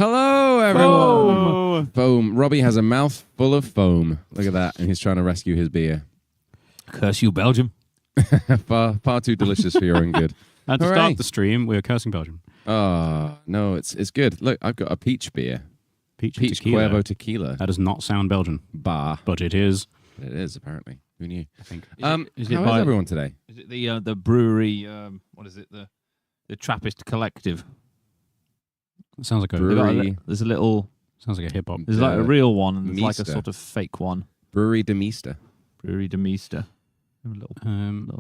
Hello, everyone. Foam. Robbie has a mouth full of foam. Look at that. And he's trying to rescue his beer. Curse you, Belgium. far too delicious for your own good. And to start the stream, we're cursing Belgium. Oh, no, it's good. Look, I've got a peach beer. Peach tequila. Cuervo tequila. That does not sound Belgian. Bah. But it is. It is, apparently. Who knew? I think. How is everyone today? Is it the brewery, what is it, the Trappist Collective? It sounds like a brewery. There's a little... Sounds like a hip-hop. There's like a real one, and there's like a Meester. sort of fake one. Brewery de Meester. Brewery de Meester. A little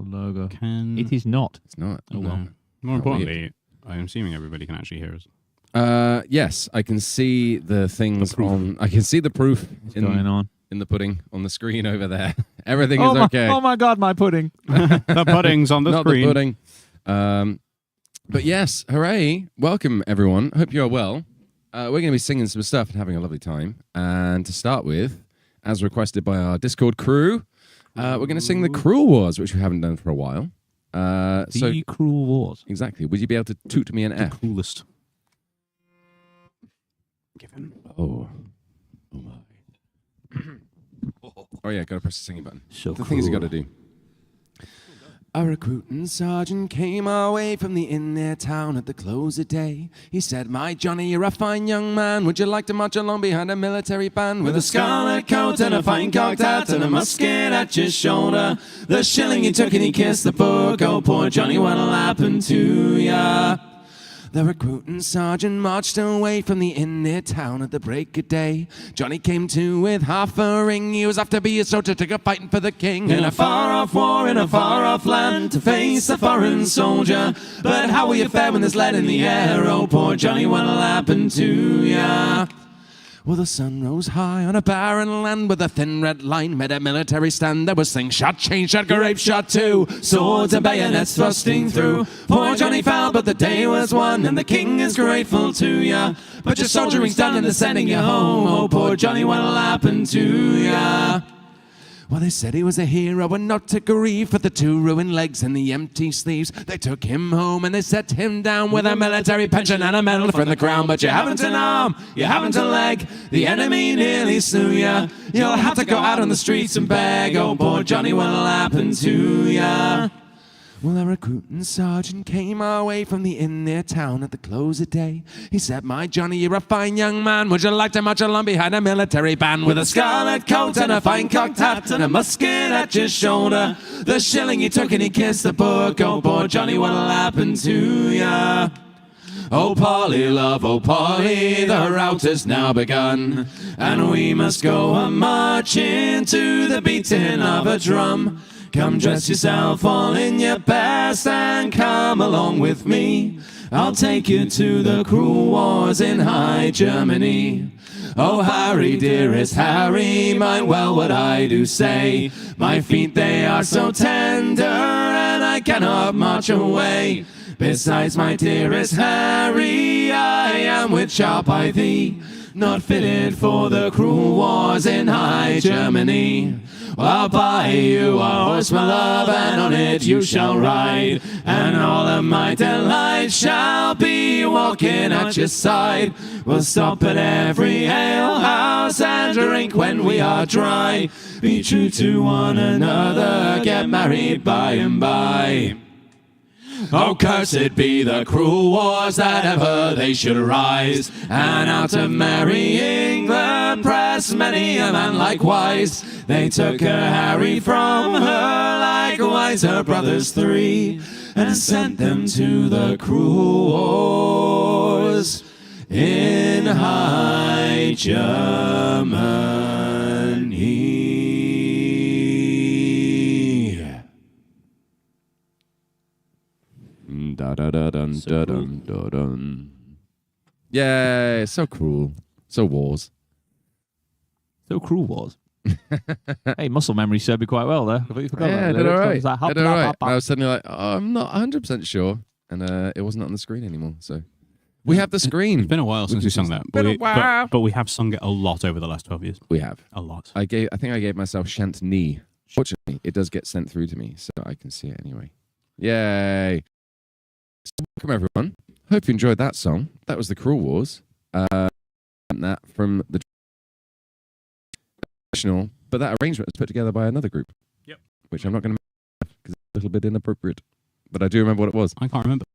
logo. It Is is not. It's not. Oh, well. No. More importantly, I'm assuming everybody can actually hear us. Yes, I can see the things on... I can see the proof Going on. in the pudding on the screen over there. Everything Oh is my, okay. oh my God, my pudding. The pudding's on the Not screen. the pudding. But yes, hooray. Welcome, everyone. Hope you are well. We're going to be singing some stuff and having a lovely time. And to start with, as requested by our Discord crew, we're going to sing the Cruel Wars, which we haven't done for a while. The Cruel Wars. Exactly. Would you be able to toot me an F? Coolest. Given. Oh my. Oh yeah, got to press the singing button. So the things you got to do. A recruiting sergeant came our way from the inn near town at the close of day. He said, "My Johnny, you're a fine young man. Would you like to march along behind a military band with a scarlet coat and a fine cocked hat and a musket at your shoulder? The shilling he took and he kissed the book. Oh, poor Johnny, what'll happen to ya?" The recruiting sergeant marched away from the inn near town at the break of day. Johnny came to with half a ring. He was off to be a soldier to go fighting for the king. In a far-off war, in a far-off land, to face a foreign soldier. But how will you fare when there's lead in the air? Oh, poor Johnny, what'll happen to ya? Well, the sun rose high on a barren land with a thin red line made a military stand. There was slingshot, chain shot, grape shot too, swords and bayonets thrusting through. Poor Johnny fell, but the day was won, and the king is grateful to ya. But your soldiering's done and they're sending you home. Oh, poor Johnny, what'll happen to ya? Well, they said he was a hero and not to grieve for the two ruined legs and the empty sleeves. They took him home and they set him down with a military pension and a medal from the crown. But you haven't an arm, you haven't a leg, the enemy nearly slew ya. You'll have to go out on the streets and beg. Oh, poor Johnny, what'll happen to ya? Well, a recruiting sergeant came our way from the inn near town at the close of day. He said, "My Johnny, you're a fine young man. Would you like to march along behind a military band with a scarlet coat and a fine cocked hat and a musket at your shoulder? The shilling he took and he kissed the book. Oh, poor Johnny, what'll happen to ya?" Oh, Polly, love, oh, Polly, the rout has now begun, and we must go a-marching to the beating of a drum. Come dress yourself all in your best and come along with me. I'll take you to the cruel wars in high Germany. Oh, Harry, dearest Harry, mind well what I do say. My feet, they are so tender and I cannot march away. Besides, my dearest Harry, I am with sharp eye thee, not fitted for the cruel wars in high Germany. I'll buy you a horse, my love, and on it you shall ride, and all of my delight shall be walking at your side. We'll stop at every ale house and drink when we are dry. Be true to one another, get married by and by. Oh, cursed be the cruel wars that ever they should arise, and out of merry England press many a man likewise. They took her Harry from her, likewise her brothers three, and sent them to the cruel wars in high Germany. Da da da dun da dun da dun. Yay! So cruel. So wars. So Cruel Wars. Hey, muscle memory served me quite well there. I completely forgot Yeah, about did the all lyrics. right. I was like, Did all right. hop, hop, I was suddenly like, oh, I'm not 100% sure. And it wasn't on the screen anymore. So we have the screen. It's been a while since we sung that. But we have sung it a lot over the last 12 years. We have. A lot. I think I gave myself Shant Knee. Fortunately, it does get sent through to me, so I can see it anyway. Yay. So welcome, everyone. Hope you enjoyed that song. That was the Cruel Wars. that from the traditional, but that arrangement was put together by another group. Yep. Which I'm not going to mention because it's a little bit inappropriate. But I do remember what it was. I can't remember.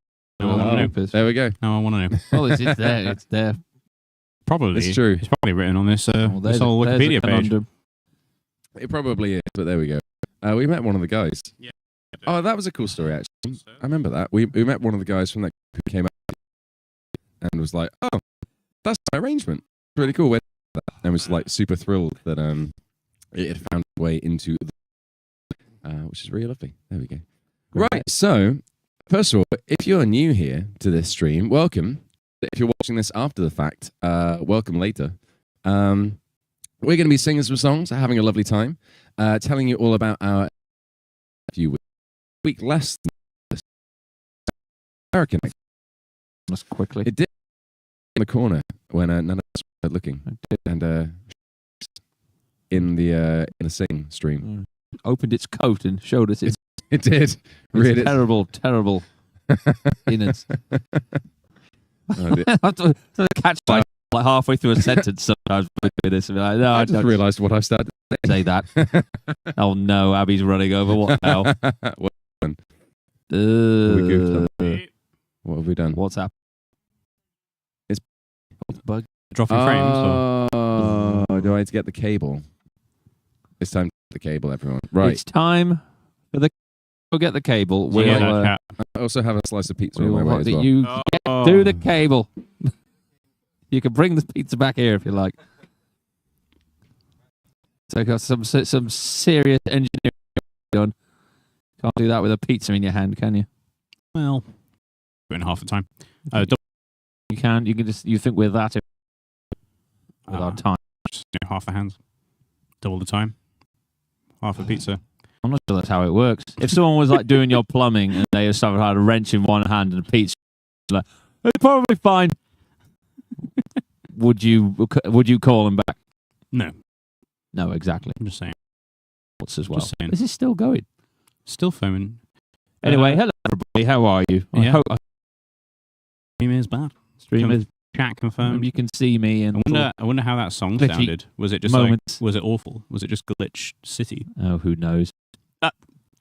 Now I want to know. There we go. Now I want to know. Well, it's there. It's there. Probably. It's true. It's probably written on this, Well, this whole Wikipedia page. It probably is, but there we go. We met one of the guys. Yeah. Oh, that was a cool story, actually. I remember that. We met one of the guys from that group who came out and was like, oh, that's my arrangement. It's really cool. And was like super thrilled that it had found its way into the which is really lovely. There we go. Right, so, first of all, if you're new here to this stream, welcome. If you're watching this after the fact, welcome later. We're going to be singing some songs, having a lovely time, telling you all about our week less than this American. Just quickly. It did in the corner when none of us were looking, and in the sing stream, opened its coat and showed us its. It did. Really terrible, terrible innards. Oh, I have to catch myself like halfway through a sentence sometimes with this and be like, no, I I just don't realised what I started to say that. Oh no, Abby's running over. What now? What we goofed on. What have we done? What's happened? It's bug. Dropping frames. Or? Oh, do I need to get the cable? It's time to get the cable, everyone. Right. It's time for the. Go get the cable. We'll, I also have a slice of pizza on my way as well. You do the cable. You can bring the pizza back here if you like. So got some serious engineering done. Can't do that with a pizza in your hand, can you? Well, in half the time. You can. You can just. You think we're that with our time? Just half the hands, double the time, half a pizza. I'm not sure that's how it works. If someone was like doing your plumbing and they had a wrench in one hand and a pizza, like, it's probably fine. Would you call him back? No. No, exactly. I'm just saying. What's as well? Just saying. This is still going. Still filming. Anyway, hello everybody. How are you? Yeah. I hope Stream is bad. Stream is chat confirmed. You can see me. And I wonder how that song glitchy sounded. Was it just moments. was it awful? Was it just Glitch City? Oh, who knows?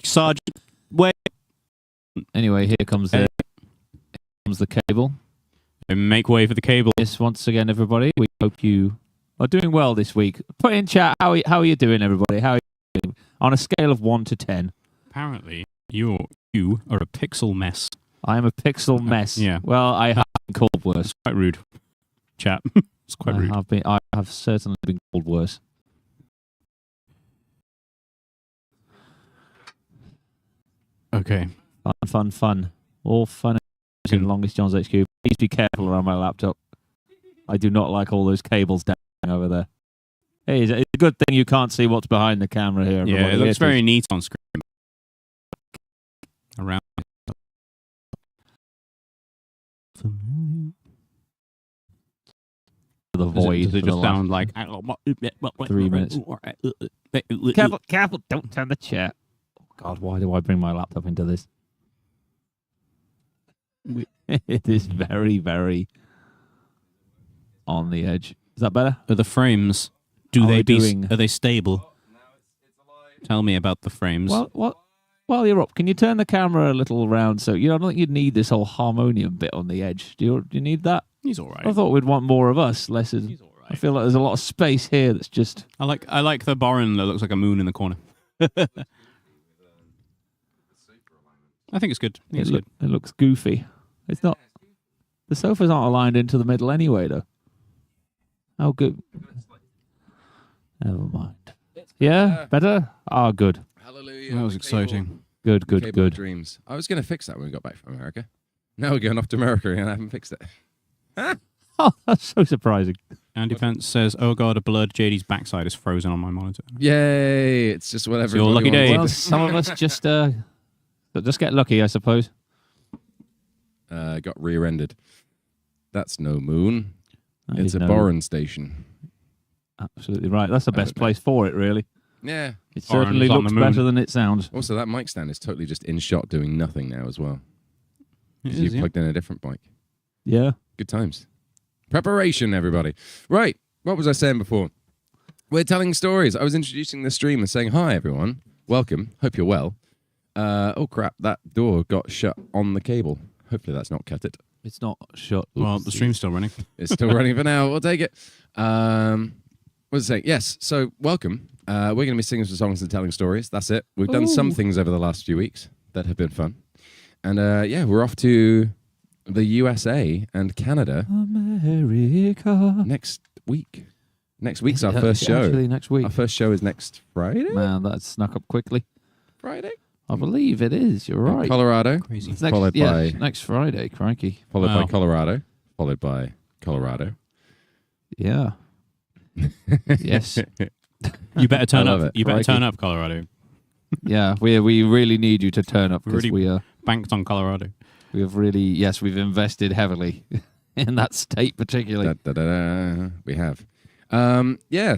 Sergeant, wait. Anyway, here comes the cable. And make way for the cable. Yes, once again, everybody. We hope you are doing well this week. Put in chat how are you doing, everybody? How are you doing? On a scale of 1 to 10. Apparently, you are a pixel mess. I am a pixel mess. Yeah. Well, I have been called worse. Quite rude, chap. It's quite rude. I have certainly been called worse. Okay. Fun. All fun and longest John's HQ. Please be careful around my laptop. I do not like all those cables down over there. Hey, it's a good thing you can't see what's behind the camera here. Everybody. Yeah, it looks very neat on screen. Around. The void. Does it just sound like 3 minutes? Careful! Don't turn the chair. Oh God, why do I bring my laptop into this? It is very, very on the edge. Is that better? Are the frames? Are they stable? Tell me about the frames. Well, while you're up, can you turn the camera a little around? So I don't think you'd need this whole harmonium bit on the edge. Do you need that? He's all right. I thought we'd want more of us, less. He's all right. I feel like there's a lot of space here. That's just. I like the Borin that looks like a moon in the corner. I think it's good. It looks goofy. It's not. The sofas aren't aligned into the middle anyway, though. Oh, good. Never mind. Yeah, better? Oh, good. Hallelujah. That was exciting. Good. Dreams. I was going to fix that when we got back from America. Now we're going off to America and I haven't fixed it. Oh, that's so surprising. Andy Pence says, "Oh God, a blurred JD's backside is frozen on my monitor." Yay! It's just whatever. It's your lucky day. Well, some of us just get lucky, I suppose. Got rear-ended. That's no moon. It's a no. Borin station. Absolutely right. That's the best place for it, really. Yeah. It certainly looks better than it sounds. Also, that mic stand is totally just in shot doing nothing now as well. It You is, plugged in a different mic. Yeah. Good times. Preparation, everybody. Right. what was I saying before? We're telling stories. I was introducing the stream and saying, hi, everyone. Welcome. Hope you're well. Oh, crap. That door got shut on the cable. Hopefully that's not cut it. It's not shut. Well, the stream's still running. It's still running for now. We'll take it. What was I saying? Yes. So, welcome. We're going to be singing some songs and telling stories. That's it. We've done some things over the last few weeks that have been fun. And, we're off to the USA and Canada. America. Next week. Next week's our first show. Actually, next week. Our first show is next Friday? Man, that snuck up quickly. Friday? I believe it is. You're right. Colorado. Crazy. It's next, Followed by next Friday. Crikey. followed by Wow. Colorado. Followed by Colorado. Yeah. Yes. You better turn I love up. it. You better Crikey. turn up, Colorado. Yeah. We really need you to turn up because Really banked on Colorado. we've invested heavily in that state particularly. We have.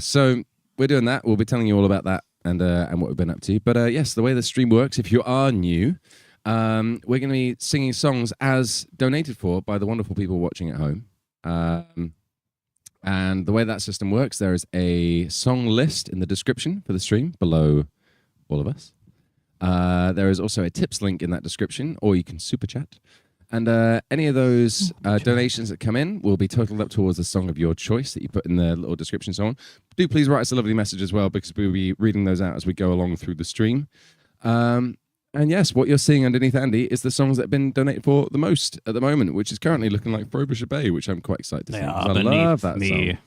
So we're doing that. We'll be telling you all about that and what we've been up to. But yes, the way the stream works, if you are new, we're going to be singing songs as donated for by the wonderful people watching at home. And the way that system works, there is a song list in the description for the stream below all of us. There is also a tips link in that description, or you can super chat. And any of those donations that come in will be totaled up towards the song of your choice that you put in the little description so on. Do please write us a lovely message as well, because we'll be reading those out as we go along through the stream. And yes, what you're seeing underneath Andy is the songs that have been donated for the most at the moment, which is currently looking like Frobisher Bay, which I'm quite excited to They see. 'cause are I beneath love that me.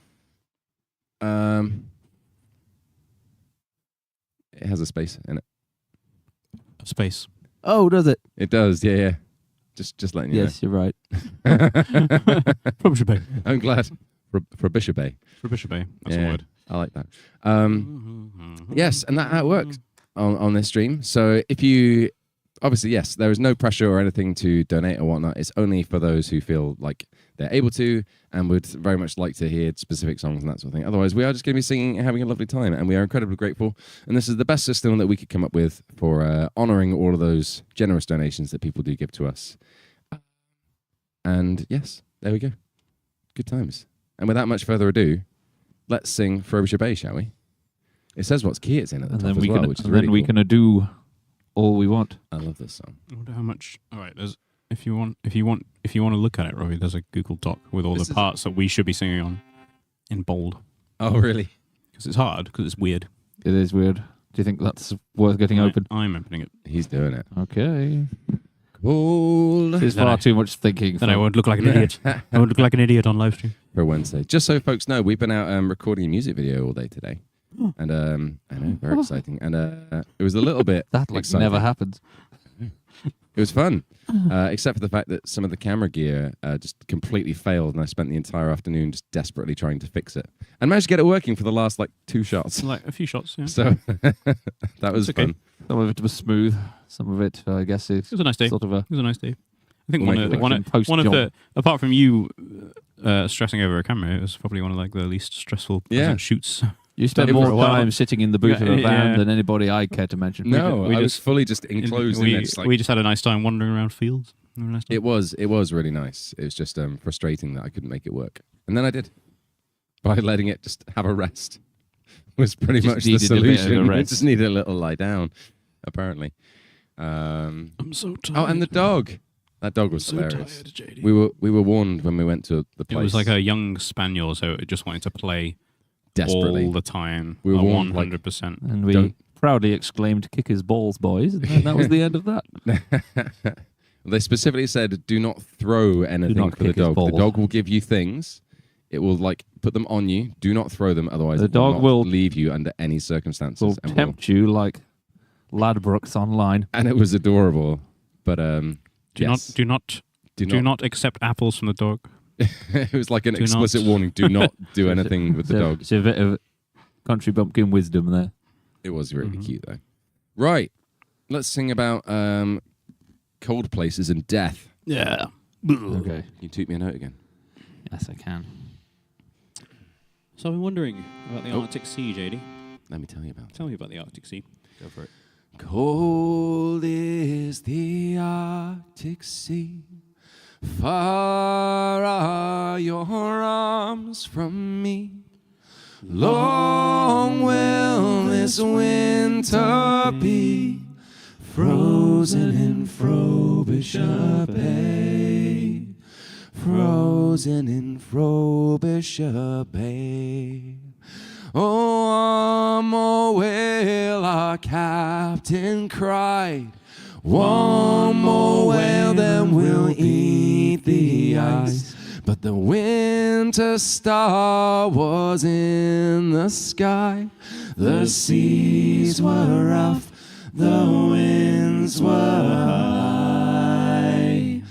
song. It has a space in it. Space. Oh, does it? It does, yeah. Just letting you Yes, you're right. know. Frobisher Bay. I'm glad. Frobisher Bay. Frobisher Bay. That's a Yeah, word. I like that. Yes, and that how it works on this stream. So if you, obviously, yes, there is no pressure or anything to donate or whatnot. It's only for those who feel like they're able to and would very much like to hear specific songs and that sort of thing. Otherwise, we are just going to be singing and having a lovely time, and we are incredibly grateful. And this is the best system that we could come up with for honouring all of those generous donations that people do give to us. And yes, there we go. Good times. And without much further ado, let's sing Frobisher Bay, shall we? It says what's key it's in at the And top then as we well, can, which is and really then we cool. can do all we want. I love this song. I wonder how much. All right, there's if you want to look at it, Robbie, there's a Google Doc with all This the is- parts that we should be singing on in bold, Oh, really? because it's hard, because it's weird. It is weird. Do you think that's worth getting open? I'm opening it. He's doing it. Okay. Cool. There's Then far I- too much thinking. Then I won't look like an idiot. I won't look like an idiot on live stream. For Wednesday. Just so folks know, we've been out recording a music video all day today. And I know, very exciting. And it was a little bit That like exciting. never happens. It was fun, except for the fact that some of the camera gear just completely failed, and I spent the entire afternoon just desperately trying to fix it. And managed to get it working for the last, 2 shots. Like a few shots. Yeah. So that was It's okay. fun. Some of it was smooth. Some of it, I guess, is It was a nice day. sort of a. It was a nice day. I think We'll one make of, it one, work. of, one of Post-job. the, apart from you stressing over a camera, it was probably one of the least stressful Yeah. shoots. You spent It was more a while. time sitting in the boot of a Yeah, van yeah. than anybody I care to mention. No, we I was just- fully just enclosed in this. We just had a nice time wandering around fields. It was really nice. It was just frustrating that I couldn't make it work. And then I did. By letting it just have a rest was pretty Just much the needed a bit of a solution. It rest. just needed a little lie down, apparently. I'm so tired. Oh, and the dog. That dog was so hilarious. tired, JD. We were warned when we went to the It place. was like a young spaniel, so it just wanted to play desperately. all the time. We were warned, 100%. And we Don't- proudly exclaimed, "Kick his balls, boys!" And then that was the end of that. They specifically said, "Do not throw anything not for the kick his dog. The balls. dog will give you things. It will put them on you. Do not throw them, otherwise The it will dog not will- leave you under any circumstances." Will and tempt you like Ladbrokes online. and it was adorable. But Do not accept apples from the dog. It was like an Do explicit not. warning. Do not do anything with the So dog. it's a bit of country bumpkin wisdom there. It was really cute though. Right, let's sing about cold places and death. Yeah. Okay. You toot me a note again. Yes, I can. So I'm wondering about the Oh. Arctic Sea, JD. Let me tell you about it. Tell me about the Arctic Sea. Go for it. Cold is the Arctic Sea, far are your arms from me. Long will this winter be, frozen in Frobisher Bay, frozen in Frobisher Bay. Oh, one more whale, our captain cried. One more whale, then we'll eat the ice. But the winter star was in the sky. The seas were rough, the winds were high,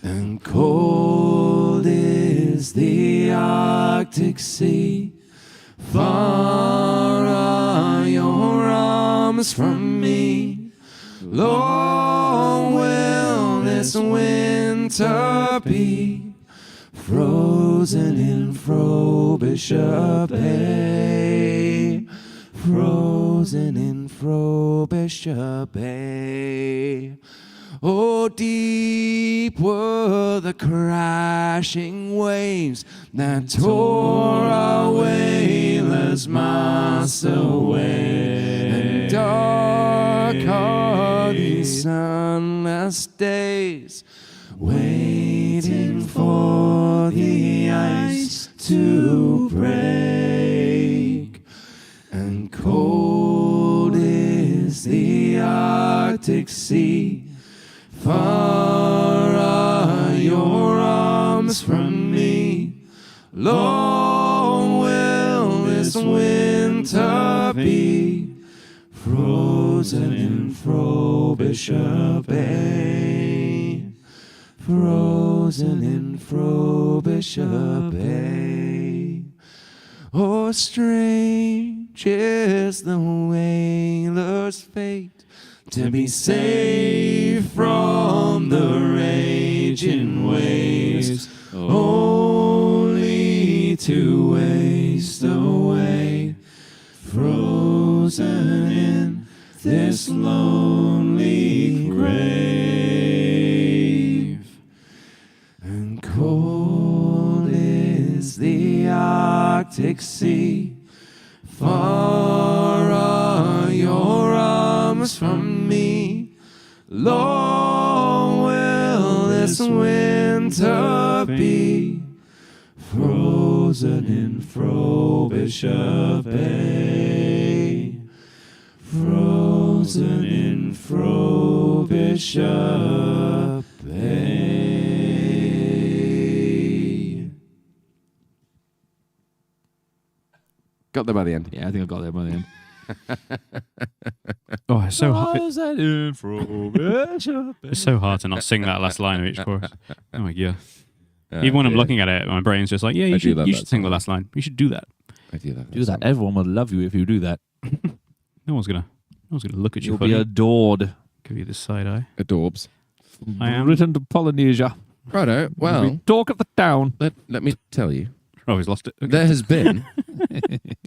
and cold is the Arctic Sea. Far are your arms from me. Long will this winter be, frozen in Frobisher Bay, frozen in Frobisher Bay. Oh, deep were the crashing waves that tore our whalers' masts away, and dark are these sunless days, waiting for the ice to break, and cold is the Arctic Sea. Far are your arms from me. Long will this winter be, frozen in Frobisher Bay, frozen in Frobisher Bay. Oh, strange is the whaler's fate, to be safe from the raging waves, only to waste away, frozen in this lonely grave. And cold is the Arctic Sea. Far are your arms from me. Long will this winter be, frozen in Frobisher Bay, frozen in Frobisher Bay. Got there by the end. Yeah, I think I got there by the end. Oh, it's so hard. It's so hard to not sing that last line of each chorus. Oh my god! Even when I'm looking at it, my brain's just like, yeah, you should sing the last line. You should do that. I do that. Do that. Everyone will love you if you do that. No one's gonna look at you. You'll be adored. Give you the side eye. Adorbs. I am. Written to Polynesia. Righto. Well, talk of the town. Let me tell you. Oh, he's lost it. Okay. There has been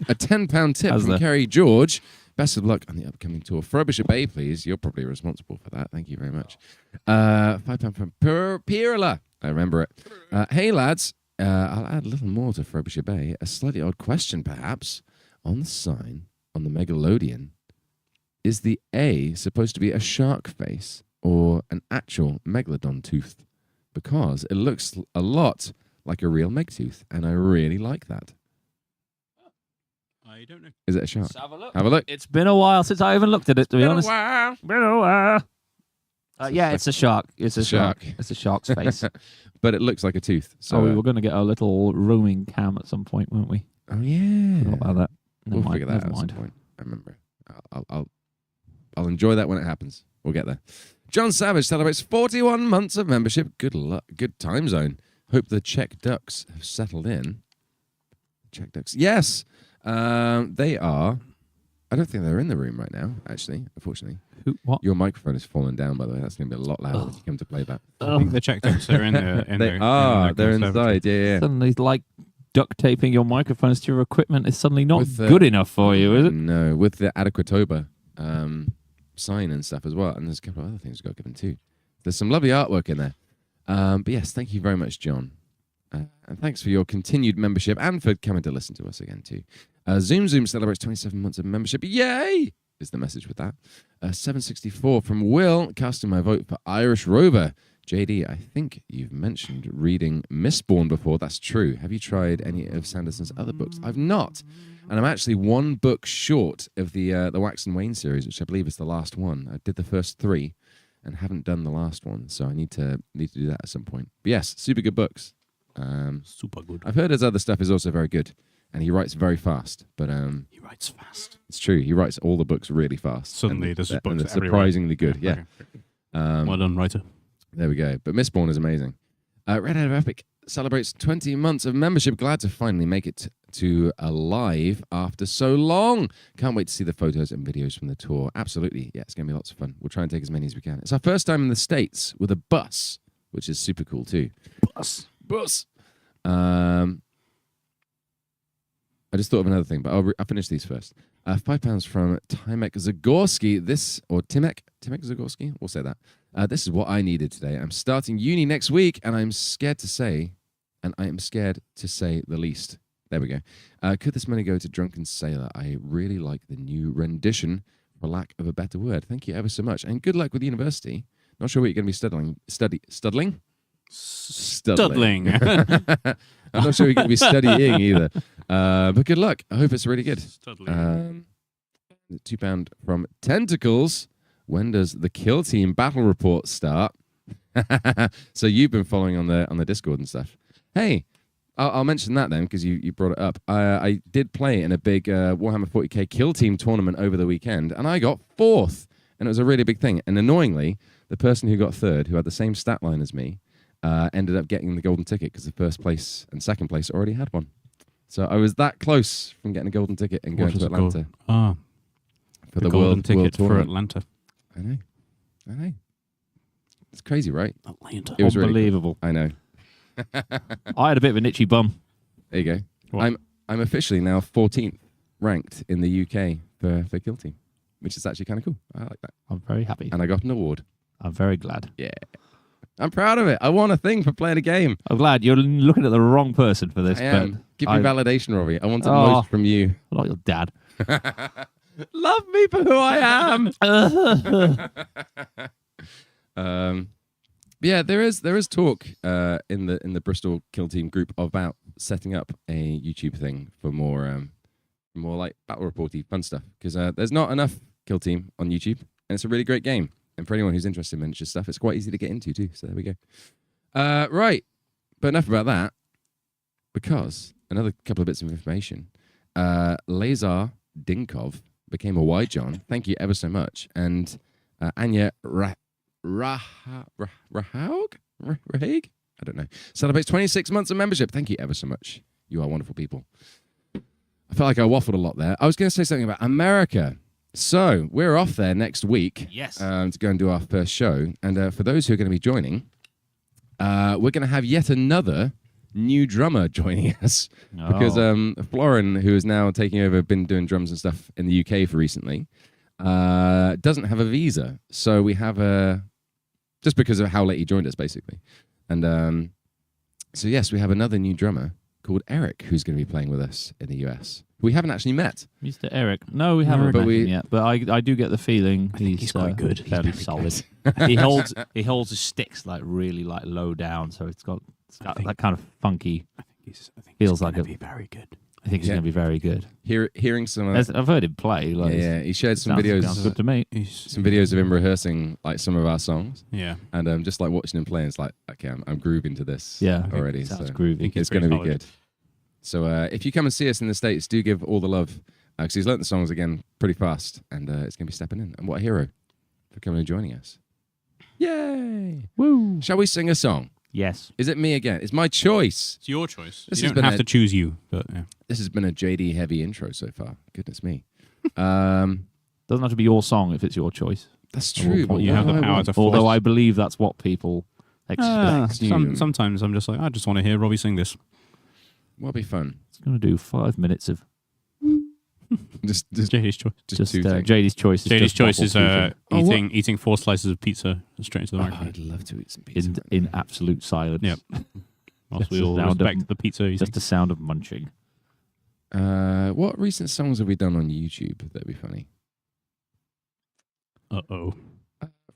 a £10 tip from Kerry George. Best of luck on the upcoming tour. Frobisher Bay, please. You're probably responsible for that. Thank you very much. £5 from Pirla. I remember it. Hey, lads. I'll add a little more to Frobisher Bay. A slightly odd question, perhaps. On the sign, on the Megalodion, is the A supposed to be a shark face or an actual megalodon tooth? Because it looks a lot like a real meg tooth, and I really like that. I don't know. Is it a shark? Let's have a look. Have a look. It's been a while since I even looked at it, to be honest. Been a while. Yeah, it's a shark. It's a shark. It's a shark's face. But it looks like a tooth. So we were going to get a little roaming cam at some point, weren't we? Oh yeah. Forgot about that. We'll figure that out at some point. I remember. I'll enjoy that when it happens. We'll get there. John Savage celebrates 41 months of membership. Good luck. Good time zone. Hope the Czech ducks have settled in. Czech ducks. Yes. They are. I don't think they're in the room right now, actually, unfortunately. What? Your microphone has fallen down, by the way. That's going to be a lot louder when you come to play that. I think the Czech ducks are in there. They're inside. Yeah. Suddenly, like duct taping your microphones to your equipment is suddenly not good enough for you, is it? No, with the Adequatoba sign and stuff as well. And there's a couple of other things we've got given too. There's some lovely artwork in there. But yes, thank you very much, John, And thanks for your continued membership and for coming to listen to us again, too. Zoom celebrates 27 months of membership. Yay! Is the message with that. 764 from Will, casting my vote for Irish Rover. JD, I think you've mentioned reading Mistborn before. That's true. Have you tried any of Sanderson's other books? I've not. And I'm actually one book short of the Wax and Wayne series, which I believe is the last one. I did the first 3 and haven't done the last one, so I need to do that at some point. But yes, super good books. Super good. I've heard his other stuff is also very good, and he writes very fast. But he writes fast. It's true. He writes all the books really fast. Suddenly, there's books and they're everywhere. surprisingly good. Yeah. Well done, writer. There we go. But Mistborn is amazing. Red Head of Epic celebrates 20 months of membership. Glad to finally make it to Alive after so long. Can't wait to see the photos and videos from the tour. Absolutely. Yeah, it's going to be lots of fun. We'll try and take as many as we can. It's our first time in the States with a bus, which is super cool too. Bus. I just thought of another thing, but I'll finish these first. £5 from Timek Zagorski. Timek Zagorski? We'll say that. This is what I needed today. I'm starting uni next week, and I am scared to say the least. There we go. Could this money go to Drunken Sailor? I really like the new rendition, for lack of a better word. Thank you ever so much, and good luck with university. Not sure what you're going to be studying. Studling. I'm not sure you're going to be studying either. But good luck. I hope it's really good. £2 from Tentacles. When does the Kill Team battle report start? So you've been following on the Discord and stuff. Hey, I'll mention that then because you brought it up. I did play in a big Warhammer 40k Kill Team tournament over the weekend, and I got 4th. And it was a really big thing. And annoyingly, the person who got 3rd, who had the same stat line as me, ended up getting the golden ticket because the first place and second place already had one. So I was that close from getting a golden ticket and going to Atlanta. For the golden ticket for Atlanta. I know. It's crazy, right? Atlanta. It was unbelievable. Really cool. I know. I had a bit of an itchy bum. There you go. What? I'm officially now 14th ranked in the UK for Kill Team, which is actually kind of cool. I like that. I'm very happy. And I got an award. I'm very glad. Yeah. I'm proud of it. I won a thing for playing a game. I'm glad. You're looking at the wrong person for this. I am. Give me validation, Robbie. I wanted most from you. Like your dad. Love me for who I am. Yeah, there is talk in the Bristol Kill Team group about setting up a YouTube thing for more like battle reporty fun stuff because there's not enough Kill Team on YouTube, and it's a really great game. And for anyone who's interested in miniature stuff, it's quite easy to get into too. So there we go. Right, but enough about that. Because another couple of bits of information. Lazar Dinkov became a Y John. Thank you ever so much. And Anya Rahaug? I don't know. Celebrates 26 months of membership. Thank you ever so much. You are wonderful people. I felt like I waffled a lot there. I was going to say something about America. So we're off there next week. Yes. To go and do our first show. And for those who are going to be joining, we're going to have yet another new drummer joining us. Oh. Because Florin, who is now taking over, been doing drums and stuff in the UK for recently, doesn't have a visa. So we have just because of how late he joined us, basically. And so, yes, we have another new drummer called Eric, who's going to be playing with us in the US. We haven't actually met. Mr. Eric. No, we haven't met him yet. But I do get the feeling he's quite good. Fairly solid. he holds his sticks like really like low down, so it's got that kind of funky. I think feels he's like going to be very good. I think he's going to be very good. Hearing some, I've heard him play. Like, he shared some sounds videos. Good to me. Some videos of him rehearsing like some of our songs. Yeah, and just like watching him play, it's like, okay, I'm grooving to this. Yeah, already. Sounds so groovy. It's going to be good. So if you come and see us in the States, do give all the love because he's learnt the songs again pretty fast, and it's going to be stepping in. And what a hero for coming and joining us! Yay! Woo! Shall we sing a song? Yes. Is it me again? It's my choice. It's your choice. This you don't have to choose you, but yeah. This has been a JD heavy intro so far. Goodness me. Doesn't have to be your song if it's your choice. That's true. But you have the power to force. Although I believe that's what people expect. Sometimes I'm just like, I just want to hear Robbie sing this. What'll be fun? It's going to do 5 minutes of just JD's choice. Just JD's choice. JD's choice is eating 4 slices of pizza straight into the microphone. I'd love to eat some pizza in absolute silence. Yep. Whilst Just we all the sound of- respect the pizza eating. Just the sound of munching. What recent songs have we done on YouTube that'd be funny? Uh-oh.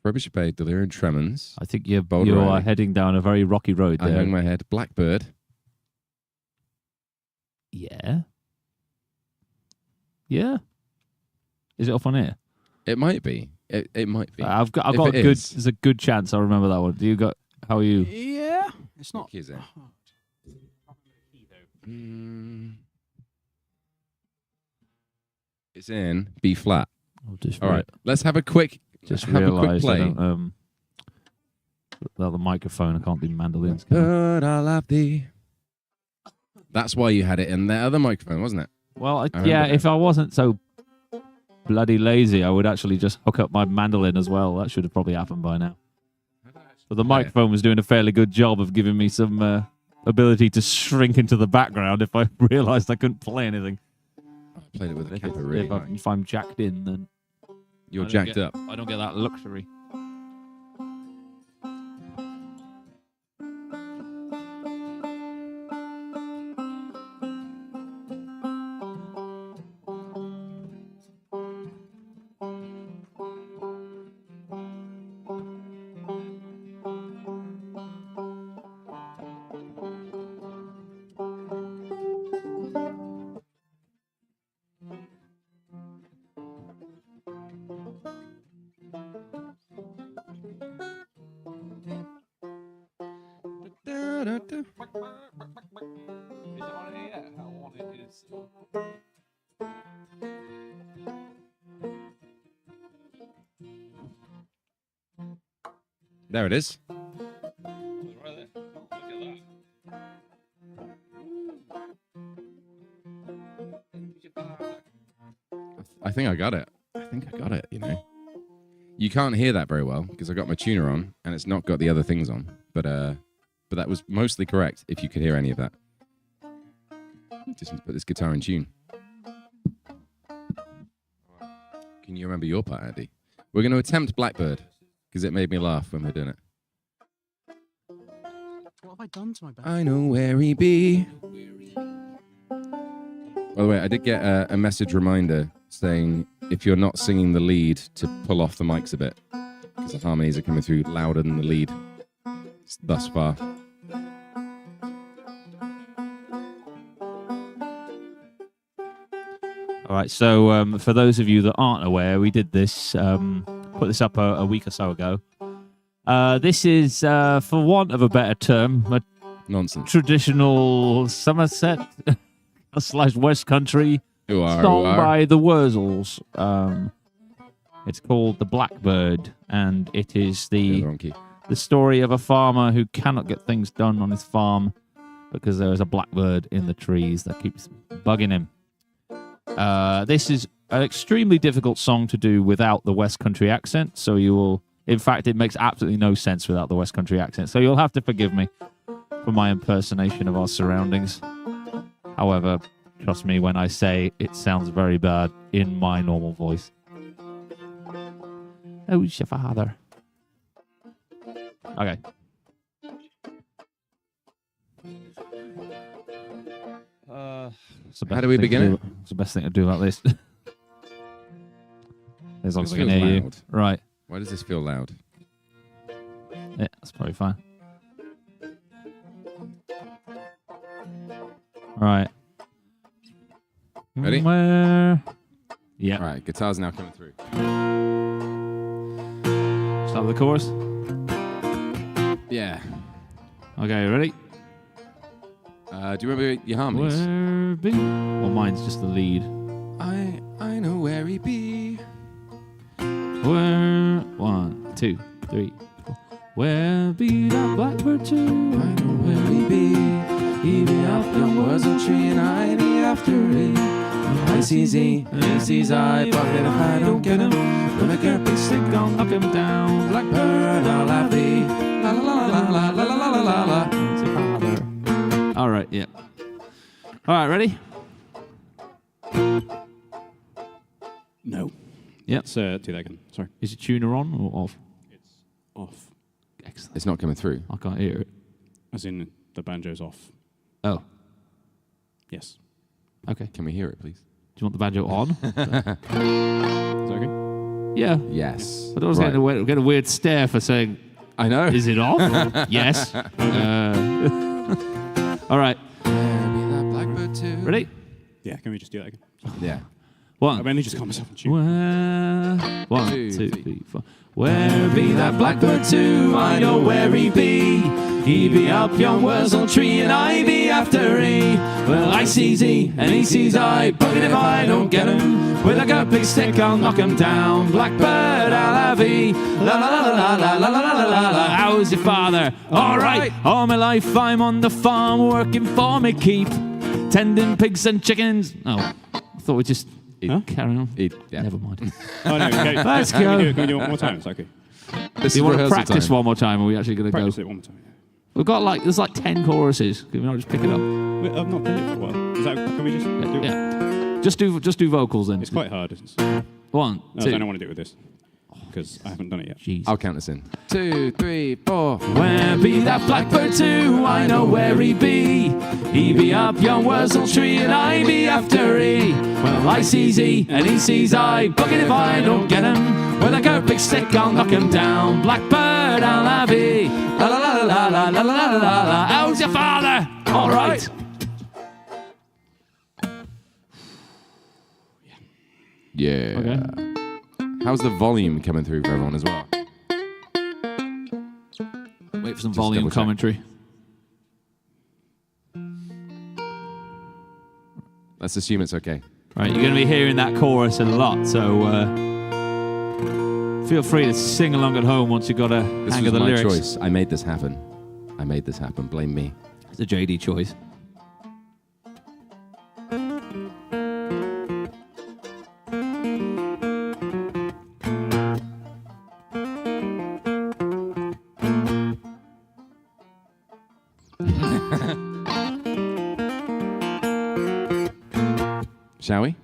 Frobisher Bay, Delirium Tremens. I think you Bold are riding. heading down a very rocky road I there. hung my head. Blackbird. Yeah. Yeah. Is it off on here? It might be. It might be. I've got If a it good. is- There's a good chance I'll remember that one. Do you got? How are you? Yeah. It's not. Is it? It's in B flat. I'll just All right. Let's have a quick. Just have a quick realised I play. don't. Without the microphone, I can't do mandolins. can I? But I love thee. That's why you had it in the other microphone, wasn't it? Well, remember yeah. that. If I wasn't so bloody lazy, I would actually just hook up my mandolin as well. That should have probably happened by now. But the microphone was doing a fairly good job of giving me some ability to shrink into the background if I realised I couldn't play anything. I played it with a If, camper really. high. if I'm jacked in, then You're I don't jacked get- up. I don't get that luxury. There it is. I think I got it. You know. You can't hear that very well because I got my tuner on and it's not got the other things on. But that was mostly correct if you could hear any of that. Just need to put this guitar in tune. Can you remember your part, Andy? We're going to attempt Blackbird because it made me laugh when we're doing it. What have I done to my band? I know where he be. By the way, I did get a message reminder saying if you're not singing the lead to pull off the mics a bit because the harmonies are coming through louder than the lead thus far. All right, so for those of you that aren't aware, we did this, put this up a week or so ago. This is, for want of a better term, a Nonsense. traditional Somerset / West Country song by the Wurzels. It's called The Blackbird, and it is the story of a farmer who cannot get things done on his farm because there is a blackbird in the trees that keeps bugging him. This is an extremely difficult song to do without the West Country accent, so you will... In fact, it makes absolutely no sense without the West Country accent, so you'll have to forgive me for my impersonation of our surroundings. However, trust me when I say it sounds very bad in my normal voice. Who's your father? Okay. How do we begin it? It's the best thing to do like this. As long as I can feels hear you. loud. Right. Why does this feel loud? Yeah, that's probably fine. Right. Ready? Where? Yeah. All right, guitar's now coming through. Start with the chorus. Yeah. Okay, ready? Do you remember your harmonies? Where be? Well, mine's just the lead. I know where he be. Where? 1, 2, 3, 4. Where be that blackbird too? I know where he be. He be up in Wurzel tree and I be after he. I sees he, and he sees I, but if I don't get him, then I get big stick on up him down. Blackbird, I'll have thee. La la la la la la la la la la. It's a father. All right, yeah. All right, ready? No. Yep. Let's do that again. Sorry. Is the tuner on or off? It's off. Excellent. It's not coming through. I can't hear it. As in, The banjo's off. Oh, Yes. okay. Can we hear it, please? Do you want the banjo on? Is that okay? Yeah. Yes. I was getting a weird stare for saying, I know. is it off? Yes. All right. That Blackbird too. Ready? Yeah, can we just do that again? Yeah. I mainly just calm myself on tune. One, Two, two, three. 3, 4. Where be that blackbird too? I know where he be. He be up yon wurzel tree and I be after he. Well, I sees he and he sees I. Bucket if I don't get him. With a good big stick I'll knock him down. Blackbird I'll have he. La la la la la la la la la la. How's your father? All right. All my life I'm on the farm working for me keep. Tending pigs and chickens. Oh, I thought we'd just carry on. Yeah. Never mind. Oh, no, okay. Let's Can go. we do it one more time? It's okay. This Do you is want to rehearsal practice time. one more time, or are we actually going to go? Practice it one more time. We've got there's 10 choruses. Can we not just pick it up? I've not played it for a while. Can we just do it? Yeah. Just do vocals then. It's quite hard. One, No, two. I don't want to do it with this because I haven't done it yet. Jeez. I'll count us in. 2, 3, 4. Where be that blackbird too? I know where he be. He be up yon wurzel tree and I be after he. Well, I sees he and he sees I. Bucket if I don't get him. With a good big stick I'll knock him down. Blackbird I'll have he. La la la la la la la la la la. How's your father? All right. Yeah. Okay. How's the volume coming through for everyone as well? Wait for some Just volume double check. commentary. Let's assume it's okay. Right, you're going to be hearing that chorus a lot, so feel free to sing along at home once you've got a This hang was of the my lyrics. choice. I made this happen. Blame me. It's a JD choice. Shall we?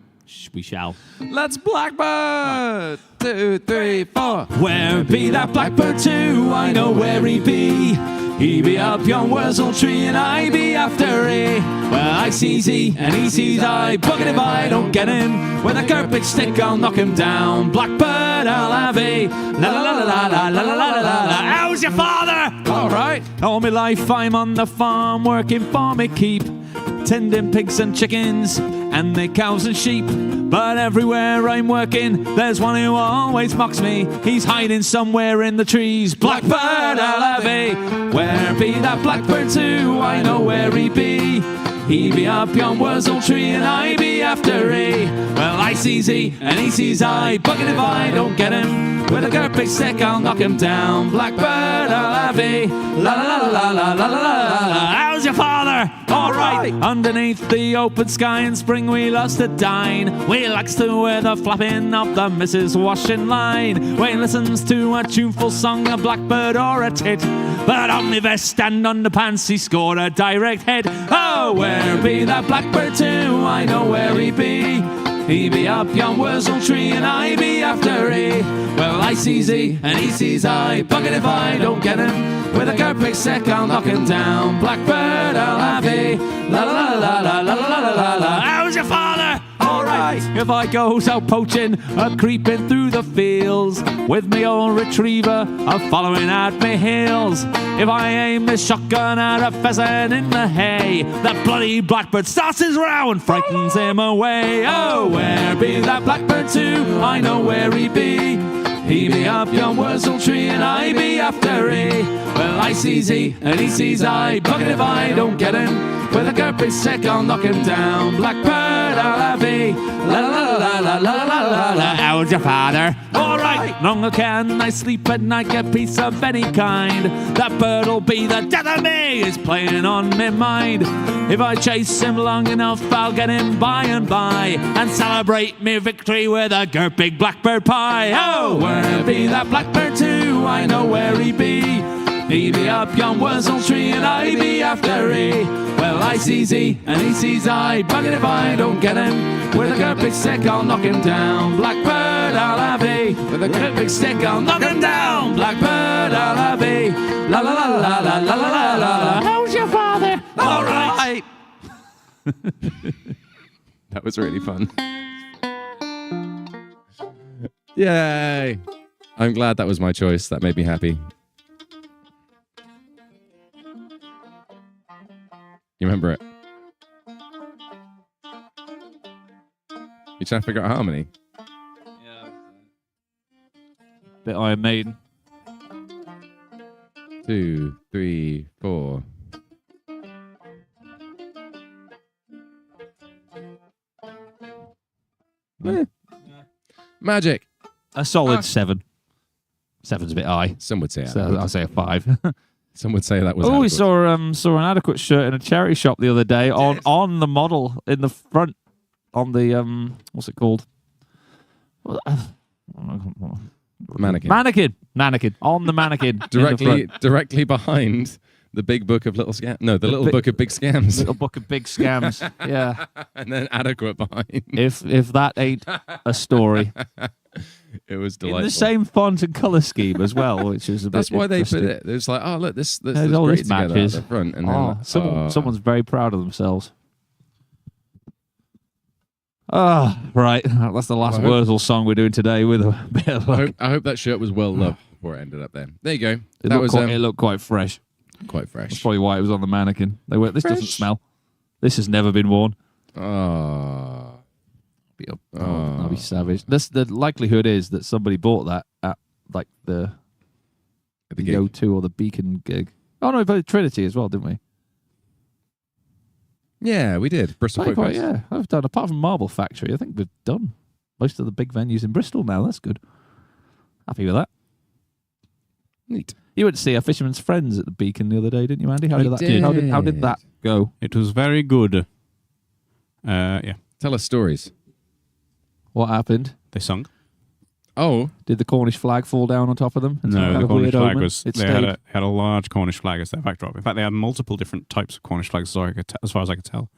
We shall. Let's Blackbird! 2, 3, 4. Where be that blackbird too? I know where he be. He be up yon wurzel tree and I be after he. Well, I sees he and he sees I. Bucket if I don't get him. With a garbage stick I'll knock him down. Blackbird I'll have he. La la la la la la la la la la. How's your father? All right. All my life I'm on the farm working for me keep. Tending pigs and chickens and the cows and sheep. But everywhere I'm working, there's one who always mocks me. He's hiding somewhere in the trees. Blackbird I'll have he. Where be that blackbird too? I know where he be. He be up yon wurzel tree and I be after he. Well, I sees he and he sees I. Bucket if I don't get him. With a good big stick I'll knock him down. Blackbird I'll have he. La la la la la la la la la. How's your father? All right. Underneath the open sky in spring we loves to dine. We likes to wear the flapping of the missus washing line. We listens to a tuneful song, a blackbird or a tit. But on the vest and underpants he scored a direct hit. Oh, where be that blackbird too? I know where he be. He be up yon wurzel tree and I be after he. Well, I sees he and he sees I. Bucket if I don't get him. With a good big stick I'll knock him down. Blackbird I'll have he. La la la la la la la la la la. How's your father? All right. If I goes out poaching, creeping through the fields, with me old retriever, following at me heels. If I aim the shotgun at a pheasant in the hay, that bloody blackbird starts his row and frightens him away. Oh, where be that blackbird too? I know where he be. He be up yon wurzel tree and I be after he. Well, I sees he and he sees I. Bucket if I don't get him. With a good big stick I'll knock him down. Blackbird I'll have he. La la la la la la la la la. How's your father? All right. Longer can I sleep at night, get peace of any kind. That bird'll be the death of me. It's playing on me mind. If I chase him long enough, I'll get him by and by and celebrate me victory with a great big blackbird pie. Oh, where be that blackbird too? I know where he be. He be up yon wurzel tree and I be after he. Well, I sees he and he sees I. Bucket if I don't get him. With a good big stick I'll knock him down. Blackbird I'll have he. With a good big stick I'll knock him down. Blackbird I'll have he. La la la la la la la la la. How's your father? That was really fun. Yay! I'm glad that was my choice. That made me happy. You remember it? You trying to figure out harmony? Yeah. Bit Iron Maiden. 2, 3, 4. Yeah. Magic. A solid 7. 7's a bit high. Some would say. So I'll say a 5. Some would say that was. Oh, we adequate. saw an adequate shirt in a charity shop the other day on the model in the front on the what's it called? Mannequin. Mannequin on the mannequin Directly behind the big book of little scams. No, the little book of big scams. Little book of big scams. Yeah. And then adequate behind. If that ain't a story. It was delightful. In the same font and color scheme as well, which is a bit. That's why they put it. It's like, oh look, this looks great this together matches. at the front, and then someone's very proud of themselves. Right. That's the last Wurzel song we're doing today with a bit of luck. I hope that shirt was well loved before it ended up there. There you go. It looked quite fresh. Quite fresh. That's probably why it was on the mannequin. This doesn't smell. This has never been worn. Oh. I'll be savage. The likelihood is that somebody bought that at like the O2 or the Beacon gig. Oh no, we played Trinity as well, didn't we? Yeah, we did. Bristol Folk Fest. Yeah, I've done. Apart from Marble Factory, I think we've done most of the big venues in Bristol now. That's good. Happy with that. Neat. You went to see our Fisherman's Friends at the Beacon the other day, didn't you, Andy? How did that go? It was very good. Yeah. Tell us stories. What happened? They sung. Oh. Did the Cornish flag fall down on top of them? No, the Cornish flag was... They had a large Cornish flag as their backdrop. In fact, they had multiple different types of Cornish flags, as far as I could tell.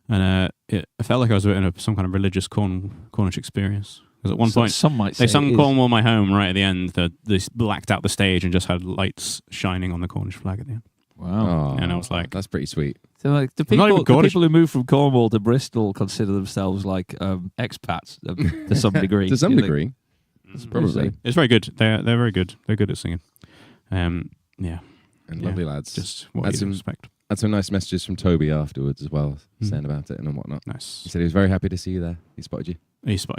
And it felt like I was in some kind of religious Cornish experience. Because at one point, some might say they sung Cornwall My Home right at the end. They blacked out the stage and just had lights shining on the Cornish flag at the end. Wow. And I was like... That's pretty sweet. So like the people who move from Cornwall to Bristol consider themselves like expats to some degree. To some degree. Probably. It's very good. They're very good. They're good at singing. Yeah. And lovely lads. Just what you'd expect. Had some nice messages from Toby afterwards as well, saying about it and whatnot. Nice. He said he was very happy to see you there. He spotted you.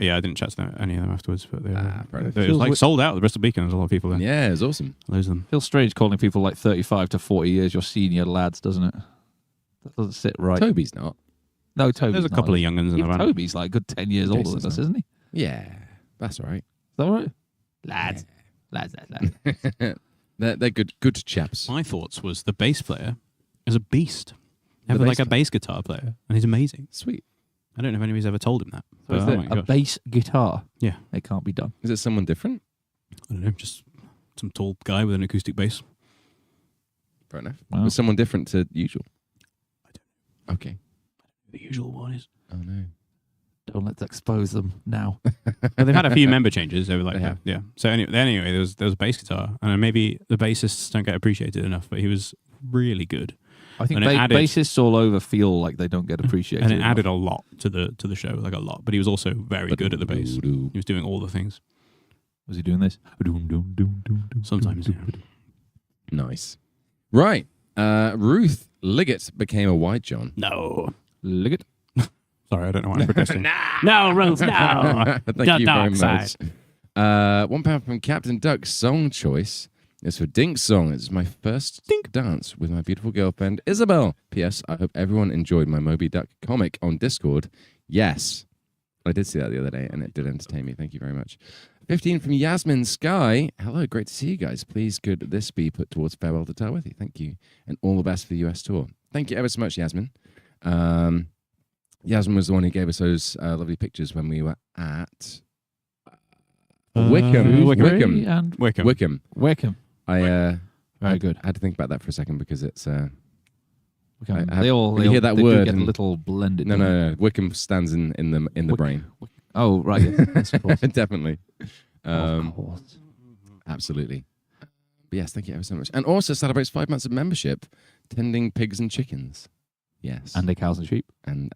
Yeah, I didn't chat to any of them afterwards, but it was like sold out at the Bristol Beacon. There's a lot of people there. Yeah, it was awesome. Loads of them. Feels strange calling people like 35 to 40 years your senior lads, doesn't it? That doesn't sit right. Toby's not. No, Toby's There's a couple of young'uns in the band. Toby's like a good 10 years older than us, isn't he? Is Yeah, that's all right. that right? Lads. They're good chaps. My thoughts was the bass player is a beast. Have like a bass guitar player, and he's amazing. Sweet. I don't know if anybody's ever told him that. So But is oh there my a gosh. bass guitar? Yeah. It can't be done. Is it someone different? I don't know, just some tall guy with an acoustic bass. Fair enough. Wow. Was someone different to usual? I don't know. Okay. The usual one is. Oh no. Don't let's expose them now. Well, they've had a few member changes over They have. yeah. So anyway, there was a bass guitar, and maybe the bassists don't get appreciated enough, but he was really good. I think And it added- bassists all over feel like they don't get appreciated. And it enough. added a lot to the show, like a lot. But he was also very good at the bass. He was doing all the things. Was he doing this? Sometimes, yeah. Nice. Right. Ruth Liggett became a White John. No. Look at Sorry, I don't know why I'm protesting. No, Ruth, no. Thank The you very dark much. side. £1 from Captain Duck. Song choice is for Dink Song. It's my first dance with my beautiful girlfriend, Isabel. P.S. I hope everyone enjoyed my Moby Duck comic on Discord. Yes. I did see that the other day, and it did entertain me. Thank you very much. 15 from Yasmin Sky. Hello, great to see you guys. Please could this be put towards Farewell to Tilbury? Thank you. And all the best for the US tour. Thank you ever so much, Yasmin. Yasmin was the one who gave us those lovely pictures when we were at Wickham. Wickham. Very good. I had to think about that for a second because it's... Wickham. when you hear that they word get a and- little blended. No. Wickham stands in the brain. Oh, right. Yes, of course. Definitely. Of course. Absolutely. But yes, thank you ever so much. And also celebrates 5 months of membership, tending pigs and chickens. Yes. And they cows and sheep. And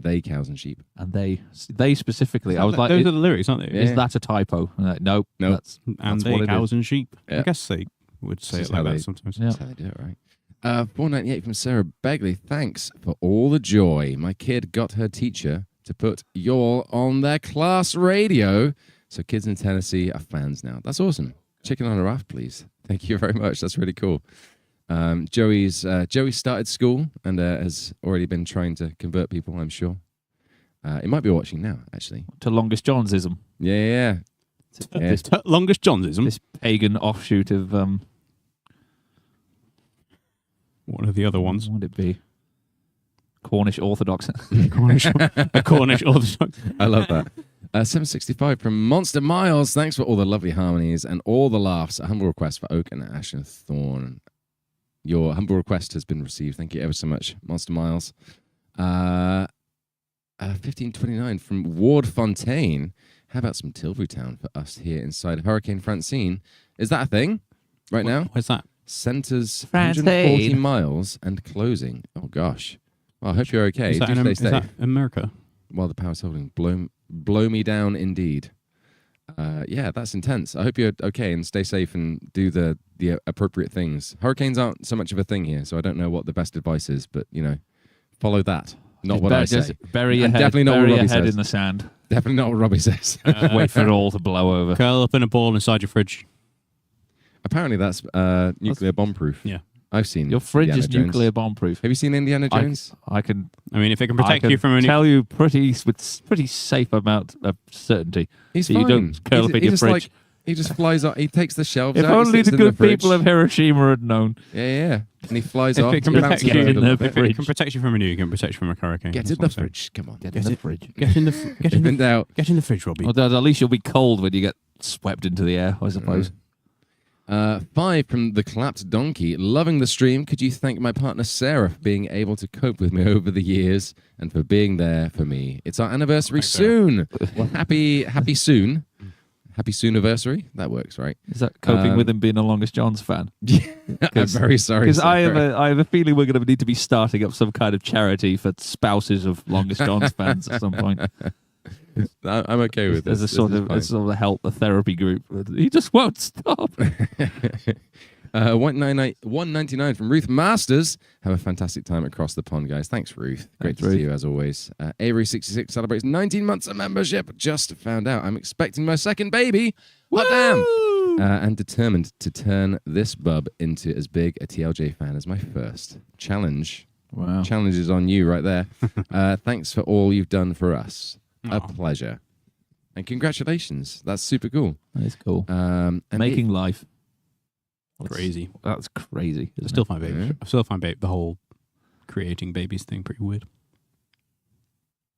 they cows and sheep. And they specifically. I was like, those are the lyrics, aren't they? Yeah. is that a typo? And like, nope. Nope. And That's what they it cows and sheep. Yeah. I guess they would say This it is how like that they- sometimes. Yeah. That's how they do it, right? 498 from Sarah Begley. Thanks for all the joy. My kid got her teacher to put y'all on their class radio. So kids in Tennessee are fans now. That's awesome. Chicken on a raft, please. Thank you very much. That's really cool. Joey started school and has already been trying to convert people, I'm sure. He might be watching now, actually. To Longest Johnsism. Yeah. This, Longest Johnsism. this pagan offshoot of One of the other ones. what would it be? Cornish Orthodox. A Cornish Orthodox. I love that. 765 from Monster Miles. Thanks for all the lovely harmonies and all the laughs. A humble request for Oak and Ash and Thorn. Your humble request has been received. Thank you ever so much, Monster Miles. 1529 from Ward Fontaine. How about some Tilbury Town for us here inside Hurricane Francine? Is that a thing right now? Where's that? Centers Francine. 140 miles and closing. Oh, gosh. Well, I hope you're okay. Is that, Do stay is safe. that America? While the power's holding. Blow me down indeed. Yeah, that's intense. I hope you're okay and stay safe and do the appropriate things. Hurricanes aren't so much of a thing here, so I don't know what the best advice is, but, follow that. Not what I say. Bury your And head, definitely not what bury your Robbie head says. in the sand. Definitely not what Robbie says. Wait for it all to blow over. Curl up in a ball inside your fridge. Apparently that's nuclear bomb proof. Yeah. I've seen Your fridge Indiana is Jones. nuclear bomb proof. Have you seen Indiana Jones? I can I mean, if it can protect you from tell you with pretty safe amount of certainty. He's So fine. you don't curl up in your fridge. He just flies up. He takes the shelves If out. he only sits the in good fridge. people of Hiroshima had known. Yeah. And he flies If off. it can he protect bounces you- around a in little the bit. If it fridge. can protect you from a nuke, it can protect you from a hurricane. Get That's in what the I'm saying. fridge. Come on. Get in the fridge. Get in the If in doubt. get in the fridge, Robbie. Although at least you'll be cold when you get swept into the air, I suppose. 5 from the Clapped Donkey. Loving the stream. Could you thank my partner Sarah for being able to cope with me over the years and for being there for me? It's our anniversary soon. Well, happy soon. Happy soon-anniversary. That works, right? Is that coping with him being a Longest John's fan? I'm very sorry. Because I Sarah. have a feeling we're going to need to be starting up some kind of charity for spouses of Longest John's fans at some point. I'm okay with this. There's a sort This of is fine. help, a therapy group. He just won't stop. 199 from Ruth Masters. Have a fantastic time across the pond, guys. Thanks, Ruth. Great Thanks, to Ruth. see you as always. Avery66 celebrates 19 months of membership. Just found out I'm expecting my second baby. Hot damn! And determined to turn this bub into as big a TLJ fan as my first. Challenge. Wow. Challenge is on you right there. Thanks for all you've done for us. A pleasure. And congratulations. That's super cool. That is cool. And Making life. Crazy. That's crazy. I isn't still it? find Yeah. the whole creating babies thing pretty weird.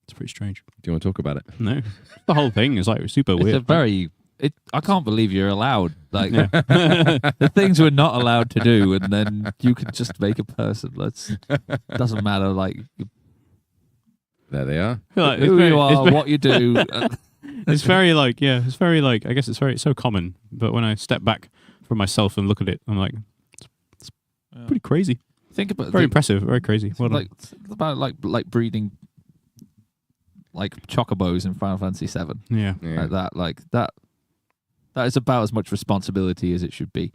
It's pretty strange. do you want to talk about it? No, the whole thing is like super It's weird. a very. I can't believe you're allowed. Like Yeah. the things we're not allowed to do, and then you can just make a person. Doesn't matter. Like There they are. Like, who you are, it's what you do. it's very like, yeah, it's very like, I guess it's so common. But when I step back from myself and look at it, I'm like, it's pretty crazy. Think about Very impressive, very crazy. Well done. like think about like breeding like chocobos in Final Fantasy VII. Yeah. Yeah. Like that is about as much responsibility as it should be.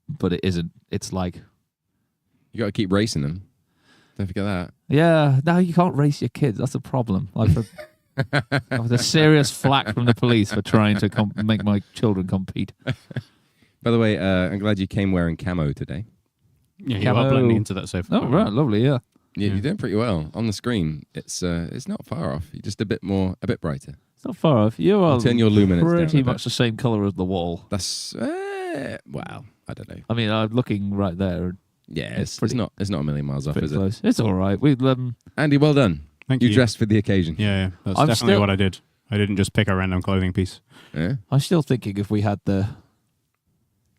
But it isn't. It's like, You got to keep racing them. Don't forget that. yeah, no, you can't race your kids. That's a problem. Like, there's serious flack from the police for trying to make my children compete. By the way, I'm glad you came wearing camo today. Yeah, you Camo. are blending into that so far. Oh, right, lovely, yeah. Yeah, Yeah. you're doing pretty well on the screen. It's not far off. You're just a bit brighter. It's not far off. You are Turn your luminance down a pretty bit. much the same color as the wall. That's wow. I don't know. I mean, I'm looking right there. Yeah, It's it's pretty- not a million miles off, Pretty is it? close. It's all right. We Andy, well done. Thank You you. dressed for the occasion. Yeah, that's I'm definitely still- what I did. I didn't just pick a random clothing piece. Yeah. I'm still thinking if we had the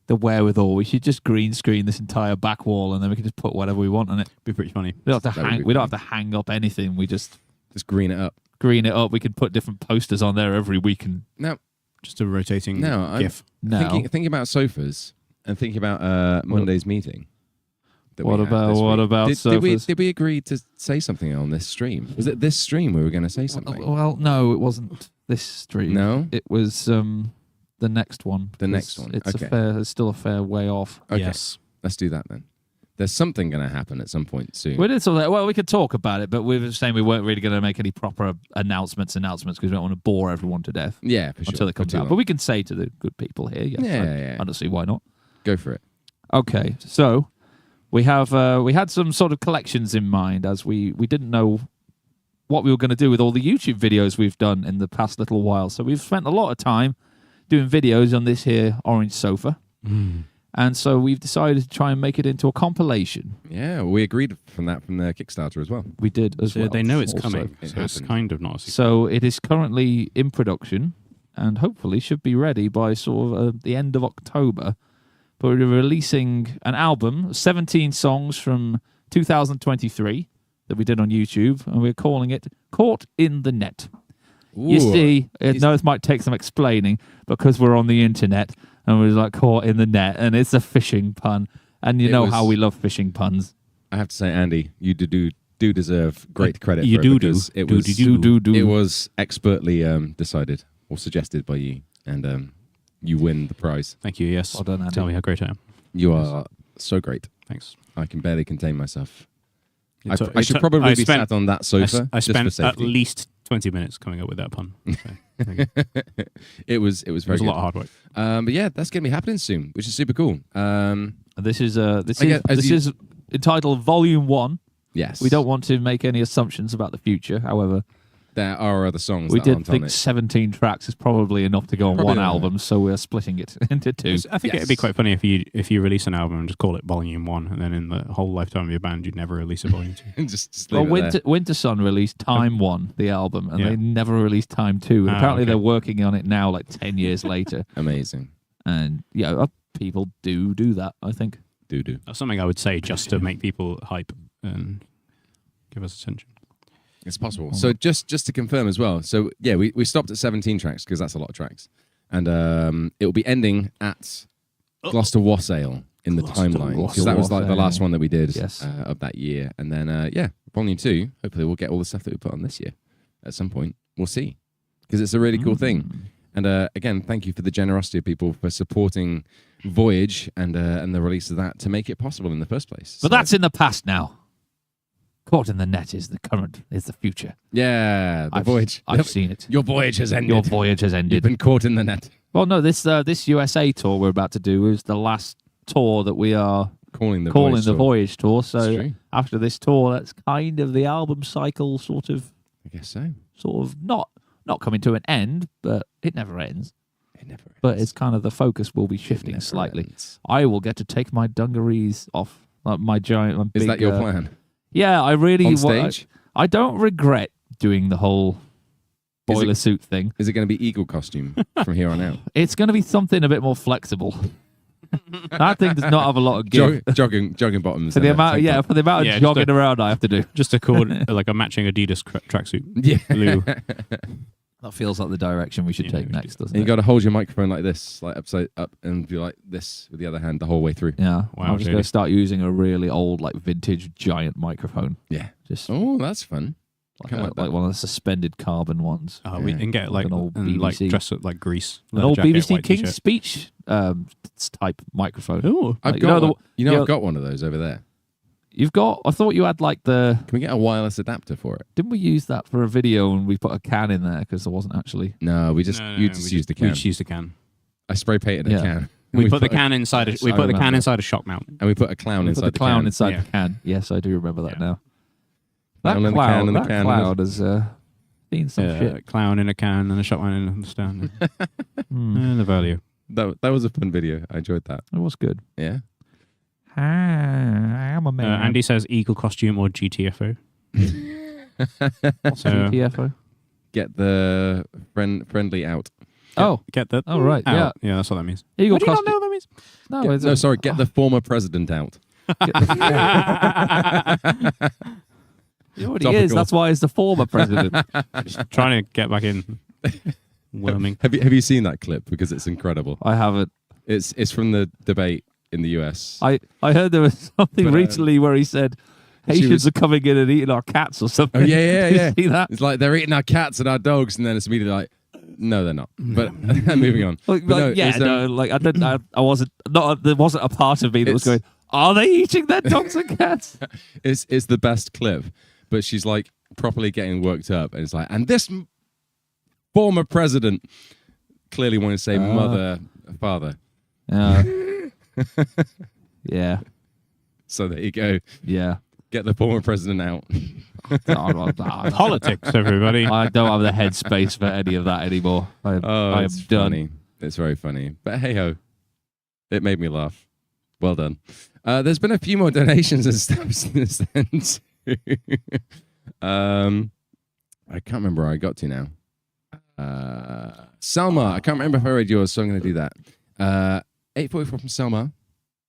wherewithal, we should just green screen this entire back wall, and then we can just put whatever we want on it. Be pretty funny. We don't have to That would hang. be We don't funny. have to hang up anything. We just Just green it up. green it up. We can put different posters on there every week. And Now, Just a rotating No, I'm- GIF. now, thinking about sofas and thinking about Monday's meeting. that What we had about this what week. about surfers? Did we agree to say something on this stream? Was it this stream we were going to say something? Well, no, it wasn't this stream. No? It was the next one. The next one. It's Okay. It's still a fair way off. Okay. Yes. Let's do that then. There's something going to happen at some point soon. We did sort of, well, we could talk about it, but we were saying we weren't really going to make any proper announcements because we don't want to bore everyone to death Yeah, for sure. until it comes For too out. long. But we can say to the good people here, yes, Yeah. I don't see why not. Go for it. Okay, so we had some sort of collections in mind as we didn't know what we were going to do with all the YouTube videos we've done in the past little while. So we've spent a lot of time doing videos on this here orange sofa. And so we've decided to try and make it into a compilation. Yeah, we agreed from the Kickstarter as well. We did as So well. they know it's also. coming, It so it's happened. kind of not a secret. So it is currently in production and hopefully should be ready by sort of the end of October. But we're releasing an album, 17 songs from 2023 that we did on YouTube, and we're calling it Caught in the Net. You Ooh. see, I know this might take some explaining because we're on the internet and we're like caught in the net, and it's a fishing pun. And you It know was- how we love fishing puns. I have to say, Andy, you do deserve great credit You for do it do. because it Do was do. it was expertly decided or suggested by you, and you win the prize. Thank you. Yes. Well done, Andy. Tell me how great I am. You are so great. Thanks. I can barely contain myself. It I took- should it took- probably I be spent- sat on that sofa. I just for spent at safety. least 20 minutes coming up with that pun. So, thank you. It was It very was a good. lot of hard work. But yeah, that's going to be happening soon, which is super cool. This is I guess as this you- is entitled Volume 1. Yes, We don't want to make any assumptions about the future. However, There are other songs we that did aren't on think it. 17 tracks is probably enough to go on Probably one not. album, so we're splitting it into two. I think Yes. it'd be quite funny if you release an album and just call it Volume 1, and then in the whole lifetime of your band, you'd never release a Volume 2. just Well, leave it there. Winter Sun released Time 1, the album, and Yeah. they never released Time 2. And Ah, apparently okay. they're working on it now, like 10 years later. Amazing. And yeah, people do that, I think. Do. That's something I would say just to make people hype and give us attention. It's possible. So just to confirm as well. So yeah, we stopped at 17 tracks because that's a lot of tracks, and it will be ending at Gloucester Wassail in the Gloucester timeline because that was like the Wassail. last one that we did Yes. of that year, and then yeah, Volume 2. Hopefully, we'll get all the stuff that we put on this year at some point. We'll see because it's a really cool thing. And again, thank you for the generosity of people for supporting Voyage and the release of that to make it possible in the first place. But So, that's in the past now. Caught in the Net is the current, is the future. yeah, the Voyage. I've seen it. Your voyage has ended. Your voyage has You've ended. been caught in the net. Well, no, this USA tour we're about to do is the last tour that we are Calling the Voyage tour. It's So true. after this tour, that's kind of the album cycle sort of I guess so. not coming to an end, but it never ends. It never ends. But it's kind of the focus will be shifting Never slightly. ends. I will get to take my dungarees off, like my giant. My Is big, that your plan? Yeah, I really On wa- stage? I don't regret doing the whole Is it- boiler suit thing. Is it going to be eagle costume from here on out? It's going to be something a bit more flexible. That thing does not have a lot of give. Jogging bottoms. For the and a amount, tank yeah, top. for the amount of Yeah, just jogging around I have to do. Just a cord, like a matching Adidas tracksuit. Yeah. Blue. That feels like the direction we should Yeah, take we next, should. doesn't And you it? got to hold your microphone like this, like upside up, and be like this with the other hand the whole way through. Yeah, Wow, I'm just going really? to start using a really old, like vintage giant microphone. Yeah. Just Oh, that's fun. like, kinda like that. one of the suspended carbon ones. We Yeah. can get Like like an old and like BBC. dress up like Grease. An leather old jacket, BBC white King's t-shirt. Speech type microphone. Oh, I've Like, got you know one. you know- I've got one of those over there. You've got. I thought you had like the. Can we get a wireless adapter for it? Didn't we use that for a video and we put a can in there because there wasn't actually. No, we just No, you no, just we used the We can. just used the can. I spray painted Yeah. a can. We put the a- can inside. Yes, We I put the can remember. inside a shock mount. and we put a clown We inside put the clown can. inside Yeah. the can. Yes, I do remember that Yeah. now. That Clown in the cloud, can and the that can. cloud has seen some shit. A clown in a can and a shot man in the stand. Hmm. And the value. That was a fun video. I enjoyed that. It was good. Yeah. I am a man. Andy says eagle costume or GTFO. What's So- GTFO? Get the friendly out. Oh, Get that. oh right, out. Yeah, that's what that means. yeah. Eagle What do you not costume. know what that means? No, it's No, sorry. Get the former president out. He already is. Topical. That's why he's the former president. Just trying to get back in. Worming. Have you seen that clip? Because it's incredible. I haven't. It's from the debate in the US. I heard there was something But, recently where he said Haitians are coming in and eating our cats or something. Oh yeah. Did you see that? It's like they're eating our cats and our dogs, and then it's immediately like, no, they're not. But moving on. Like, But I wasn't. Not there wasn't a part of me that was going. Are they eating their dogs and cats? it's the best clip, but she's like properly getting worked up, and it's like, and this former president clearly wanted to say father. Yeah. So there you go. Yeah. Get the former president out. Politics, everybody. I don't have the headspace for any of that anymore. I am it's done. funny. It's very funny. But hey ho, it made me laugh. Well done. There's been a few more donations and stuff since then too. I can't remember where I got to now. Selma, I can't remember if I read yours, so I'm going to do that. 844 from Selma.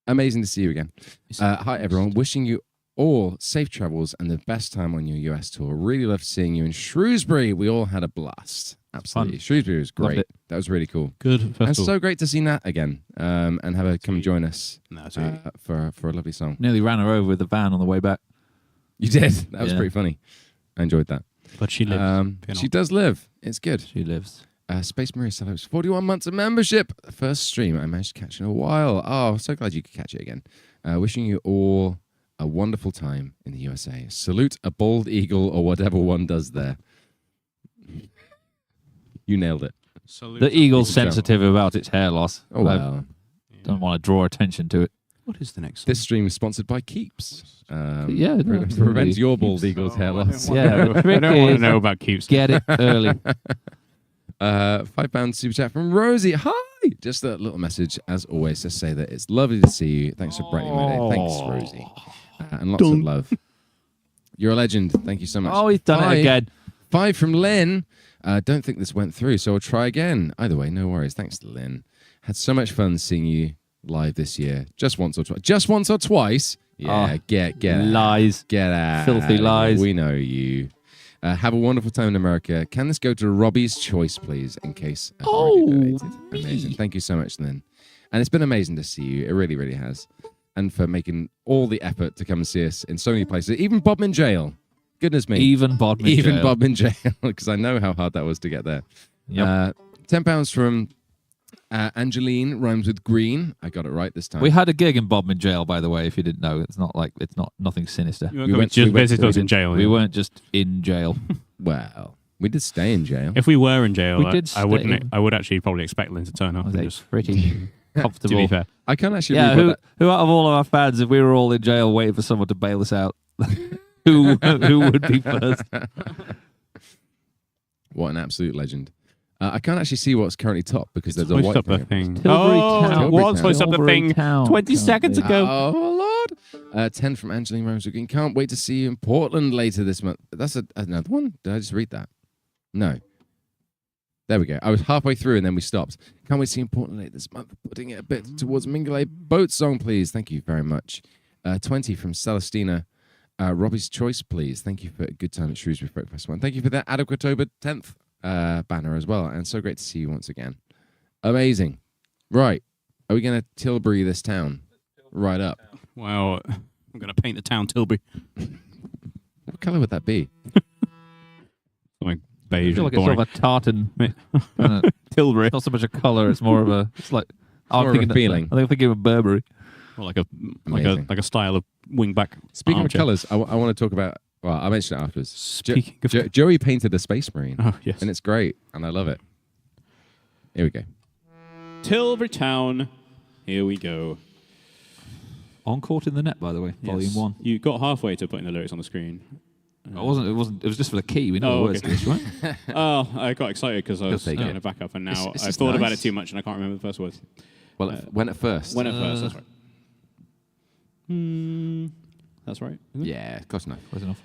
Amazing to see you again. Hi everyone. Wishing you all safe travels and the best time on your US tour. Really loved seeing you in Shrewsbury. We all had a blast. Absolutely. Shrewsbury was great. That was really cool. Good festival. And so great to see Nat again and have her come join us for a lovely song. Nearly ran her over with the van on the way back. You did? That was pretty funny. I enjoyed that. But she lives. She does live. It's good. She lives. Space Maria celebrates 41 months of membership. First stream I managed to catch in a while. Oh, so glad you could catch it again. Wishing you all a wonderful time in the USA. Salute a bald eagle or whatever one does there. You nailed it. Salute The eagle's sensitive about its hair loss. Oh, wow. Don't want to draw attention to it. What is the next song? This stream is sponsored by Keeps. Prevents your bald eagle's hair loss. Yeah, the trick I don't want to is know about Keeps. get it early. £5 super chat from Rosie. Hi! Just a little message, as always, to say that it's lovely to see you. Thanks for brightening my day. Thanks, Rosie. And lots of love. You're a legend. Thank you so much. Oh, he's done it again. 5 from Lynn. Don't think this went through, so I'll try again. Either way, no worries. Thanks to Lynn. Had so much fun seeing you live this year. Just once or twice. Just once or twice? Yeah, get lies. Get out. Filthy lies. We know you. Have a wonderful time in America. Can this go to Robbie's Choice, please, in case I've already donated? Amazing. Thank you so much, Lynn. And it's been amazing to see you. It really, really has. And for making all the effort to come and see us in so many places. Even Bodmin Jail. Goodness me. Even Bodmin Even Jail. Bodmin Jail, because I know how hard that was to get there. Yep. £10 from Angeline, rhymes with green. I got it right this time. We had a gig in Bodmin Jail, by the way, if you didn't know. It's not nothing sinister. You went just visit us in jail. We weren't just in jail. Well, we did stay in jail. If we were in jail, I would actually probably expect Lynn to turn up. They pretty comfortable. To be fair. I can't actually Yeah, who out of all of our fans, if we were all in jail waiting for someone to bail us out, who would be first? What an absolute legend. I can't actually see what's currently top because there's a Hoist white up the thing. Tilbury Town. What's Hoist up the Tilbury thing Town. 20 seconds ago? Oh, Lord. 10 from Angeline Rose. Can't wait to see you in Portland later this month. That's another one? Did I just read that? No. There we go. I was halfway through and then we stopped. Can't wait to see you in Portland later this month. Putting it a bit towards Mingulay boat song, please. Thank you very much. 20 from Celestina. Robbie's Choice, please. Thank you for a good time at Shrewsbury Folk Festival. And thank you for that Adequatober 10th banner as well. And so great to see you once again. Amazing. Right. Are we going to Tilbury this town? Right up. Well, I'm going to paint the town Tilbury. What colour would that be? Like I beige feel and like it's boring. sort of a tartan. Tilbury. It's not so much a colour, it's more of a... It's like... more of a feeling. I think I'm thinking of Burberry. Or like Amazing. a style of wingback. Speaking armchair. of colours, I want to talk about... Well, I'll mention it afterwards. Speaking of Joey painted a Space Marine. Oh, yes. And it's great. And I love it. Here we go. Tilbury Town. Here we go. On Court in the Net, by the way, Volume 1. You got halfway to putting the lyrics on the screen. It wasn't. It was just for the key. We know the words to this, right? Oh, I got excited because I was take getting it. a backup, and now It's I just thought about nice. it too much, and I can't remember the first words. Well, when at first. When at first, that's right. That's right. Isn't it? Yeah, close enough. Close enough.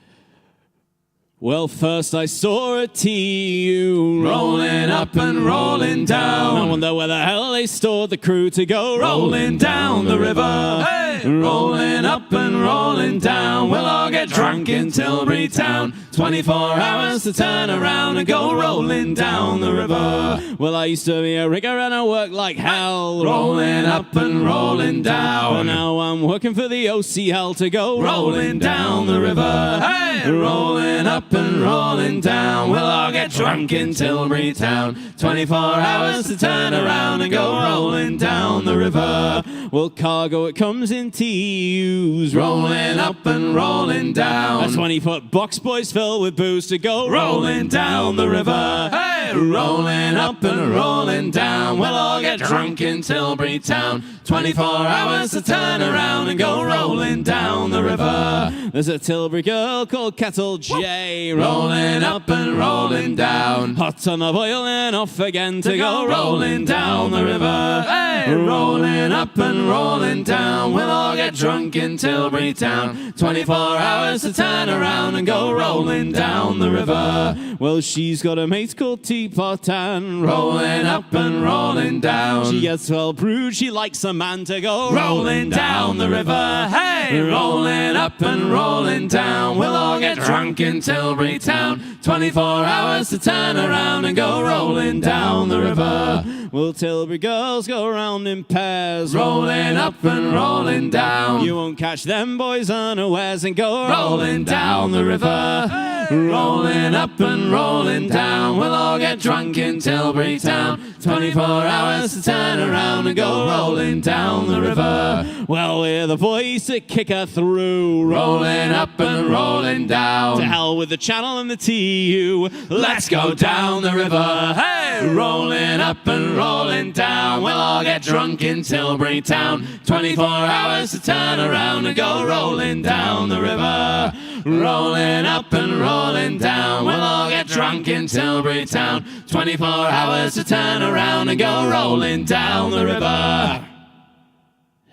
Well, first I saw a TU rolling up and rolling down. I wonder where the hell they stored the crew to go rolling down the river. Hey! Rolling up and rolling down. We'll all get drunk in Tilbury town. 24 hours to turn around and go rolling down the river. Well, I used to be a rigger and I worked like hell. Rolling up and rolling down. But now I'm working for the OCL to go Rolling down the river. Hey! Rolling up and rolling down. We'll all get drunk in Tilbury town. 24 hours to turn around and go rolling down the river. Well, cargo, it comes in TUs. Rolling up and rolling down. A 20-foot box, boys, filled with booze to go Rolling down the river. Hey! Rolling up and rolling down. We'll all get drunk in Tilbury town. 24 hours to turn around and go rolling down the river. There's a Tilbury girl called Kettle J. Rolling up and rolling down. Hot ton of oil and off again to go rolling down the river. Hey! Rolling up and rolling down. We'll all get drunk in Tilbury town. 24 hours to turn around and go rolling down the river. Well, she's got a mate called Teapot and Rolling up and rolling down. she gets well brewed. She likes a man to go rolling down the river. Hey! Rolling up and rolling down. We'll all get drunk in Tilbury town. 24 hours to turn around and go rolling down the river. Well, Tilbury girls go around in pairs. Rolling up and rolling down. You won't catch them boys unawares and go Rolling down the river. Rolling up and rolling down. We'll all get drunk in Tilbury town. 24 hours to turn around and go rolling down the river. Well, we're the boys to kick her through. Rolling up and rolling down. To hell with the channel and the TU. Let's go down the river. Hey! Rolling up and rolling down. We'll all get drunk in Tilbury town. 24 hours to turn around and go rolling down the river. Rolling up and rolling down. We'll all get drunk in Tilbury town. 24 hours to turn around and go rolling down the river.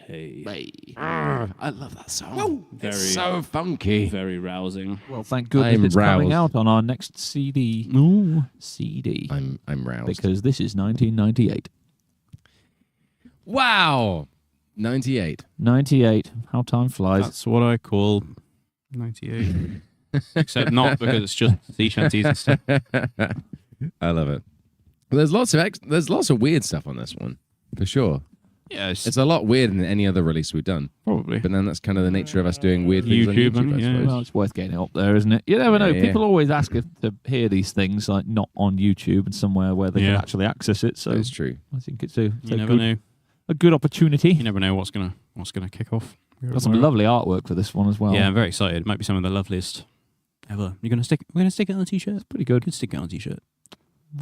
Hey. I love that song. Very, It's so funky. very rousing. Well, thank goodness I'm it's coming roused. out on our next CD. Ooh, CD. I'm roused. Because this is 1998. Wow. 98. 98. How time flies. That's what I call 98. Except not because it's just sea shanties and stuff. I love it. There's lots of weird stuff on this one, for sure. Yeah, It's a lot weirder than any other release we've done. probably. But then that's kind of the nature of us doing weird things YouTube, on YouTube, I yeah. suppose. Well, it's worth getting it up there, isn't it? You never know. Yeah. People always ask if to hear these things, like not on YouTube and somewhere where they can actually access it. So It's true. I think it's a never know. a good opportunity. You never know what's gonna kick off. Got some lovely artwork for this one as well. Yeah, I'm very excited. It might be some of the loveliest ever. We're gonna stick it on a t-shirt. pretty good. Could stick it on a t-shirt.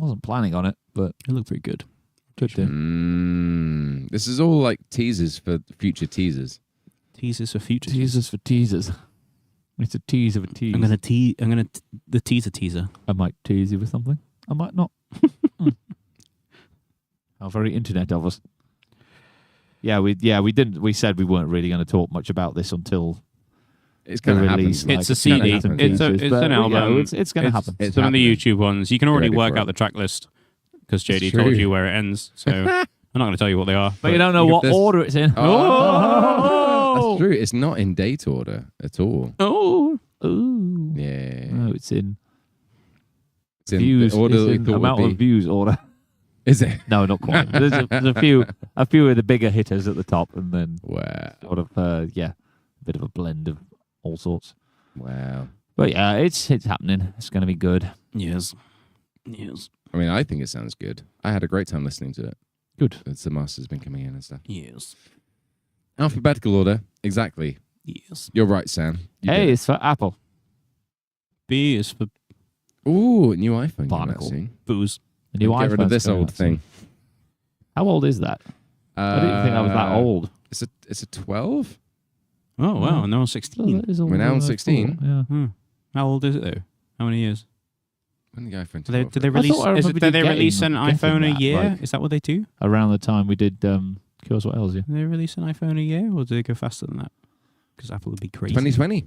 Wasn't planning on it, but It looked pretty good. good to. This is all like teasers for future teasers. Teasers for future. Teasers for teasers. It's a tease of a tease. I'm gonna the teaser. I might tease you with something. I might not. How very internet of us. We didn't. We said we weren't really going to talk much about this until It's the going to happen. release. It's a It's CD. gonna happen. It's Teasers, an album. It's going to happen. It's Some of the happening. YouTube ones, you can already ready work for out it. the track list because JD It's told true. you where it ends. So I'm not going to tell you what they are. But you don't know look at what this. order it's in. Oh. That's true. It's not in date order at all. Oh, Ooh. Yeah. No, it's in It's in views. the order It's that we in thought amount would of be. views order. Is it? No, not quite. There's a few of the bigger hitters at the top, and then Wow. sort of a bit of a blend of all sorts. Wow. But yeah, it's happening. It's going to be good. yes. I mean, I think it sounds good. I had a great time listening to it. Good. It's the master's been coming in and stuff. Yes. Alphabetical order. Exactly. Yes. You're right, Sam. You Hey, did it. it's for Apple. B is for Ooh, new iPhone coming out Barnacle. soon. booze. The new Get rid of iPhone's this coming old out soon. thing. How old is that? I didn't think that was that old. It's a 12. Oh wow, and they're on Oh, 16. that is older We're now than on I 16. thought, Yeah. How old is it though? How many years? When the iPhone 12? Did they I release? thought I Is it remembered that you they release an getting iPhone a that, year? like- Is that what they do? Around the time we did Curious What Else, yeah. Do they release an iPhone a year, or do they go faster than that? Because Apple would be crazy. 2020.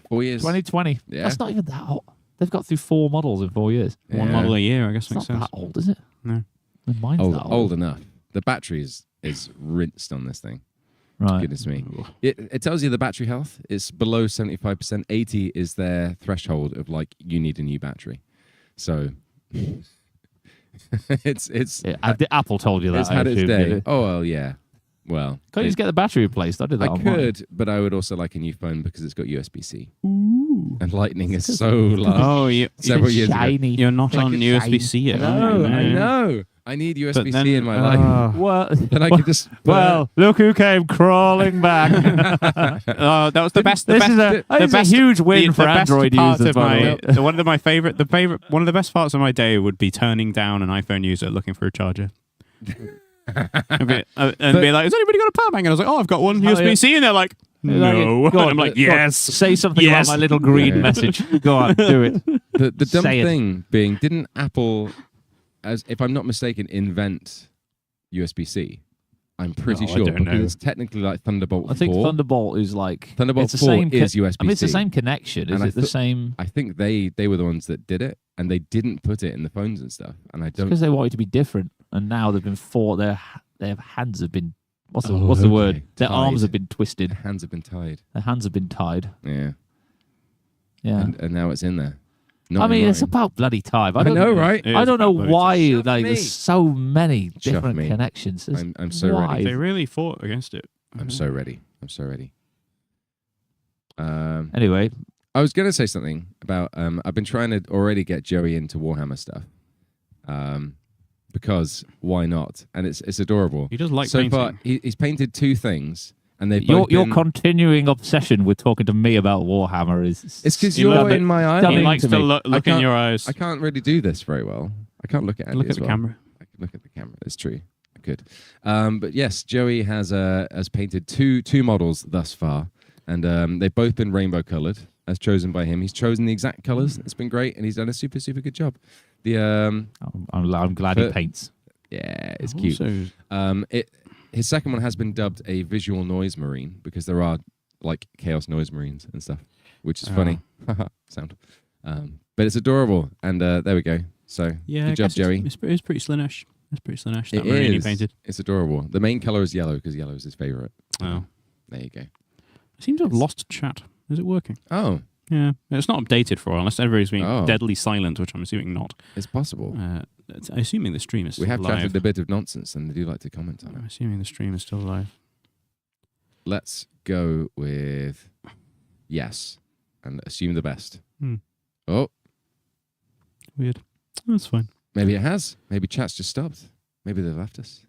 4 years. 2020. Yeah. That's not even that old. They've got through 4 models in 4 years. One Yeah. model a year, I guess It's makes not sense. that old, is it? No. Mine's Old, that old enough. The battery is rinsed on this thing. Right. Goodness me. It tells you the battery health is below 75%. 80 is their threshold of like you need a new battery. So it's The Apple told you that. it's had its assume, day. did it? Oh well, yeah. Well, Can't you just get the battery replaced? I did that I on mine. could, but I would also like a new phone because it's got USB-C. Ooh. And Lightning is so large. Oh, Several years ago. shiny. you're not Like on it's USB-C yet. No, are I you? know. I need USB-C then, in my life. Well, Then I could just. well, look who came crawling back. That was the best. This is a huge win for Android users. By the way. One of one of the best parts of my day would be turning down an iPhone user looking for a charger. and be like, has anybody got a power bank? And I was like, oh, I've got one USB-C, and they're like, no. Go on, I'm like, go on, yes. say something Yes. about my little green message. Go on, do it. The dumb Say it. thing being, didn't Apple, as if I'm not mistaken, invent USB-C? I'm pretty Oh, I sure don't because know. it's technically like Thunderbolt I think 4. Thunderbolt is like Thunderbolt it's the 4 same is USB-C. I mean, it's the same connection. Is And I it the thought- same? I think they were the ones that did it, and they didn't put it in the phones and stuff. And I don't. Because they wanted to be different, and now they've been fought. Their hands have been what's the Oh, okay. word? Their Tied. arms have been twisted. Their hands have been tied. Their hands have been tied. Yeah. Yeah. And now it's in there. Not I in mean, it's mine. about bloody time. I know, right? It I is don't know bloody why. Shove Like, me. there's so many Shove different me. connections. There's I'm so why? ready. They really fought against it. I'm so ready. I'm so ready. Anyway, I was going to say something about. I've been trying to already get Joey into Warhammer stuff. Because why not? And it's adorable. He does like so painting. far, he's painted 2 things, and they've your both been. continuing obsession with talking to me about Warhammer is. It's because You you're love it. in my eye. He stunning likes to to me. look I in can't- your eyes. I can't really do this very well. I can't look at Andy Look at as the well. camera. I can look at the camera. It's true. I could. But yes, Joey has painted two models thus far, and they've both been rainbow colored, as chosen by him. He's chosen the exact colors. It's been great, and he's done a super good job. The I'm glad he But- paints. yeah, it's cute. Also, His second one has been dubbed a visual noise marine because there are like chaos noise marines and stuff, which is funny. Sound. But it's adorable, and there we go. So yeah, I good job, guess Joey. It's pretty Slaanesh. It's pretty Slaanesh. It That marine he is. painted. It's adorable. The main color is yellow because yellow is his favorite. Oh, There you go. I seem to have lost chat. Is it working? Oh, Yeah, it's not updated for a while, unless everybody's being Oh. deadly silent, which I'm assuming not. it's possible. I'm assuming the stream is still We have live. chatted a bit of nonsense, and they do like to comment on I'm it. assuming the stream is still live. Let's go with yes, and assume the best. Hmm. Oh, Weird. That's fine. maybe it has. Maybe chat's just stopped. Maybe they left us.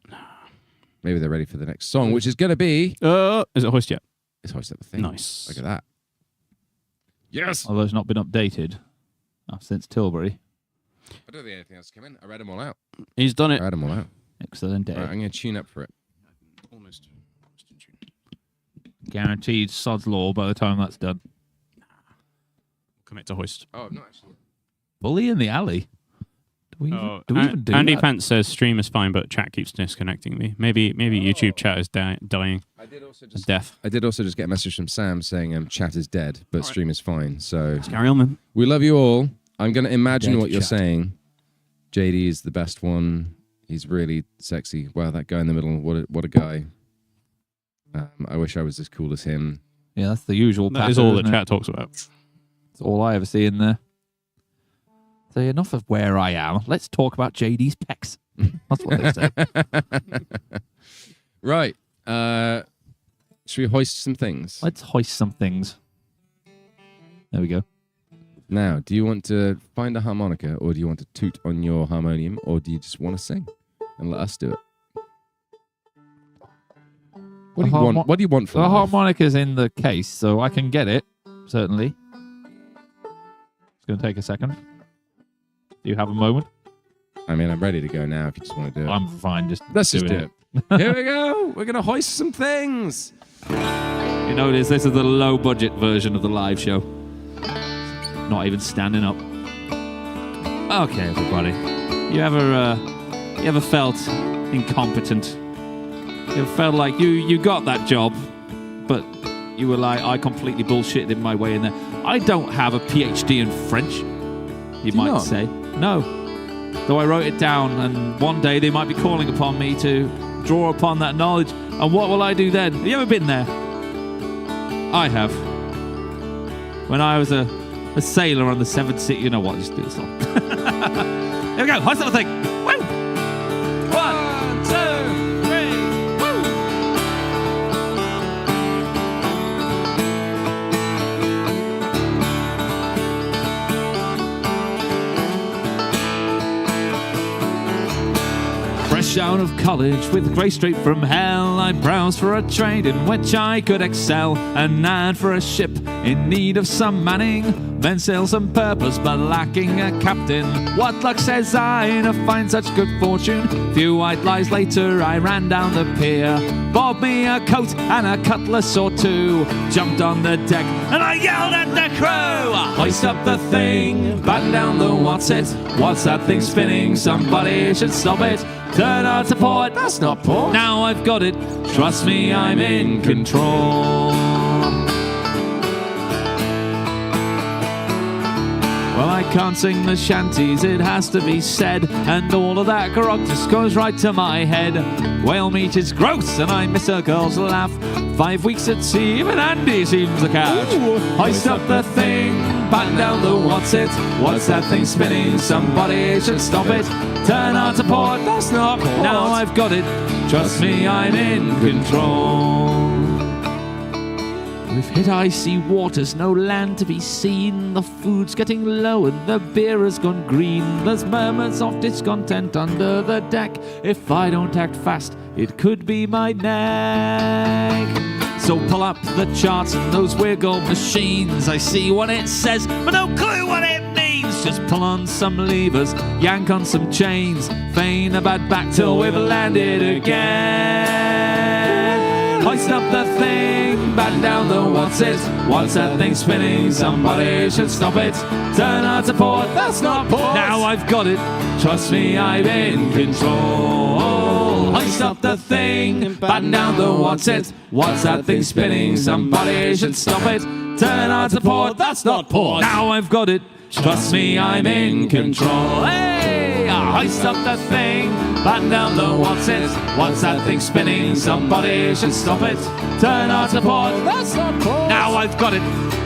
Maybe they're ready for the next song, which is going to be... Is it Hoist yet? It's Hoist Up the Thing. Nice. Look at that. Yes! Although it's not been updated since Tilbury. I don't think anything else came in. I read them all out. He's done I it. read them all out. Excellent day. All right, I'm going to tune up for it. Almost. Guaranteed sod's law by the time that's done. Commit to Hoist. Oh, I'm not actually... Bully in the alley. Do we even do Andy that? Pants says stream is fine, but chat keeps disconnecting me. Maybe YouTube chat is dying. I did also A death. just get a message from Sam saying chat is dead, but stream is fine. So Carry on, man. we love you all. I'm going to imagine Dead what you're chat. saying. JD is the best one. He's really sexy. Wow, that guy in the middle. What a guy. I wish I was as cool as him. Yeah, that's the usual That pattern, is all that isn't it? chat talks about. That's all I ever see in there. So enough of where I am. Let's talk about JD's pecs. That's what they say. Right. Should we hoist some things? Let's hoist some things. There we go. Now, do you want to find a harmonica, or do you want to toot on your harmonium, or do you just want to sing and let us do it? What do you want? What do you want from The life? harmonica's in the case, so I can get it, certainly. It's going to take a second. Do you have a moment? I mean, I'm ready to go now if you just want to do it. I'm fine, just Let's just do doing it. Here we go. We're going to hoist some things. You notice this is the low budget version of the live show. Not even standing up. Okay, everybody. You ever felt incompetent? You ever felt like you got that job, but you were like, I completely bullshitted my way in there. I don't have a PhD in French, you might not? say. No. Though I wrote it down, and one day they might be calling upon me to draw upon that knowledge. And what will I do then? Have you ever been there? I have. When I was a sailor on the 7th Sea. You know what? Just do this song. Here we go. Hoist up the thing. Woo! 1, 2, 3. Woo! Fresh out of college with grey straight from hell, I browsed for a trade in which I could excel. An ad for a ship in need of some manning, men sail some purpose but lacking a captain. What luck, says I, to find such good fortune. Few white lies later I ran down the pier, bought me a coat and a cutlass or two, jumped on the deck and I yelled at the crew. Hoist up the thing, batten down the what's it. What's that thing spinning? Somebody should stop it. Turn out to port, that's not port. Now I've got it, trust me, I'm in control. Well, I can't sing the shanties, it has to be said, and all of that grog just goes right to my head. Whale meat is gross, and I miss a girl's laugh. 5 weeks at sea, even Andy seems the catch. Hoist up the thing, batten down the what's it. What's that thing spinning? Somebody should stop it. Turn out to port, that's not port. Now I've got it, trust me, I'm in control. We've hit icy waters, no land to be seen. The food's getting low and the beer has gone green. There's murmurs of discontent under the deck. If I don't act fast, it could be my neck. So pull up the charts and those wiggle machines. I see what it says, but no clue what it means. Just pull on some levers, yank on some chains, feign a bad back till we've landed again. Hoist up the thing, batten down the what's it. What's that thing spinning? Somebody should stop it. Turn out to port, that's not port. Now I've got it, trust me, I'm in control. Hoist up the thing, batten down the what's it. What's that thing spinning? Somebody should stop it. Turn out to port, that's not port. Now I've got it, trust me, I'm in control. Hey! Hoist up the thing, batten down the what's it. What's that thing spinning? Somebody should stop it. Turn out to port, that's not port. Now I've got it,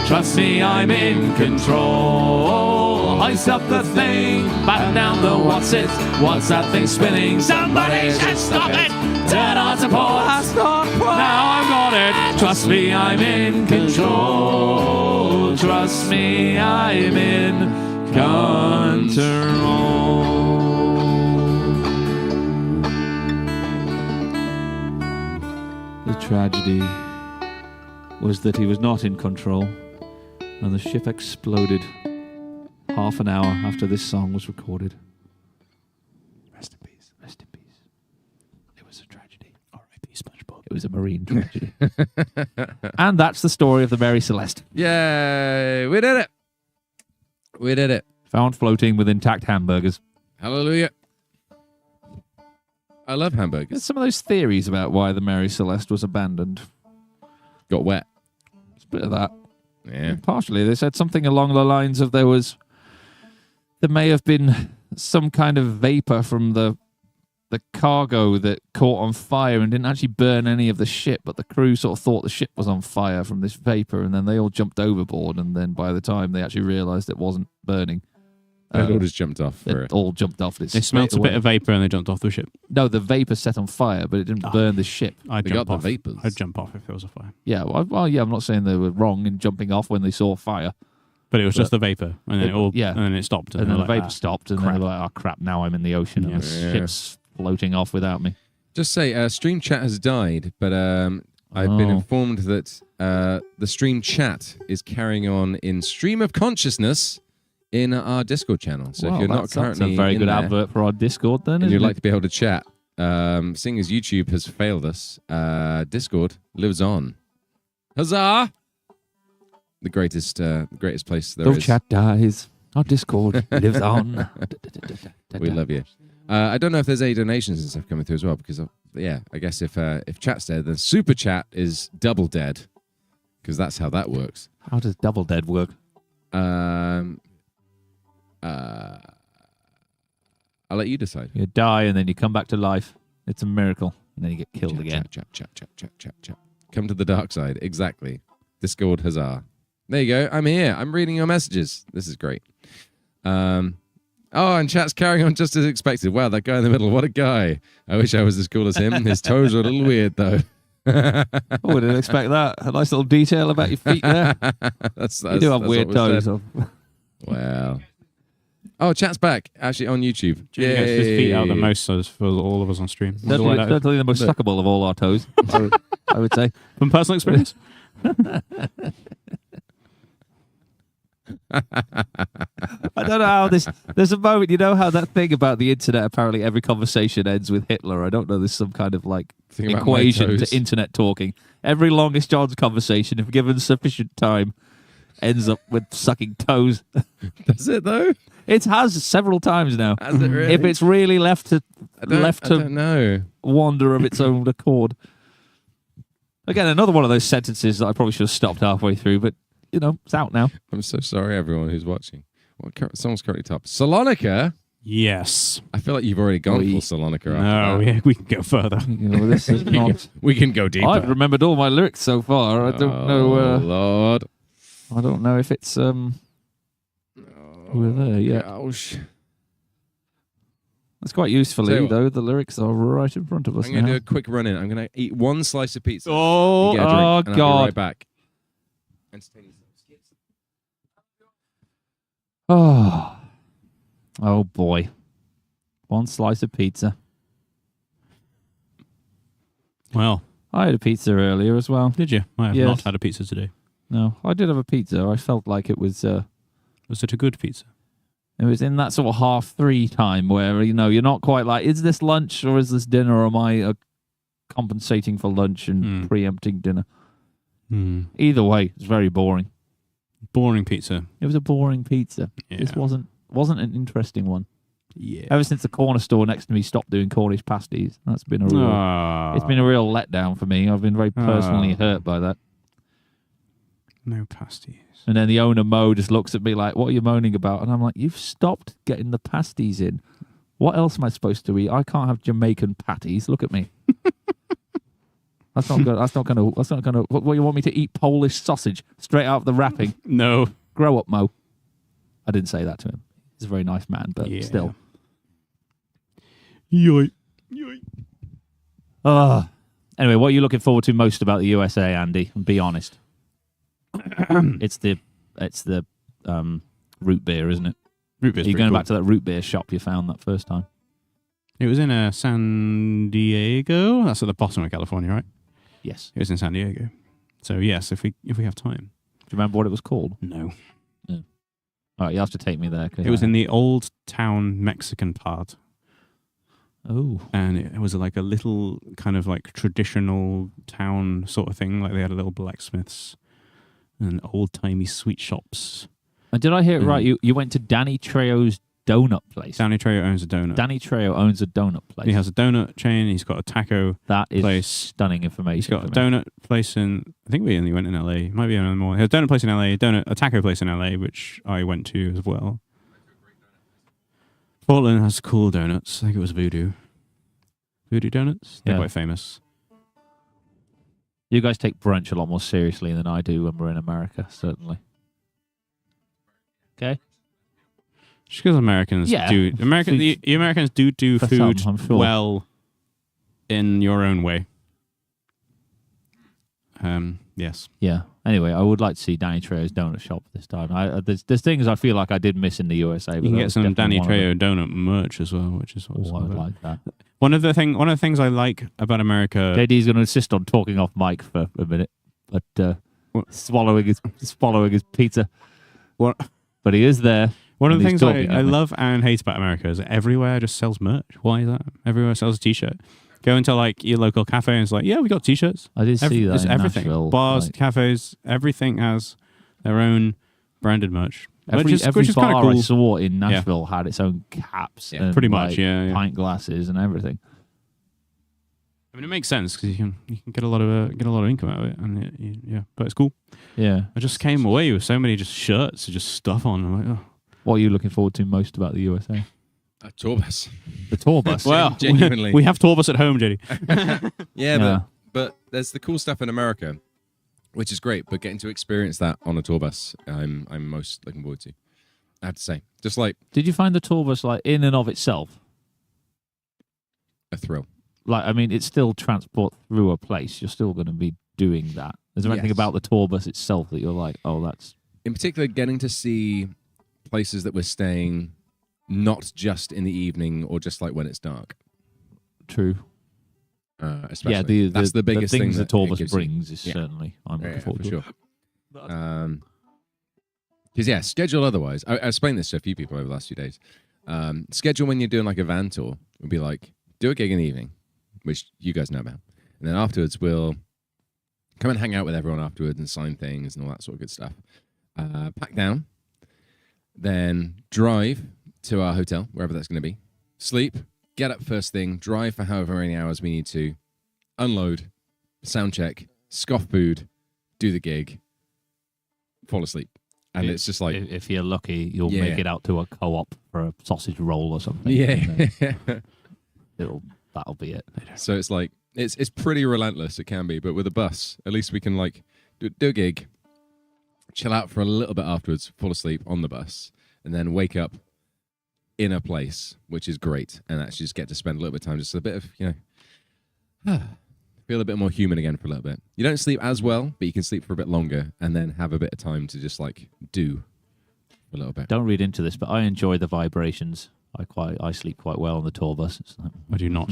trust me, I'm in control. Hoist up the thing, batten down the what's it. What's that thing spinning? Somebody should stop it. Turn out to port, that's not port. Now I've got it, trust me, I'm in control. Trust me, I'm in control. The tragedy was that he was not in control, and the ship exploded half an hour after this song was recorded. Rest in peace. Rest in peace. It was a tragedy. R.I.P. SpongeBob. It was a marine tragedy. And that's the story of the Mary Celeste. Yay! We did it! We did it. Found floating with intact hamburgers. Hallelujah. I love There's hamburgers. some of those theories about why the Mary Celeste was abandoned. Got wet. It's a bit of that. Yeah. Partially, they said something along the lines of there may have been some kind of vapor from the cargo that caught on fire and didn't actually burn any of the ship, but the crew sort of thought the ship was on fire from this vapor, and then they all jumped overboard, and then by the time they actually realised it wasn't burning, They all just jumped off. For it all jumped off. They smelt a bit of vapor and they jumped off the ship. No, the vapor set on fire, but it didn't burn the ship. I'd They jump got off. the vapors. I'd jump off if it was a fire. Yeah, well, yeah, I'm not saying they were wrong in jumping off when they saw fire. But it was just the vapor, and then and then it stopped, And then the they're vapor stopped, and then crap. they were like, oh crap, now I'm in the ocean, and the Yeah. ship's floating off without me. Just say, stream chat has died, but I've been informed that the stream chat is carrying on in stream of consciousness in our Discord channel. So if you're not currently that's a very in good there, advert for our Discord, then, and isn't you'd it? like to be able to chat, seeing as YouTube has failed us, Discord lives on. Huzzah! The greatest place there Though is. chat dies, our Discord lives on. We love you. I don't know if there's any donations and stuff coming through as well, because I guess if chat's dead, then super chat is double dead, because that's how that works. How does double dead work? I'll let you decide. You die and then you come back to life. It's a miracle. and then you get killed again. Chat. Come to the dark side. Exactly. Discord huzzah. There you go. I'm here. I'm reading your messages. This is great. And chat's carrying on just as expected. Wow, that guy in the middle. What a guy. I wish I was as cool as him. His toes were a little weird, though. I wouldn't expect that. A nice little detail about your feet there. You do have weird toes. Wow. Oh, chat's back. Actually, on YouTube. Jimmy gets his feet out the most for all of us on stream. Certainly the most suckable of all our toes, I would say. From personal experience? I don't know how there's a moment, you know how that thing about the internet, apparently every conversation ends with Hitler. I don't know, there's some kind of like equation to internet talking. Every Longest John's conversation, if given sufficient time, ends up with sucking toes. Does it though? It has several times now. Has it really? If it's really left to know. wander of its own accord. Again, another one of those sentences that I probably should have stopped halfway through, but you know, it's out now. I'm so sorry, everyone who's watching. What song's currently top? Salonika? Yes. I feel like you've already gone full Salonika. No, we can go further. You know, this is not. We can go deeper. I've remembered all my lyrics so far. I don't know. Lord. I don't know if it's we're there yet. Gosh. That's quite usefully, though. The lyrics are right in front of us. I'm going to do a quick run in. I'm going to eat one slice of pizza. Oh, and get a drink, and I'll be God. right back. Oh boy. One slice of pizza. Well, I had a pizza earlier as well. did you? I have Yes. not had a pizza today. No, I did have a pizza. I felt like it was Was it a good pizza? it was in that sort of 3:30 time where, you know, you're not quite like, is this lunch or is this dinner, or am I compensating for lunch and preempting dinner? Either way, it's very boring. Boring pizza. It was a boring pizza. Yeah. This wasn't an interesting one. Yeah. Ever since the corner store next to me stopped doing Cornish pasties, that's been a real. It's been a real letdown for me. I've been very personally hurt by that. No pasties. And then the owner Mo just looks at me like, "What are you moaning about?" And I'm like, "You've stopped getting the pasties in. What else am I supposed to eat? I can't have Jamaican patties. Look at me." That's not good. That's not gonna. What, you want me to eat Polish sausage straight out of the wrapping? No. Grow up, Mo. I didn't say that to him. He's a very nice man, but still. Yoy. Anyway, what are you looking forward to most about the USA, Andy? And be honest. It's the root beer, isn't it? Root beer's Are you pretty going cool. back to that root beer shop you found that first time? It was in San Diego. That's at the bottom of California, right? Yes. It was in San Diego. So yes, if we have time. Do you remember what it was called? No. All right, you have to take me there. It was in the old town Mexican part. Oh. And it was like a little kind of like traditional town sort of thing. Like they had a little blacksmiths and old-timey sweet shops. And did I hear it right? You went to Danny Trejo's donut place. Danny Trejo owns a donut. Danny Trejo owns a donut place. He has a donut chain. He's got a taco That is place. stunning information. He's got a for me. donut place in, I think we only went in LA. Might be another more. He has a donut place in LA, a taco place in LA, which I went to as well. Portland has cool donuts. I think it was Voodoo. Voodoo Donuts? They're quite famous. You guys take brunch a lot more seriously than I do when we're in America, certainly. Okay. Just because Americans do... The Americans do For food some, I'm sure. well in your own way. Yes. Yeah. Anyway, I would like to see Danny Trejo's donut shop this time. There's things I feel like I did miss in the USA. You can get some Danny Trejo donut merch as well, which is I would like that. One of the things I like about America... JD's going to insist on talking off mic for a minute, but swallowing his pizza. What? But he is there. One of the things I I love and hate about America is everywhere just sells merch. Why is that? Everywhere sells a t-shirt. Go into like your local cafe and it's like, yeah, we got t-shirts. I did see that It's in everything. Nashville. Bars, like, cafes, everything has their own branded merch. every which is bar kind of cool. I saw in Nashville had its own caps and pretty much, like, yeah. pint glasses and everything. I mean, it makes sense because you can get a lot of income out of it, and but it's cool. Yeah. I just came away with so many just shirts to just stuff on. I'm like, oh. What are you looking forward to most about the USA? A tour bus. The tour bus. Well, Genuinely. we have tour bus at home, JD. Yeah, but there's the cool stuff in America, which is great. But getting to experience that on a tour bus, I'm most looking forward to. I have to say, just like Did you find the tour bus like in and of itself? a thrill. Like, I mean, it's still transport through a place. You're still going to be doing that. Is there anything Yes. about the tour bus itself that you're like, oh, that's In particular, getting to see places that we're staying, not just in the evening or just like when it's dark. true? Especially. That's the biggest things thing the that tour it bus gives you. brings is Yeah. certainly. I'm looking Yeah, forward for to sure. it. Because schedule otherwise. I explained this to a few people over the last few days. Schedule when you're doing like a van tour would be like, do a gig in the evening, which you guys know about. And then afterwards, we'll come and hang out with everyone afterwards and sign things and all that sort of good stuff. Pack down, then drive to our hotel, wherever that's going to be. Sleep, get up first thing, drive for however many hours we need to, unload, sound check, scoff food, do the gig, fall asleep. And it's just like... If you're lucky, you'll Yeah. make it out to a co-op for a sausage roll or something. Yeah. That'll be it. So it's like, it's pretty relentless, it can be, but with a bus, at least we can like do a gig, chill out for a little bit afterwards, fall asleep on the bus, and then wake up in a place, which is great, and actually just get to spend a little bit of time, just a bit of, feel a bit more human again for a little bit. You don't sleep as well, but you can sleep for a bit longer, and then have a bit of time to just like do a little bit. Don't read into this, but I enjoy the vibrations. I sleep quite well on the tour bus. It's like, I do not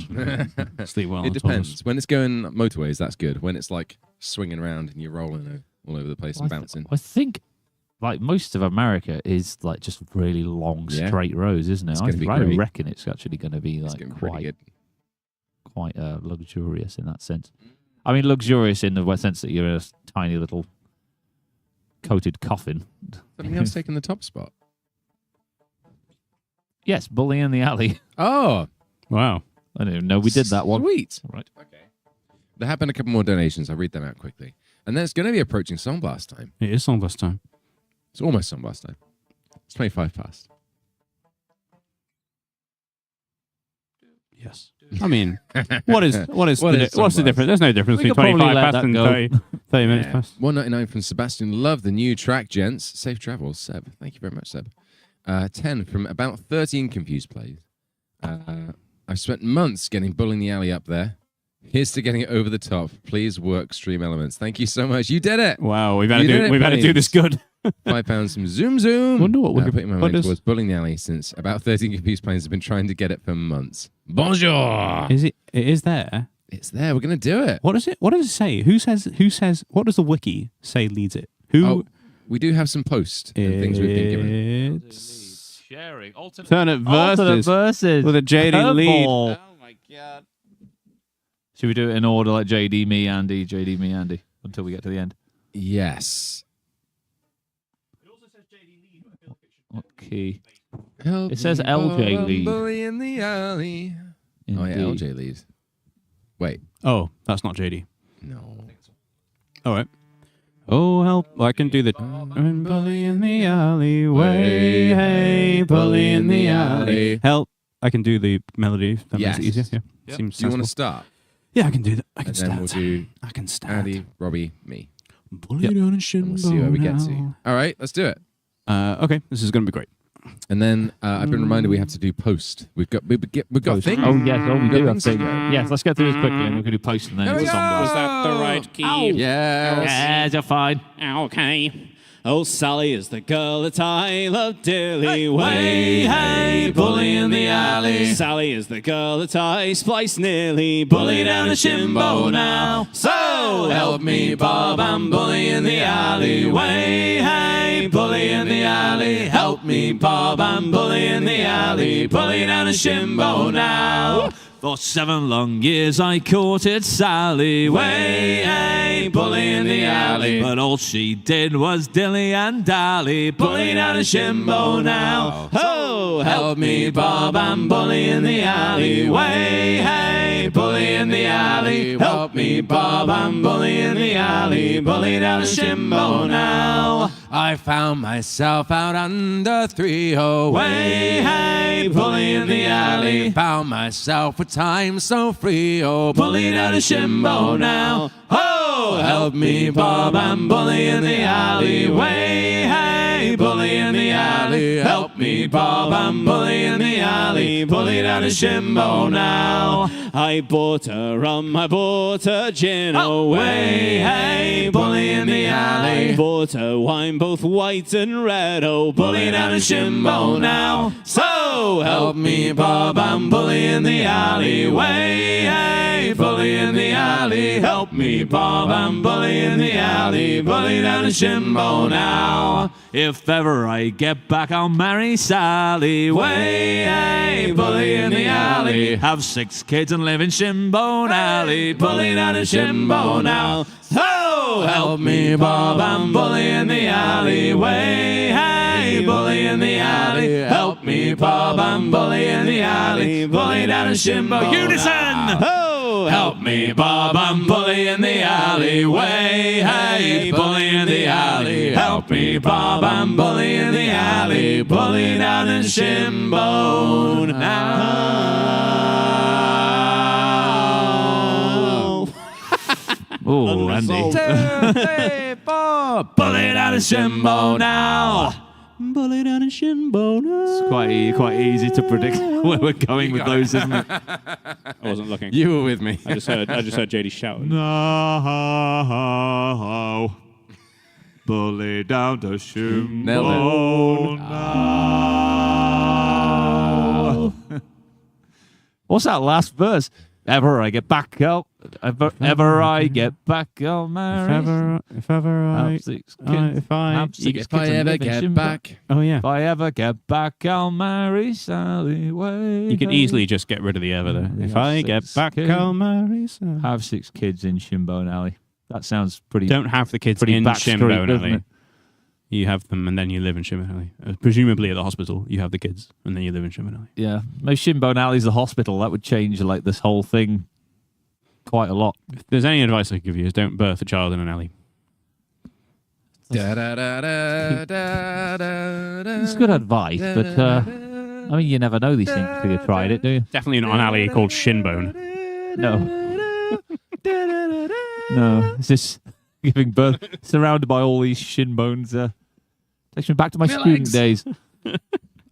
sleep well. It on tour bus. depends. When it's going motorways, that's good. When it's like swinging around and you're rolling all over the place and bouncing. I think like most of America is like just really long straight roads, isn't it? It's gonna be I great. reckon it's actually going to be It's like getting pretty good. quite luxurious in that sense. I mean, luxurious in the sense that you're in a tiny little coated coffin. Something else taking the top spot. Yes, Bully in the Alley. Oh, Wow. I didn't even know we did that one. Sweet. Right. Okay. There have been a couple more donations. I'll read them out quickly. And then it's going to be approaching Songblast time. It is Songblast time. It's almost Songblast time. It's 25 past. Yes. I mean, what's the Songblast? difference? There's no difference We between could probably 25 let past that and go. 30 minutes past. 199 from Sebastian. Love the new track, gents. Safe travels, Seb. Thank you very much, Seb. 10 from about 13 confused plays. I've spent months getting Bull in the Alley up there. Here's to getting it over the top. Please work Stream Elements. Thank you so much. You did it. Wow, we've had You did it, to do buddies. this good. £5 from Zoom Zoom. Wonder what we could- putting my what money does- towards Bullying the Alley since about 13 confused planes have been trying to get it for months. Bonjour. Is it? It is there. It's there. We're gonna do it. What does it? What does it say? Who says? What does the wiki say leads it? Who? Oh, we do have some posts and things we've been given. It's Sharing. alternate verses with a JD lead. Oh my god! Should we do it in order like JD, me, Andy, JD, me, Andy, until we get to the end? Yes. What key? Help It says me, LJ Bob, lead. Bully in the Alley. Oh yeah, Indeed. LJ lead. Wait. Oh, that's not JD. No. All right. Oh help! I can do the bully in the alleyway. Hey, bully in the alley. Help! I can do the melody. That makes it Yes. easier. Yeah. Seems Do you want sensible. to start? Yeah, I can do that. I can And start. then we'll do I can start. Andy, Robbie, me. Bully down and And shinbone we'll see where we get to. now. All right, let's do it. Okay, this is going to be great. And then I've been reminded we have to do post. We've got Post. things. Oh yes, we do have things. to. Yes, let's get through this quickly, and we can do post and then Here we it's go. on. Was that the right key? Yes. Yeah, you're fine. Okay. Oh, Sally is the girl that I love dearly. Way, hey, bully in the alley. Sally is the girl that I splice nearly. Bully down a shimbo now. So help me, Bob, I'm bully in the alley. Way, hey, bully in the alley. Help me, Bob, I'm bully in the alley. Bully down a shimbo now. For 7 long years I courted Sally, way, hey, bully in the alley. But all she did was dilly and dally, bully down a shimbo now. Oh, help me, Bob, I'm bully in the alley, way, hey, bully in the alley. Help me, Bob, I'm bully in the alley, bully down a shimbo now. I found myself out under 3-0. Way, hey, bully in the alley. Found myself a time so free. Oh, bully down a shimbo now. Oh, help me, Bob, I'm bully in the alley. Way, hey, bully in the alley. Help me, Bob, I'm bully in the alley. Bully down a shimbo now. I bought a rum, I bought a gin. Way, hey, bully in the alley. I bought a wine, both white and red. Oh, Bully down a shimbo now. So help me, Bob, I'm bully in the alley. Way, hey, bully in the alley. Help me, Bob, I'm bully in the alley. Bully down a shimbo now. If ever I get back, I'll marry Sally. Way, hey, bully in the alley. Have 6 kids and live in Shimbone Alley. Bully down a shimbo now. So help me, Bob, I'm bully in the alley. Way, hey, bully in the alley. Help me, Bob, I'm bully in the alley. Bully down a shimbo. Unison! Oh, help me, Bob, I'm bully in the alley. Way, hey, bully in the alley. Help me, Bob, I'm bully in the alley. Bully down a shimbo now. Oh, Andy. 2, 3, 4. Bully down a shimbo now. bully down a shinbone. It's quite easy to predict where we're going with those, isn't it? I wasn't looking. You were with me. I just heard JD shouting. No, bully down the Nailed Shimbone. What's that last verse? Ever I get back, ever I get back, I'll marry. If ever I Have 6 kids. if I Have 6 If I kids and ever live in get Shimbone. back. oh yeah, If I ever get back, I'll marry Sally. Way. you could easily just get rid of the ever there. If I get 6 back, kids. I'll marry. Sally. Have 6 kids in Shimbone Alley. That sounds pretty. Don't have the kids Pretty in backstreet, Shimbone doesn't Alley. it? You have them and then you live in Shimbone Alley. Presumably at the hospital, you have the kids and then you live in Shimbone Alley. Yeah, most Shimbone Alley's a hospital. That would change like this whole thing quite a lot. If there's any advice I could give you, is don't birth a child in an alley. It's good advice, but I mean, you never know these things until you tried it, do you? Definitely not an alley called Shinbone. No. No, it's just giving birth, surrounded by all these shin bones. Takes me back to my student days.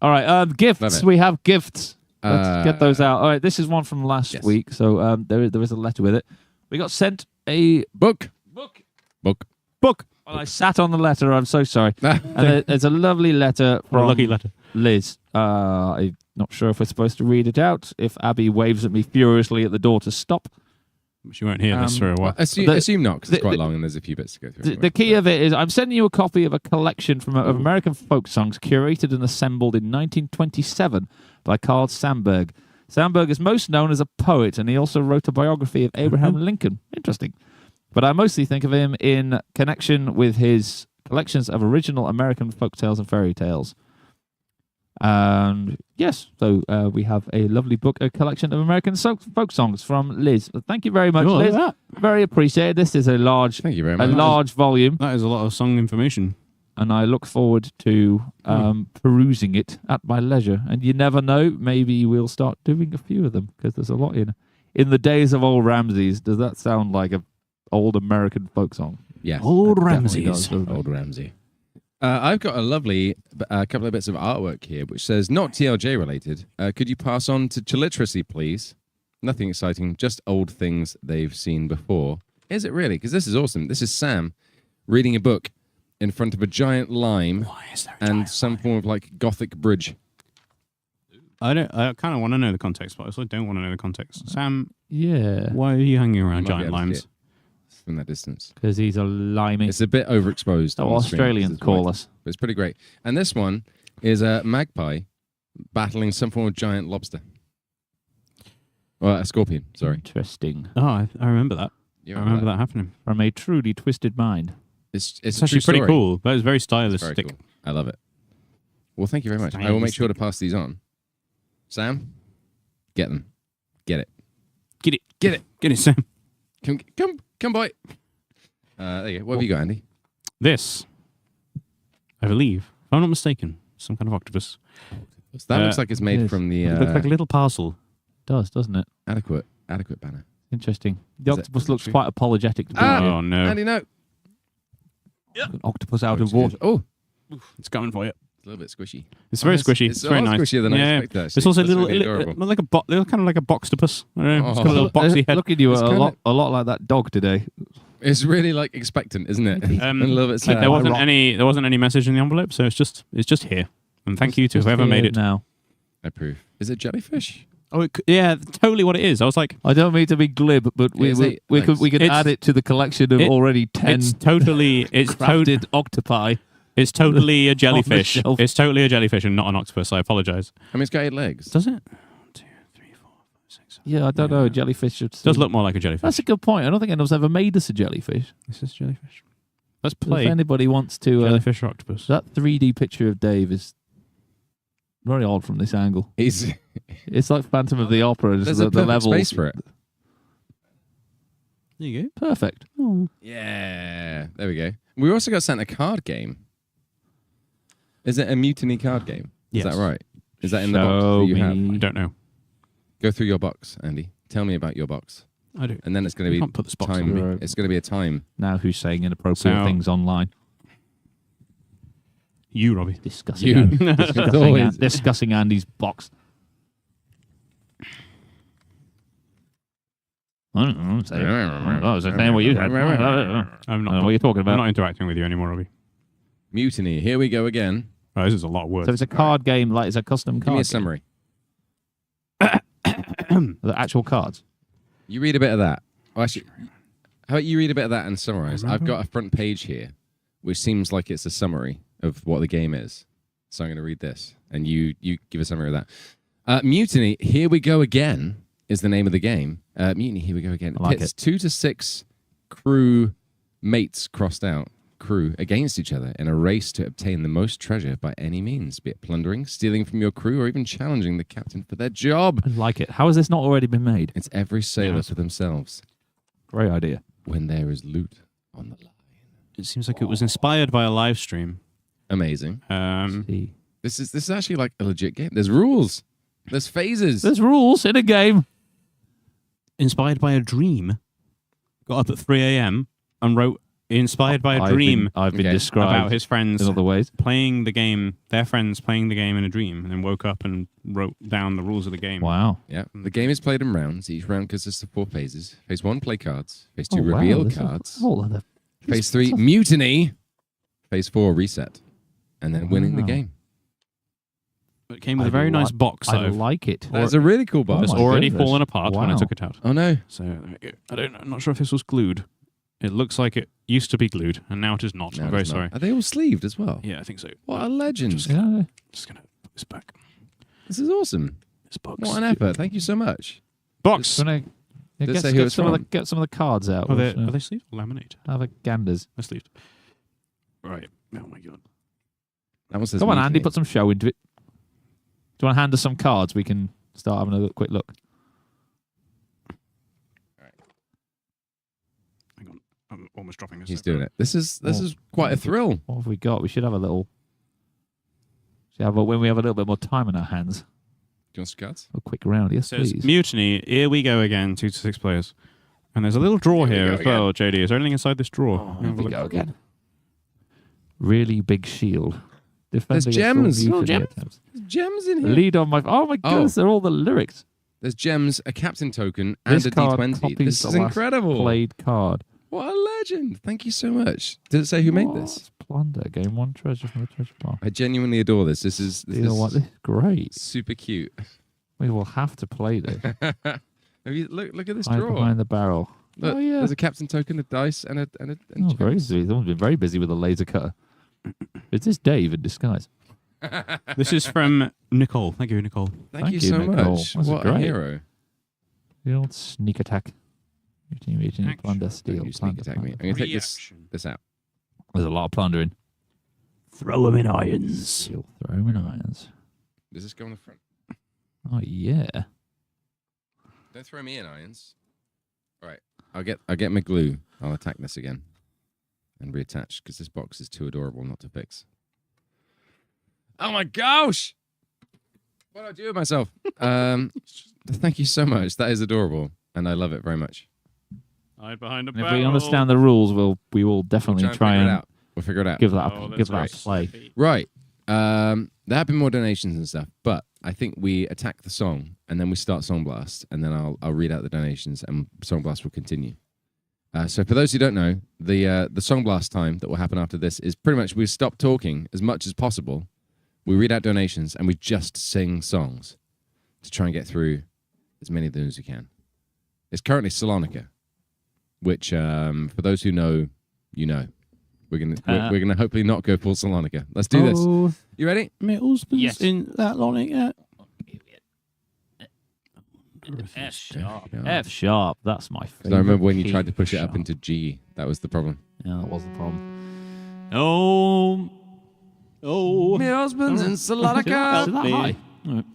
All right, gifts. Love it. We have gifts. Let's get those out. All right, this is one from last week, so there is a letter with it. We got sent a Book. book. Book. Well, I sat on the letter. I'm so sorry. And there's a lovely letter What a from lucky letter. Liz. I'm not sure if we're supposed to read it out. If Abby waves at me furiously at the door to stop. She won't hear this for a while. Assume not, because it's the- quite long and there's a few bits to go through. The, anyway. the key of it is I'm sending you a copy of a collection of American folk songs curated and assembled in 1927 by Carl Sandburg. Sandburg is most known as a poet, and he also wrote a biography of Abraham Lincoln. Interesting. But I mostly think of him in connection with his collections of original American folk tales and fairy tales. And yes, so we have a lovely book, a collection of American folk songs from Liz. Thank you very much, Cool, look Liz. at Very appreciated. This is a large Thank you very much. large volume, That is a lot of song information. and I look forward to perusing it at my leisure. And you never know, maybe we'll start doing a few of them, because there's a lot in. In the days of old Ramses, does that sound like a old American folk song? Yes. Old Definitely Ramses. does, doesn't it? Old Ramsey. I've got a lovely couple of bits of artwork here, which says, not TLJ related. Could you pass on to Chiliteracy, please? Nothing exciting, just old things they've seen before. Is it really? Because this is awesome. This is Sam reading a book in front of a giant lime Why is there and some form of like Gothic bridge. I kind of want to know the context, but I also don't want to know the context. Sam, Yeah, why are you hanging around Might be giant able to limes? see it from that distance. because he's a limey. It's a bit overexposed. So on the screen, Australians because it's call white, us. But it's pretty great. And this one is a magpie battling some form of giant lobster. Well, a scorpion, sorry. Interesting. Oh, I remember that. You I remember that happening. From a truly twisted mind. It's It's a actually true pretty story. cool, but it's very It's stylistic. very cool. I love it. Well, thank you very much. I will make sure to pass these on. Sam, get them. Get it. Get it. Get it. Get it, Sam. Come, boy. There you go. What have you got, Andy? This I believe. If I'm not mistaken. Some kind of octopus. That looks like it's made Yes. from the It looks like a little parcel. It does, doesn't it? adequate banner. Interesting. The Is it- octopus is it looks true? quite apologetic to be Oh, no. Andy, no. an octopus out of it's water. good. Oh, It's coming for you. it's a little bit squishy. It's very squishy. It's very a lot nice. squishier than I Yeah. expected. Actually. It's also a That's little, really adorable. like a kind of like a boxtopus. I don't know. It's got a Oh. little boxy head. Look at you, It's a lot like that dog today. It's really like expectant, isn't it? a little bit sad. There wasn't any message in the envelope, so it's just here. And thank you to Just whoever made here it. now. I approve. Is it jellyfish? Oh, yeah, totally what it is. I was like, I don't mean to be glib, but we Is we, it we like- could It's- add it to the collection of already 10 it's totally crafted octopi. it's totally a jellyfish. shelf. It's totally a jellyfish and not an octopus. I apologize. I mean, it's got 8 legs. Does it? 1, 2, 3, 4, 5, 6. Yeah, I don't know. A jellyfish should Does look more like a jellyfish. That's a good point. I don't think anyone's ever made us a jellyfish. This is jellyfish. Let's If play anybody wants to, jellyfish or octopus. that 3D picture of Dave is very odd from this angle. He's It's like Phantom of the Opera. Just there's the a perfect levels. space for it. There you go. Perfect. Yeah, there we go. We also got sent a card game. Is it a mutiny card game? Yes. Is that right? Is that in the box Show that you me. have? I don't know. Go through your box, Andy. Tell me about your box. I do. And then it's going We to can't put this be box time. on. It's going to be a time. Now who's saying inappropriate So- things online? You, Robbie. Discussing, You. discussing, discussing Andy's box. I don't know. Say, oh, is that saying what you said? I'm not. What are you talking I'm about? not interacting with you anymore, Robbie. Mutiny. Here we go again. Oh, this is a lot of words. So it's a card game, like it's a custom Give card. me a game. summary. The actual cards. You read a bit of that. Oh, actually, how about you read a bit of that and summarize? I've got a front page here, which seems like it's a summary of what the game is. So I'm going to read this, and you give a summary of that. Mutiny. Here we go again is the name of the game. Mutiny. Here we go again. I like Pits it. 2 to 6 crew mates crossed out. Crew against each other in a race to obtain the most treasure by any means, be it plundering, stealing from your crew, or even challenging the captain for their job. I like it. How has this not already been made? It's every sailor Yes. for themselves Great idea. when there is loot on the line. It seems like it was inspired by a live stream. Amazing. See. This is actually like a legit game. There's rules. There's phases. There's rules in a game. Inspired by a dream. Got up at 3 a.m. and wrote inspired by a dream I've been Okay. described about his friends in other ways. playing the game, their friends playing the game in a dream, and then woke up and wrote down the rules of the game. Wow. Yeah. The game is played in rounds. Each round consists of 4 phases. Phase 1, play cards. Phase 2, Oh, wow. reveal There's a cards. whole other- Phase 3, mutiny. Phase 4, reset. And then winning the Wow. game. It came with I a very nice li- box I that like it. That's a really cool box. that's my already goodness. fallen apart when I Wow. took it out. Oh no. So there we go. I don't know. I'm not sure if this was glued. It looks like it used to be glued, and now it is not. No, I'm very it's not. sorry. Are they all sleeved as well? Yeah, I think so. What a legend. Yeah. Just gonna put this back. This is awesome. This box. What an effort. Thank you so much. Box. Gonna, yeah, Does it get, say who get it's some of from? the, get some of the cards out. Are they sleeved or laminated? Have a ganders. They're sleeved. Right. Oh my god. That one says Come on, mutiny. Andy, put some show into it. Do you want to hand us some cards? We can start having a quick look. Hang on. I'm almost dropping this. He's doing it. This is quite a thrill. What have we got? We should have a little. When we have a little bit more time in our hands, Oh, Do you want some cards? a quick round. Yes, It says please. mutiny. Here we go again. 2 to 6 players. And there's a little drawer Here we here go as well, JD. Is there anything inside this drawer? Oh, Have here a we look. go again. Really big shield. There's Defending against all gems. mutiny gems. attempts. There's gems in here. Lead on my. Oh my goodness! They're all the lyrics. There's gems, a captain token, and This a card D20. copies This the is last incredible. Played card. What a legend. Thank you so much. Does it say who made this? What? Plunder. Gain 1 treasure from the treasure pile. I genuinely adore this. This is You know what? This is great. super cute. We will have to play this. Have you, look at this Hide drawer. behind the barrel. Look, Oh, yeah. There's a captain token, a dice, and Oh, gems. very busy. Someone's been very busy with a laser cutter. Is this Dave in disguise? This is from Nicole. Thank you, Nicole. Thank you Thank you, so Nicole. much. That's What a great. hero. The old sneak attack. Mutiny, Action. plunder, steal. Don't you sneak Plunder, attack me. plunder. I'm going to take Reaction. this out. There's a lot of plundering. Throw them in irons. Steal, throw 'em in irons. Does this go on the front? Oh, yeah. Don't throw me in irons. All right. I'll get my glue. I'll attack this again. And reattach, because this box is too adorable not to fix. Oh my gosh! What do I do with myself? Thank you so much. That is adorable, and I love it very much. Hide behind a And if we understand the rules, we will definitely try and we'll figure it out. give that a play. Right. There have been more donations and stuff, but I think we attack the song and then we start Song Blast, and then I'll read out the donations and Song Blast will continue. So for those who don't know, the Song Blast time that will happen after this is pretty much we stop talking as much as possible. We read out donations and we just sing songs to try and get through as many of them as we can. It's currently Salonika, which for those who know, you know. We're gonna hopefully not go full Salonika. Let's do this. You ready? My husband's Yes. in that Salonika. F sharp. F sharp. That's my favorite. I remember when you tried key. to push it up Sharp. into G. That was the problem. Yeah, that was the problem. Oh, My husband's in Salonika. is it that high? All right.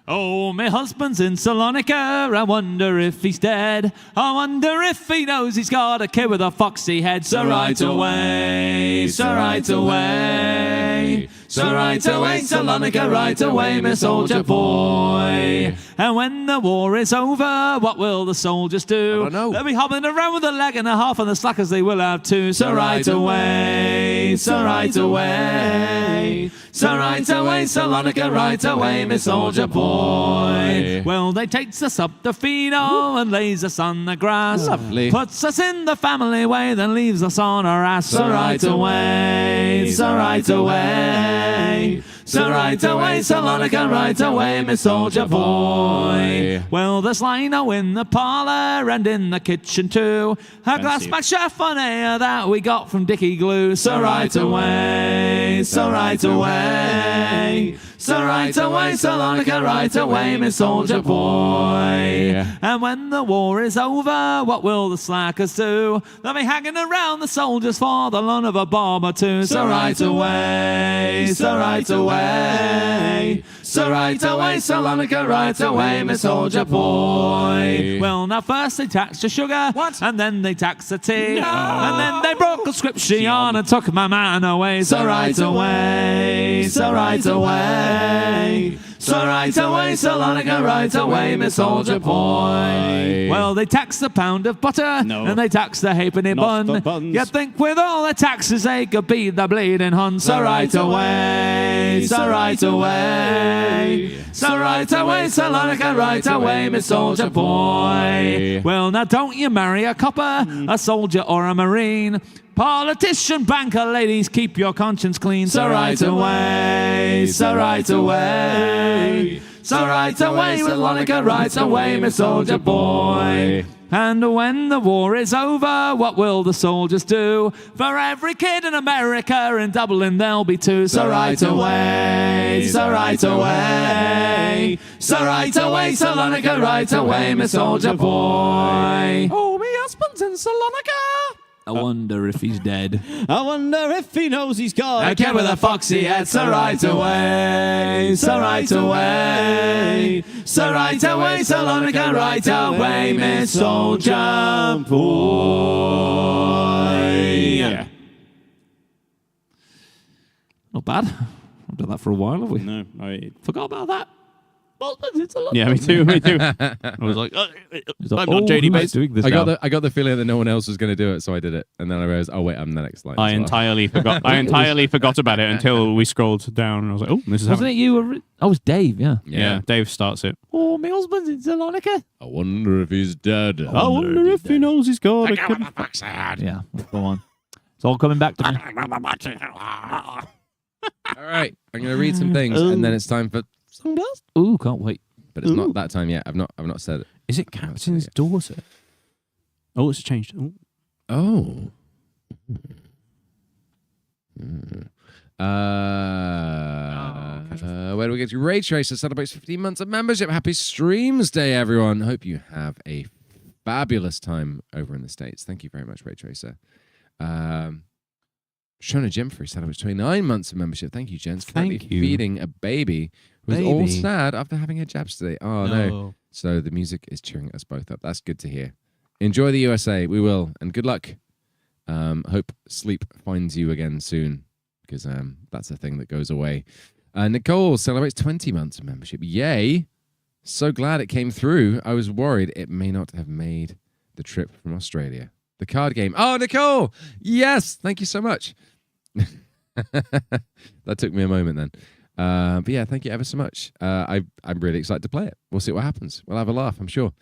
Oh, my husband's in Salonika. I wonder if he's dead. I wonder if he knows he's got a kid with a foxy head. So right away, so right away. So right away, Salonika, right away, my soldier boy. And when the war is over, what will the soldiers do? I don't know. They'll be hobbling around with a leg and a half, and the slackers they will have two. So right away, so right away. So right away, Salonika, right away, my soldier boy. Well, they takes us up the Fino and lays us on the grass. Lovely. Puts us in the family way, then leaves us on our ass. So right away, so right away. So right away, Salonika, right away, my soldier boy. Well, there's lino in the parlour and in the kitchen too. A glass by Cheffonier that we got from Dickie Glue. So right away, so right away. So right away, Salonika, right away, my soldier boy. And when the war is over, what will the slackers do? They'll be hanging around the soldiers for the loan of a bomb or two. So right away, so right away. So right away, Salonika, right away, my soldier boy. Well, now first they taxed the sugar, and then they taxed the tea, and then they broke the scripture on and took my man away. So right away, so right away. So right away, Salonika, right away, my soldier boy. Well, they taxed the pound of butter, and they taxed the halfpenny bun. the buns. You'd think with all the taxes they could be the bleeding Hun. So right away, so right away. So right away, Salonika, right away, my soldier boy. Well, now don't you marry a copper, a soldier or a marine. Politician, banker, ladies, keep your conscience clean. So right away, so right away. So right away, Salonika, right away, my soldier boy. And when the war is over, what will the soldiers do? For every kid in America in Dublin, there'll be two. So right away, so right away. So right away, Salonika, right away, my soldier boy. Oh, my husband's in Salonika. I wonder if he's dead. I wonder if he knows he's got A kid with a foxy head. So right away, so right away. So right away, Salonika, right away, my soldier boy. Not bad. I've done that for a while, have we? No, I Forgot about that. yeah, me too. I was like, I'm not JD based. doing this I now. got the feeling that no one else was going to do it, so I did it. And then I realized, oh wait, I'm the next line. I as well. entirely forgot. I entirely forgot about it until we scrolled down, and I was like, "Oh, this is Wasn't happening." it you? Oh, it was Dave, yeah. Yeah, Dave starts it. Oh, my husband's in Salonika. I wonder if he's dead. I wonder if he knows he's got a kid. Yeah, go on. It's all coming back to me. All right, I'm going to read some things, and then it's time for Song Blast. Ooh, can't wait. But it's not that time yet. I've not said it. Is it Captain's daughter? Oh, it's changed. Oh. Oh. Where do we get to? Ray Tracer celebrates 15 months of membership. Happy Streams Day, everyone. Hope you have a fabulous time over in the States. Thank you very much, Ray Tracer. Shona Jimfrey celebrates 29 months of membership. Thank you, gents. Thank you. Feeding a baby who's all sad after having her jabs today. Oh, no. So the music is cheering us both up. That's good to hear. Enjoy the USA. We will. And good luck. Hope sleep finds you again soon, because that's a thing that goes away. Nicole celebrates 20 months of membership. Yay. So glad it came through. I was worried it may not have made the trip from Australia. The card game. Oh, Nicole. Yes. Thank you so much. That took me a moment then. But yeah, thank you ever so much. I'm really excited to play it. We'll see what happens. We'll have a laugh, I'm sure.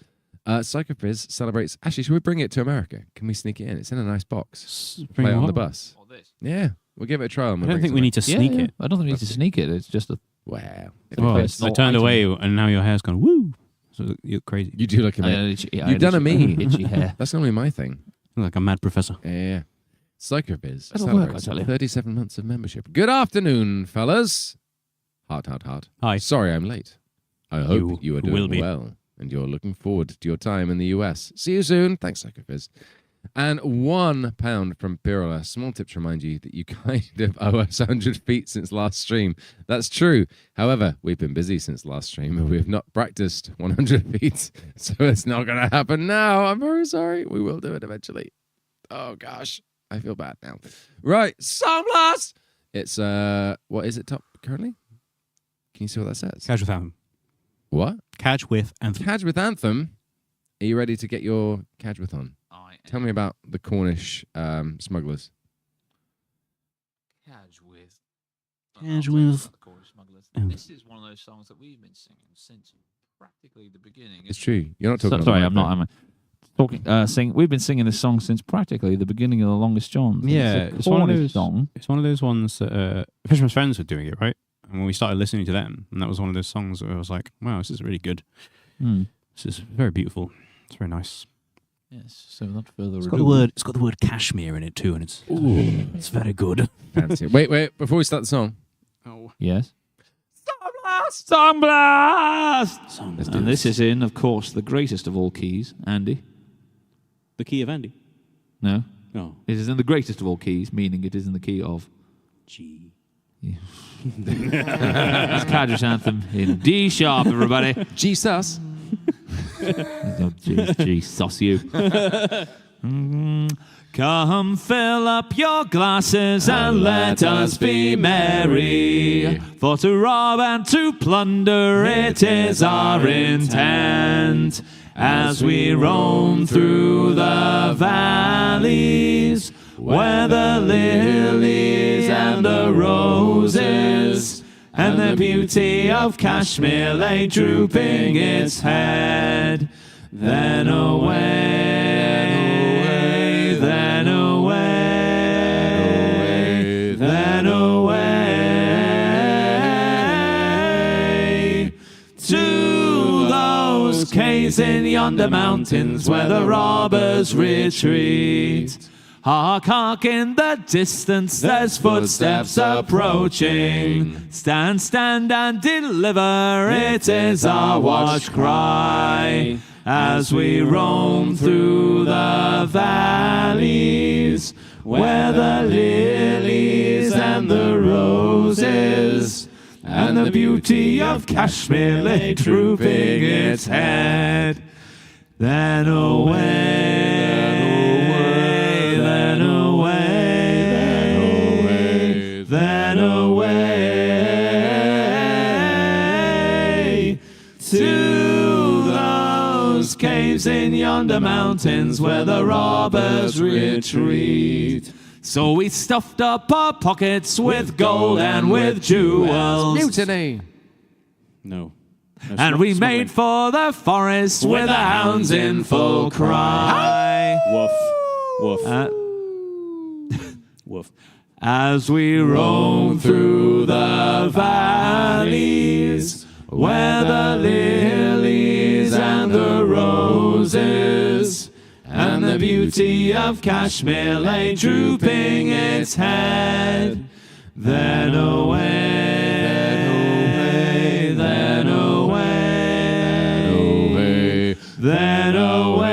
Psychofizz celebrates... Actually, should we bring it to America? Can we sneak it in? It's in a nice box. Play it on the bus. Yeah, we'll give it a trial. I don't think we need to sneak it. I don't think we need to sneak it. It's just a... Wow. Well, I turned away and now your hair's gone, woo. So you're crazy. You do look a bit... You've done a me. Itchy hair. That's normally my thing. Like a mad professor. Yeah. Psychofizz That'll work, I tell you. 37 months of membership. Good afternoon, fellas. Heart. Hi. Sorry I'm late. I hope you are will doing be. well and you're looking forward to your time in the US. See you soon. Thanks, Psychofizz. And £1 from Pirula. Small tip to remind you that you kind of owe us 100 feet since last stream. That's true. However, we've been busy since last stream and we have not practiced 100 feet. So it's not going to happen now. I'm very sorry. We will do it eventually. Oh, gosh. I feel bad now. Right. Song Blast. It's, what is it top currently? Can you see what that says? Cadgwith Anthem. What? Cadgwith Anthem. Cadgwith Anthem. Are you ready to get your Cadgwith on? Tell me about the Cornish smugglers. Cadgwith. Cadgwith. This is one of those songs that we've been singing since practically the beginning. It's true. You're not talking about sorry, the I'm not. I'm talking. We've been singing this song since practically the beginning of the Longest John. Yeah, it's one of those song. It's one of those ones that Fisherman's Friends were doing it, right? And when we started listening to them, and that was one of those songs where I was like, wow, this is really good. This is very beautiful. It's very nice. Yes. So without further ado, It's got the word cashmere in it too, and it's very good. Fancy. Wait, before we start the song. Oh. Yes. Song Blast! Let's do And this is in, of course, the greatest of all keys, Andy. The key of Andy. No. Oh. It is in the greatest of all keys, meaning it is in the key of G. Yeah. It's Cadgwith Anthem in D sharp, everybody. Jesus. Oh, G sauce you. Come fill up your glasses and let us be merry. For to rob and to plunder it is our intent. As we roam through the valleys, where the lilies and the roses and the beauty of Kashmir lay drooping its head. Then away, then away, then away to those caves in yonder mountains where the robbers retreat. Hark, hark, in the distance there's footsteps approaching. Stand, stand and deliver, it is our watch cry. As we roam through the valleys, where the lilies and the roses and the beauty of Kashmir lay drooping its head. Then away, then away, then away to those caves in yonder mountains where the robbers retreat. So we stuffed up our pockets with gold and with jewels. Mutiny. No. And we made for the forest with the hounds in full cry. Woof. Woof. Woof. As we roam through the valleys, where the lilies and the roses and the beauty of Kashmir lay drooping its head. Then away, then away, then away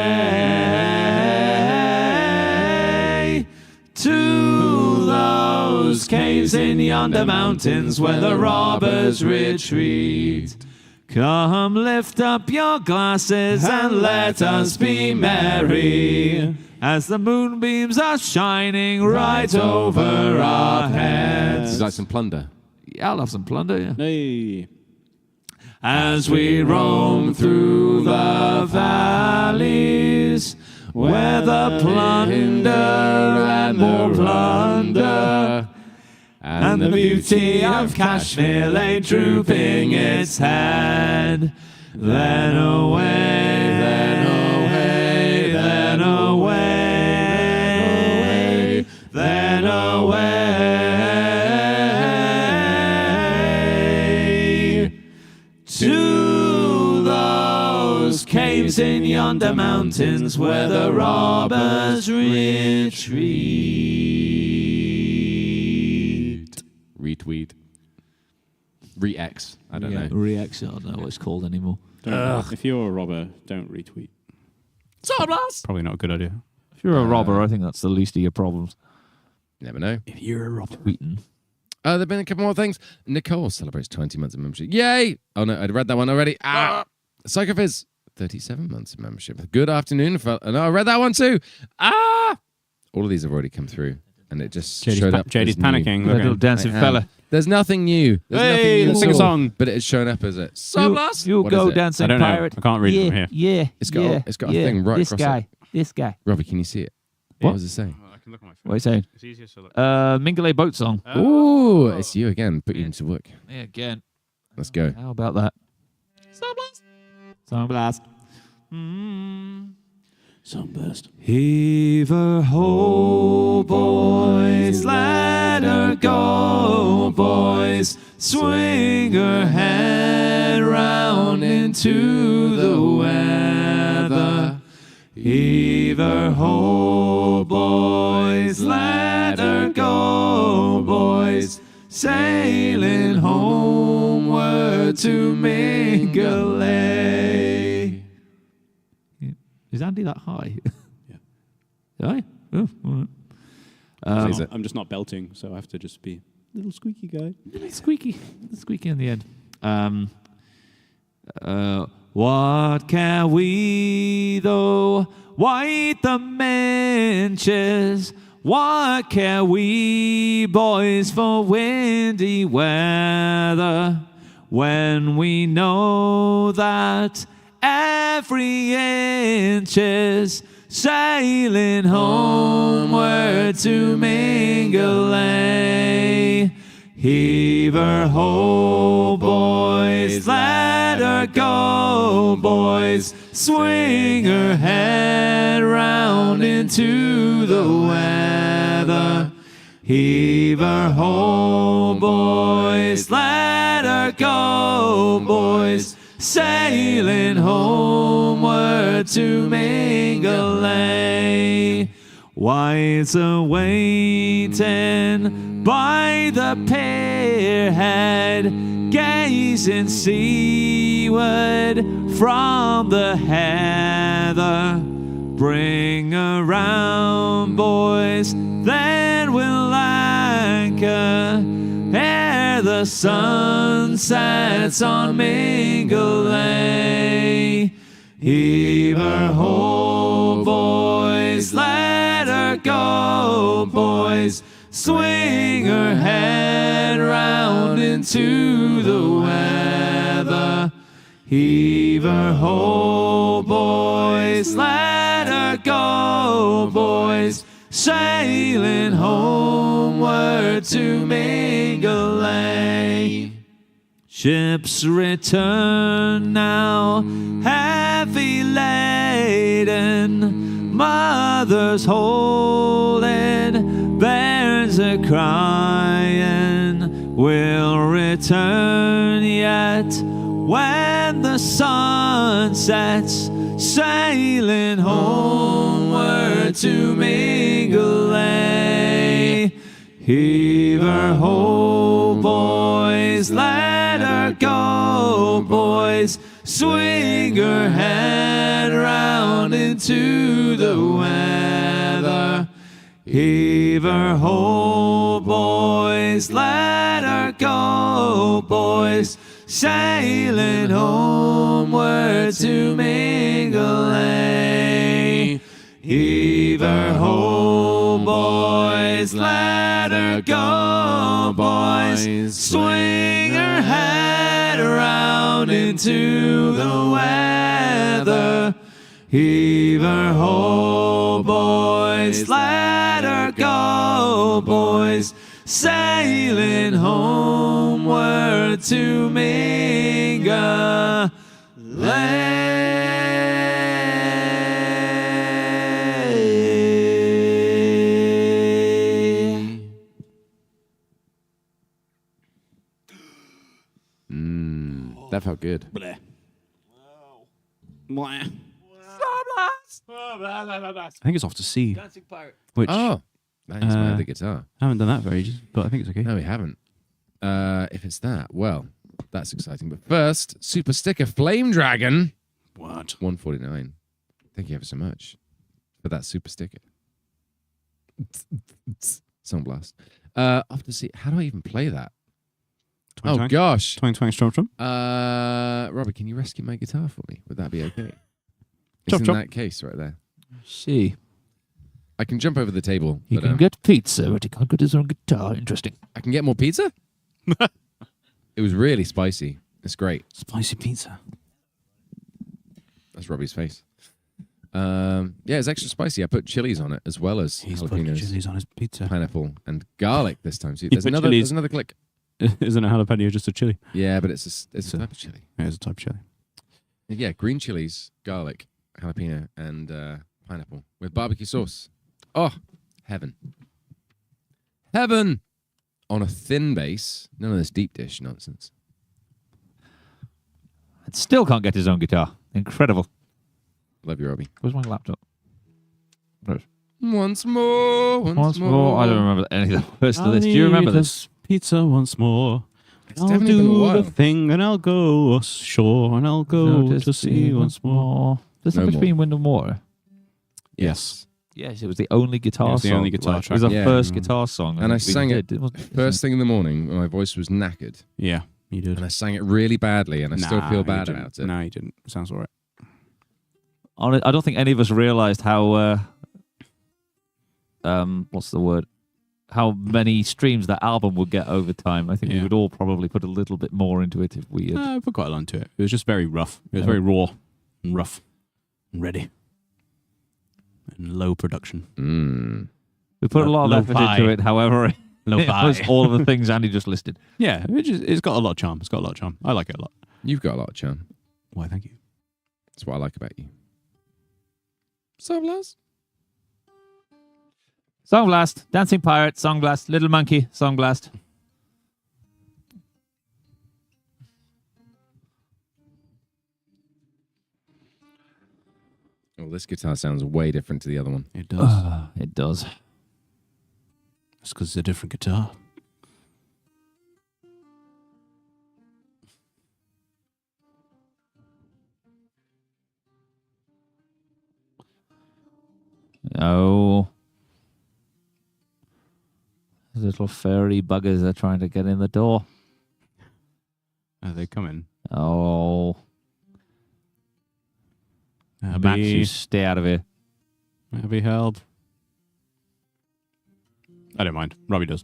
to those caves in yonder mountains where the robbers retreat. Come lift up your glasses and let us be merry, as the moonbeams are shining right over our heads. Is that some plunder? I'll have some plunder, yeah. Hey. As we roam through the valleys, where the plunder and more plunder, and the beauty of Kashmir lay drooping its head. Then away, then away, then away, then away, to those caves in yonder mountains where the robbers retreat. Retweet. Re-X. I don't know. Re-X, I don't know what it's called anymore. If you're a robber, don't retweet. Probably not a good idea. If you're a robber, I think that's the least of your problems. Never know. If you're a robber. Tweeting. There have been a couple more things. Nicole celebrates 20 months of membership. Yay! Oh no, I'd read that one already. Psychophiz, 37 months of membership. Good afternoon. No, I read that one too. All of these have already come through. And it just showed up. JD's as new. panicking. Little dancing fella. There's nothing new. There's Hey, nothing let's sing a song. But it's shown up as a You What go is it? dancing I don't know. pirate. I can't read it from here. Yeah. It's got a thing right this across guy. it. This guy. Robbie, can you see it? What? What was it saying? I can look on my phone. What are you saying? It's easier to look. Mingulay boat song. Ooh, it's you again. Put you into work. Yeah, again. Let's go. How about that? Sunblast. Sunburst. Heave her ho, boys, let her go, boys. Swing her head round into the weather. Heave her ho, boys, let her go, boys. Sailing homeward to Mingulay. Is Andy that high? Yeah. Aye? Oh, all right. I'm just not belting, so I have to just be a little squeaky guy. Squeaky in the end. What can we, though, white the menches? What can we, boys, for windy weather? When we know that every inch is sailing homeward to Mingulay. Heave her ho, boys, let her go, boys. Swing her head round into the weather. Heave her ho, boys, let her go, boys. Sailing homeward to Mingulay. Whites are waiting by the pierhead, gazing seaward from the heather. Bring around, boys, then we'll anchor ere the sun sets on Mingulay. Heave her ho, boys, let her go, boys. Swing her head round into the weather. Heave her ho, boys, let her go, boys. Sailing homeward to Mingulay. Ships return now, heavy laden. Mothers holding, bears a crying. We'll return yet when the sun sets, sailing homeward to Mingulay. Heave her ho, boys, let her go, boys. Swing her head round into the weather. Heave her ho, boys, let her go, boys. Sailing homeward to Mingulay. Heave her ho, boys, let her go, boys. boys. Swing her head around into the weather. Heave her ho, boys. Let her go, boys. Sailing homeward to Mingulay. That felt good. Bleh. I think it's off to C. Dancing pirate. Which Oh, that is my other guitar. I haven't done that for ages, but I think it's okay. No, we haven't. If it's that, well, that's exciting. But first, Super Sticker Flame Dragon. What? 149. Thank you ever so much for that Super Sticker. Song Blast. Off to see. How do I even play that? Oh, gosh. Twang, twang, strum, strum. Robbie, can you rescue my guitar for me? Would that be okay? Chop, It's in chop. that case right there. See. I can jump over the table. He but, can get pizza, but he can't get his own guitar. Interesting. I can get more pizza? It was really spicy. It's great. Spicy pizza. That's Robbie's face. Yeah, it's extra spicy. I put chilies on it as well as He's putting jalapenos, chilies on his pizza. pineapple, and garlic this time. See, He there's put another chilies. click. Isn't a jalapeno just a chili? Yeah, but it's a type of chili. Yeah, it's a type of chili. Yeah, green chilies, garlic, jalapeno, and pineapple with barbecue sauce. Oh, heaven. Heaven! On a thin base. None of this deep dish nonsense. And still can't get his own guitar. Incredible. Love you, Robbie. Where's my laptop? Once more, once more. I don't remember any of the words to this. Do you remember this? Pizza once more. It's I'll definitely been a do while. the thing and I'll go ashore and I'll go to sea once more. There's No something more. between Wind and Water. Yes. Yes, it was the only guitar It was the song. only guitar It was track. the Yeah. first guitar song. And I we sang it did, wasn't it? First thing in the morning when my voice was knackered. Yeah, you did. And I sang it really badly and I still feel bad about it. No, you didn't. Sounds all right. I don't think any of us realised how what's the word? How many streams that album would get over time. I think we Yeah. would all probably put a little bit more into it if we had. I put quite a lot into it. It was just very rough. It was Yeah. very raw and rough and ready. And low production. We put a lot of effort Lo-fi. into it, however, it Lo-fi. was all of the things Andy just listed. Yeah, it's got a lot of charm. It's got a lot of charm. I like it a lot. You've got a lot of charm. Why, thank you. That's what I like about you. So, Lars? Song Blast, Dancing Pirate, Song Blast, Little Monkey, Song Blast. Oh, this guitar sounds way different to the other one. It does. It does. It's because it's a different guitar. Oh. Those little furry buggers are trying to get in the door. Are they coming? Oh. Max, you stay out of here. Abby, help. I don't mind. Robbie does.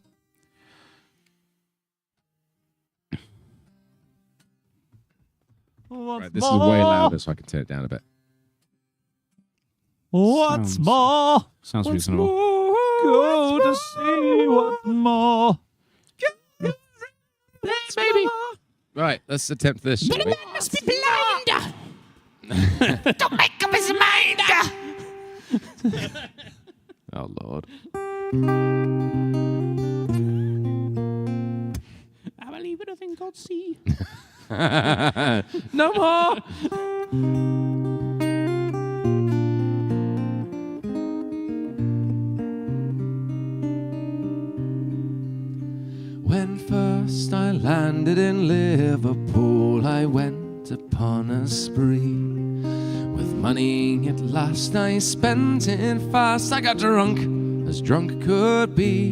Right, this is way louder, so I can turn it down a bit. What's Sounds- more? Sounds reasonable. Go to see what more. Baby. Right, let's attempt this, shall we? Must be blind. Don't make up his mind. Oh, Lord. I believe in a thing called C. No more! When first I landed in Liverpool, I went upon a spree. With money at last I spent it fast. I got drunk, as drunk could be.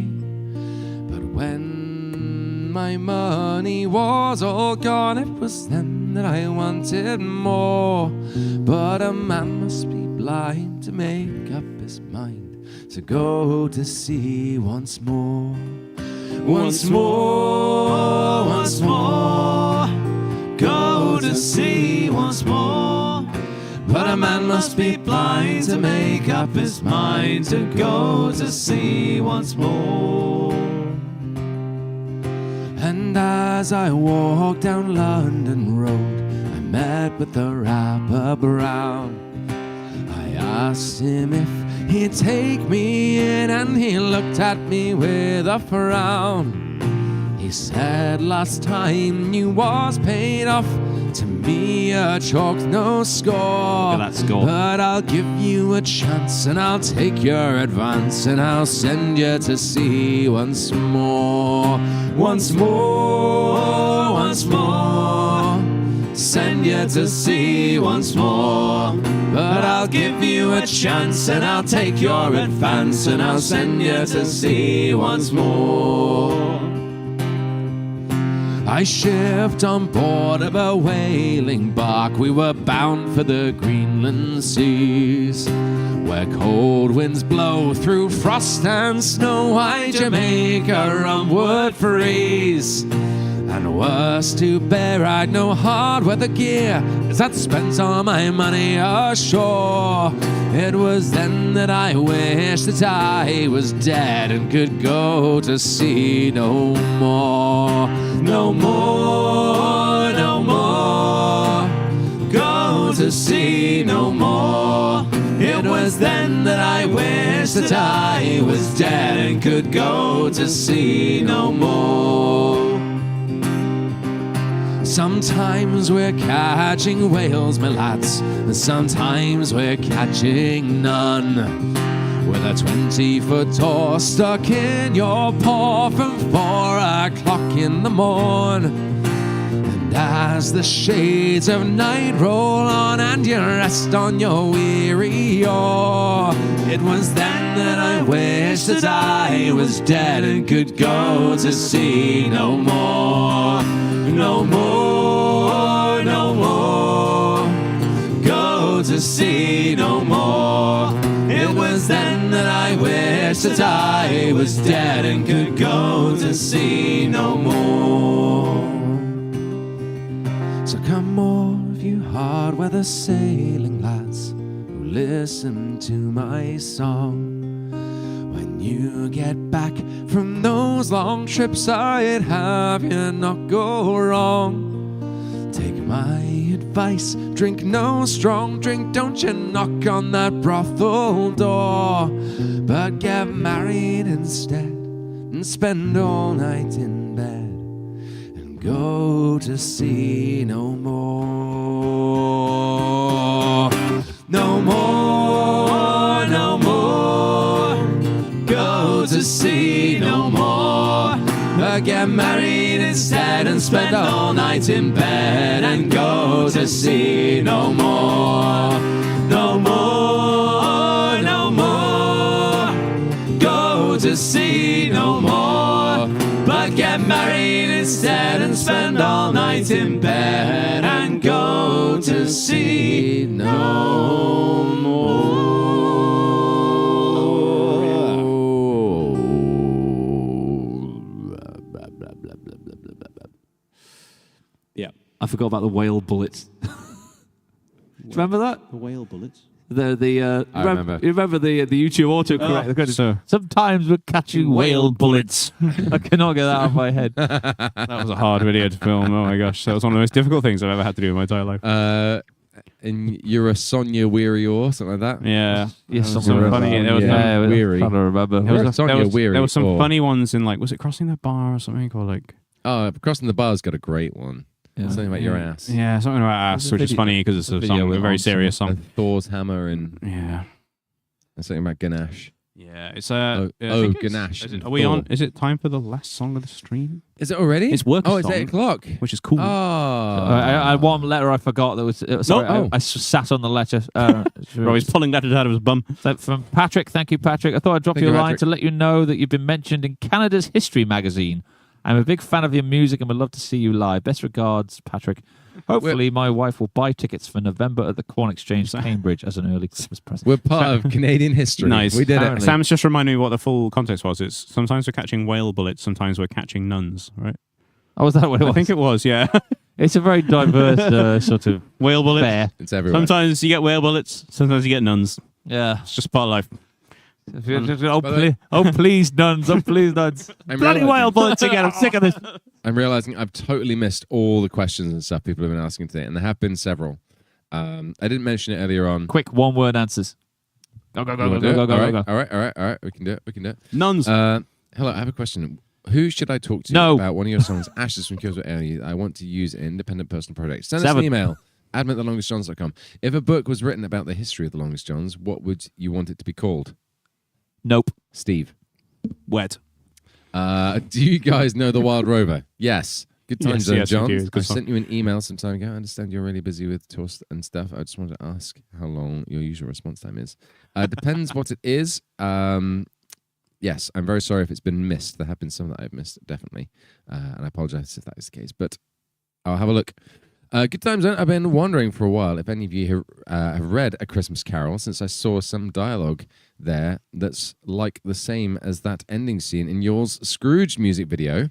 But when my money was all gone, it was then that I wanted more. But a man must be blind to make up his mind to go to sea once more. Once more, go to sea once more. But a man must be blind to make up his mind to go to sea once more. And as I walked down London Road, I met with the rapper Brown. I asked him if he'd take me in, and he looked at me with a frown. He said, last time you was paid off, to me a chalk no score. Look at that score. But I'll give you a chance, and I'll take your advance, and I'll send you to sea once more. Once more, once more, send you to sea once more. But I'll give you a chance, and I'll take your advance, and I'll send you to sea once more. I shipped on board of a whaling bark. We were bound for the Greenland seas, where cold winds blow through frost and snow. Why Jamaica rum would freeze. And worse to bear, I'd no hard weather gear, as I'd spent all my money ashore. It was then that I wished that I was dead and could go to sea no more. No more, no more, go to sea no more. It was then that I wished that I was dead and could go to sea no more. Sometimes we're catching whales, my lads, and sometimes we're catching none. With a 20-foot oar stuck in your paw from 4 o'clock in the morn. And as the shades of night roll on and you rest on your weary oar, it was then that I wished that I was dead and could go to sea no more. No more, no more, go to sea no more. It was then that I wished that I was dead and could go to sea no more. So come all of you hard weather sailing lads who listen to my song. When you get back from those long trips, I'd have you not go wrong. Take my advice, drink no strong drink, don't you knock on that brothel door, but get married instead and spend all night in bed and go to sea no more. No more, no more, go to sea no more. Get married instead and spend all night in bed and go to sea no more. No more, no more, go to sea no more. But get married instead and spend all night in bed and go to sea no more. I forgot about the whale bullets. Do you remember that? The whale bullets. I remember. You remember the YouTube autocorrect? So Sometimes we're catching whale bullets. I cannot get that out of my head. that was a hard video to film. Oh my gosh, that was one of the most difficult things I've ever had to do in my entire life. And you're a Sonia Weary or something like that. Yeah, Yes, some something funny. There was Weary. I don't remember. Weary. there was some or- funny ones in like, was it Crossing the Bar or something, or like Crossing the Bar's got a great one. Yeah. Something about your ass. Yeah, something about ass, There's a which is video- funny because it's a video song, with a very Hanson. serious song. And Thor's hammer and Yeah, something about Ganesh. yeah. It's Oh, I think it's- Ganesh Is and it, are we on? Thor. Is it time for the last song of the stream? Is it already? It's work. Oh, it's 8 o'clock. which is cool. Oh. I had one letter I forgot that was. Sorry, Oh. I sat on the letter. Robbie's pulling letters out of his bum. So from Patrick, thank you, Patrick. I thought I'd drop Thank you a you, line Patrick. to let you know that you've been mentioned in Canada's History magazine. I'm a big fan of your music and would love to see you live. Best regards, Patrick. Hopefully, my wife will buy tickets for November at the Corn Exchange, Cambridge, as an early Christmas present. We're part of Canadian history. Nice. We did it. it. Sam's just reminded me what the full context was. It's sometimes we're catching whale bullets, sometimes we're catching nuns, right? Oh, was that what it was? I think it was, yeah. It's a very diverse sort of whale bullets. fair. It's everywhere. Sometimes you get whale bullets, sometimes you get nuns. Yeah. It's just part of life. Please, nuns. Oh, please, nuns. Bloody whale bullets again. I'm sick of this. I'm realizing I've totally missed all the questions and stuff people have been asking today, and there have been several. I didn't mention it earlier on. Quick one-word answers. Go. All right. We can do it. Nuns. Hello, I have a question. Who should I talk to about one of your songs, Ashes from Kills with Air? I want to use an independent personal project. Send us an email, admin@thelongestjohns.com. If a book was written about the history of the Longest Johns, what would you want it to be called? Nope. Steve. Wet. Do you guys know The Wild Rover? Yes. Good times, yes, John. we do. I sent you an email some time ago. I understand you're really busy with tours and stuff. I just wanted to ask how long your usual response time is. Depends what it is. Yes, I'm very sorry if it's been missed. There have been some that I've missed, definitely. And I apologize if that is the case. But I'll have a look. Good times, I've been wondering for a while if any of you have read A Christmas Carol, since I saw some dialogue there that's like the same as that ending scene in yours Scrooge music video.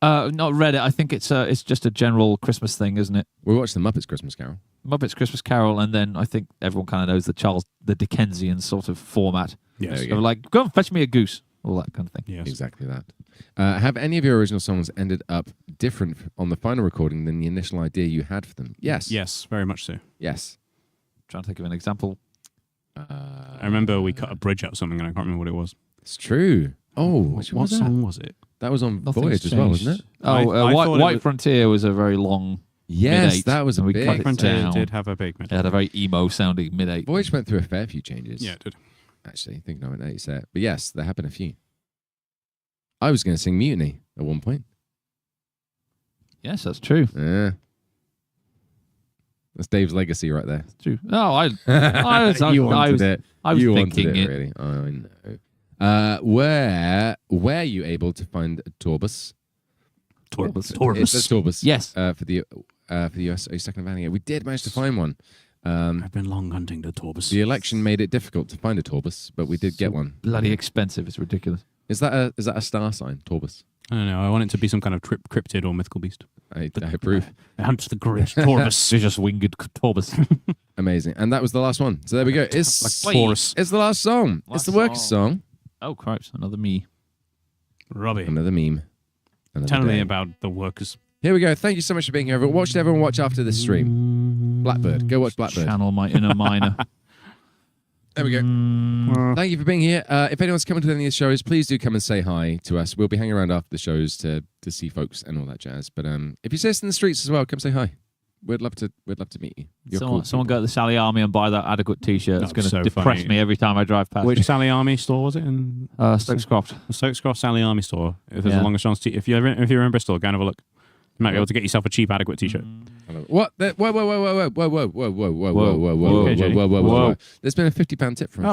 Not read it. I think it's just a general Christmas thing, isn't it? We watched the Muppets Christmas Carol. Muppets Christmas Carol, and then I think everyone kind of knows the Dickensian sort of format. Yes. So like, go and fetch me a goose, all that kind of thing. Yes. Exactly that. Have any of your original songs ended up different on the final recording than the initial idea you had for them? Yes. Yes, very much so. Yes. Trying to think of an example. I remember we cut a bridge out something and I can't remember what it was. It's true. Oh, What song was it? that was on Nothing's Voyage as well, changed. wasn't it? I thought White it was- Frontier was a very long Yes, mid-eight, that was a and we big. cut it Frontier down. did have a big mid. It had a very emo-sounding mid-eight. Voyage went through a fair few changes. Yeah, it did. Actually, thinking of it now you say it. But yes, there have been a few. I was going to sing Mutiny at one point. Yes, that's true. Yeah. That's Dave's legacy right there. That's true. No, I was You wanted it. I was You wanted thinking it. really. I know. Were you able to find a tourbus? Tourbus. It's a tourbus. Yes. For the US second Valley. We did manage to find one. I've been long hunting the Torbus. The election made it difficult to find a tourbus, but we did get one. Bloody expensive. It's ridiculous. Is that a star sign, tourbus? I don't know. I want it to be some kind of cryptid or mythical beast. I approve. It hunts the great Torbus. It's just winged Torbus. Amazing. And that was the last one. So there we go. It's Like Taurus. It's the last song. It's the workers song. Oh, cripes. Another me. Robbie. Another meme. Another Tell day. me about the workers. Here we go. Thank you so much for being here. What should everyone watch after this stream? Blackbird. Go watch Blackbird. Channel my inner minor. There we go. Thank you for being here. If anyone's coming to any of the shows, please do come and say hi to us. We'll be hanging around after the shows to see folks and all that jazz. But if you see us in the streets as well, come say hi. We'd love to meet you. You're Someone, cool. someone go to the Sally Army and buy that adequate T-shirt. It's That'd be going to so depress funny. me every time I drive past. Which Sally Army store was it? In Stokescroft. the Stokescroft Sally Army store. If there's Yeah. the longest chance, if you're in Bristol, go and have a look. You might be able to get yourself a cheap adequate T-shirt. What? Whoa! There's been a £50 tip from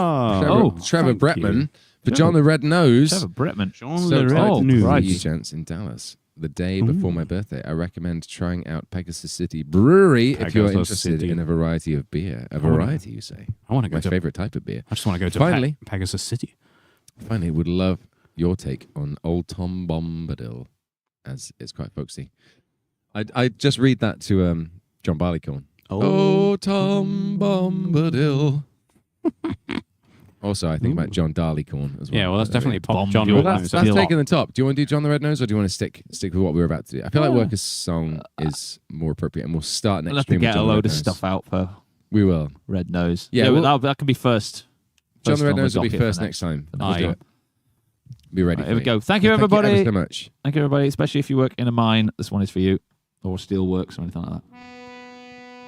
Trevor Bretman for John the Red Nose. Trevor Bretman. John So the excited Red to Nose. see you gents in Dallas the day before my birthday. I recommend trying out Pegasus City Brewery if you're Pegasus interested City. in a variety of beer. A variety, you say? I want to go My to. favorite type of beer. I just want to go to Finally. Pegasus City. Finally, would love your take on Old Tom Bombadil, as it's quite folksy. I just read that to John Barleycorn. Oh, Tom Bombadil. Also, I think about John Darleycorn as well. Yeah, well, that's definitely pop. Bomb John your Red Well, Nose. that's Bill. taking the top. Do you want to do John the Red Nose, or do you want to stick with what we were about to do? I feel like Workers' song is more appropriate, and we'll start next We'll have to stream with get a John the load Red of Nose. stuff out for We will. Red Nose. Yeah, but well- that can be first. John First the Red on Nose will be docket first for next time. for We'll do Aye. it. Be ready. Right, for here we me. go. Thank you, Thank you everybody. ever so much. Thank you, everybody, especially if you work in a mine. This one is for you. Or steelworks or anything like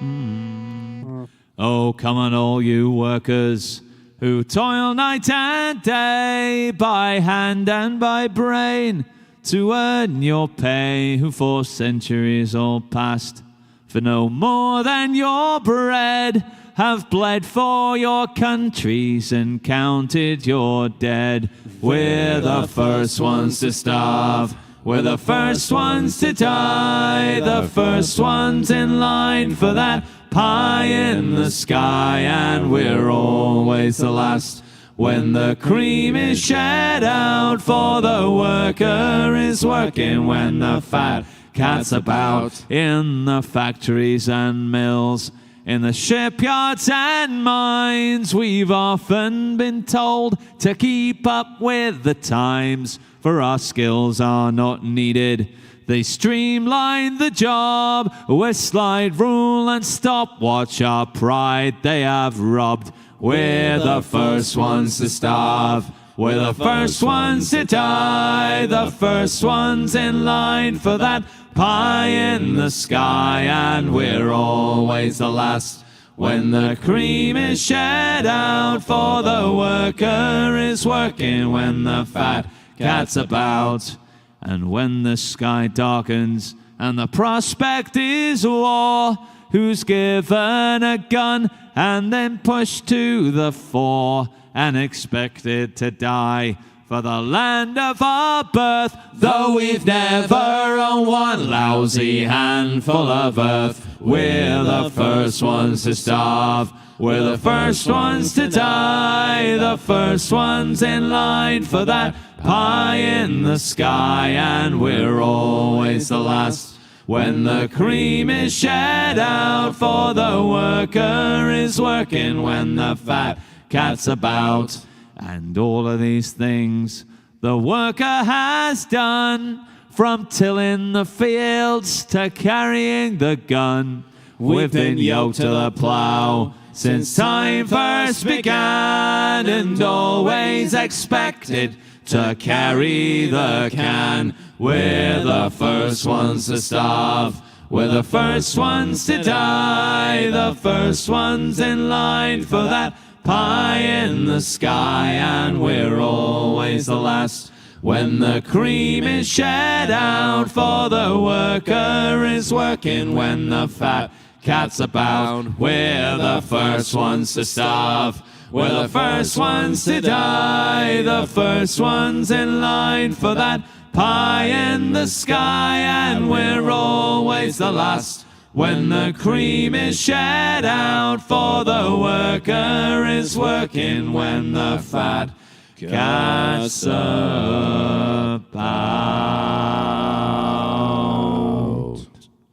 that. Oh, come on, all you workers who toil night and day by hand and by brain to earn your pay, who for centuries all past for no more than your bread have bled for your countries and counted your dead. We're the first ones to starve. We're the first ones to die, the first ones in line for that pie in the sky, and we're always the last. When the cream is shed out, for the worker is working. When the fat cat's about in the factories and mills, in the shipyards and mines, we've often been told to keep up with the times, for our skills are not needed. They streamline the job with slide rule and stopwatch. Our pride they have robbed. We're the first ones to starve. We're the first ones to die, the first ones in line for that pie in the sky, and we're always the last. When the cream is shed out, for the worker is working. When the fat cat's about, and when the sky darkens and the prospect is war, who's given a gun and then pushed to the fore and expected to die for the land of our birth, though we've never owned one lousy handful of earth. We're the first ones to starve, we're the first ones to die, the first ones in line for that pie in the sky, and we're always the last. When the cream is shed out, for the worker is working. When the fat cat's about, and all of these things the worker has done, from tilling the fields to carrying the gun. We've been yoked to the plough since time first began, and always expected to carry the can. We're the first ones to starve, we're the first ones to die, the first ones in line for that pie in the sky, and we're always the last. When the cream is shed out, for the worker is working. When the fat cat's about, we're the first ones to starve, we're the first ones to die, the first ones in line for that pie in the sky, and we're always the last. When the cream is shed out, for the worker is working. When the fat cat's about.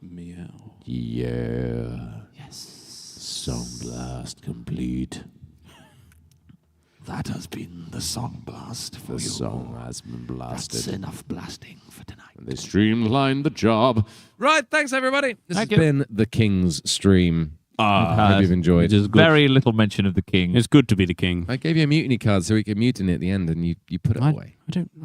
Meow. Yeah. Yes. Song blast complete. That has been the song blast for The you. song has been blasted. That's enough blasting for tonight. They streamlined the job. Right, thanks everybody. This has Thank you. been the King's Stream. Hope you've enjoyed. Which is good. Very little mention of the king. It's good to be the king. I gave you a mutiny card so we could mutiny at the end, and you put it away. I didn't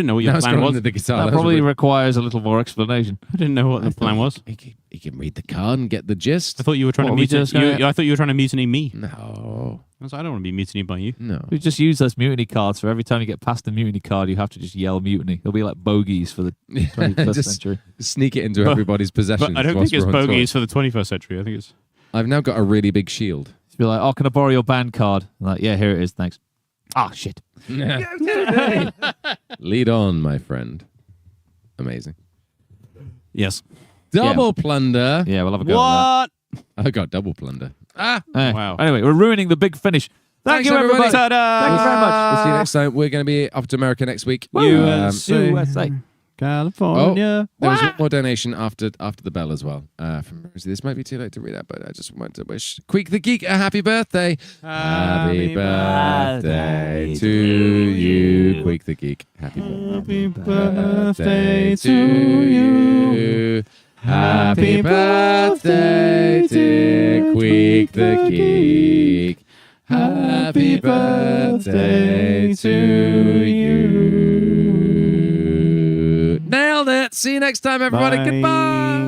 know what your Now it's plan gone was. into the guitar. That That's probably really- requires a little more explanation. I didn't know what the plan was. He can read the card and get the gist. I thought you were trying What, to we just mutiny. gonna- I thought you were trying to mutiny me. No, I was like, I don't want to be mutinied by you. no. We just use those mutiny cards, so every time you get past the mutiny card, you have to just yell mutiny. It'll be like bogeys for the 21st Just century. sneak it into everybody's possession. But I don't think it's bogeys for the 21st century. I think it's. I've now got a really big shield. Just be like, oh, can I borrow your band card? I'm like, yeah, here it is, thanks. Ah, shit. Lead on, my friend. Amazing. Yes. Double plunder. Yeah, we'll have a go at What? I got double plunder. that. Eh, Wow. Anyway, we're ruining the big finish. Thank Thanks, you, everybody. everybody. Ta-da! Thank you very much. We'll see you next time. We're going to be off to America next week. USA. California. There was one more donation after the bell as well. From Rosie. This might be too late to read out, but I just want to wish Queek the Geek a happy birthday. Happy birthday to you, Queek the Geek. Happy birthday to you. Happy birthday, dear Queek the Geek. Happy birthday to you. Nailed it. See you next time, everybody. Bye. Goodbye.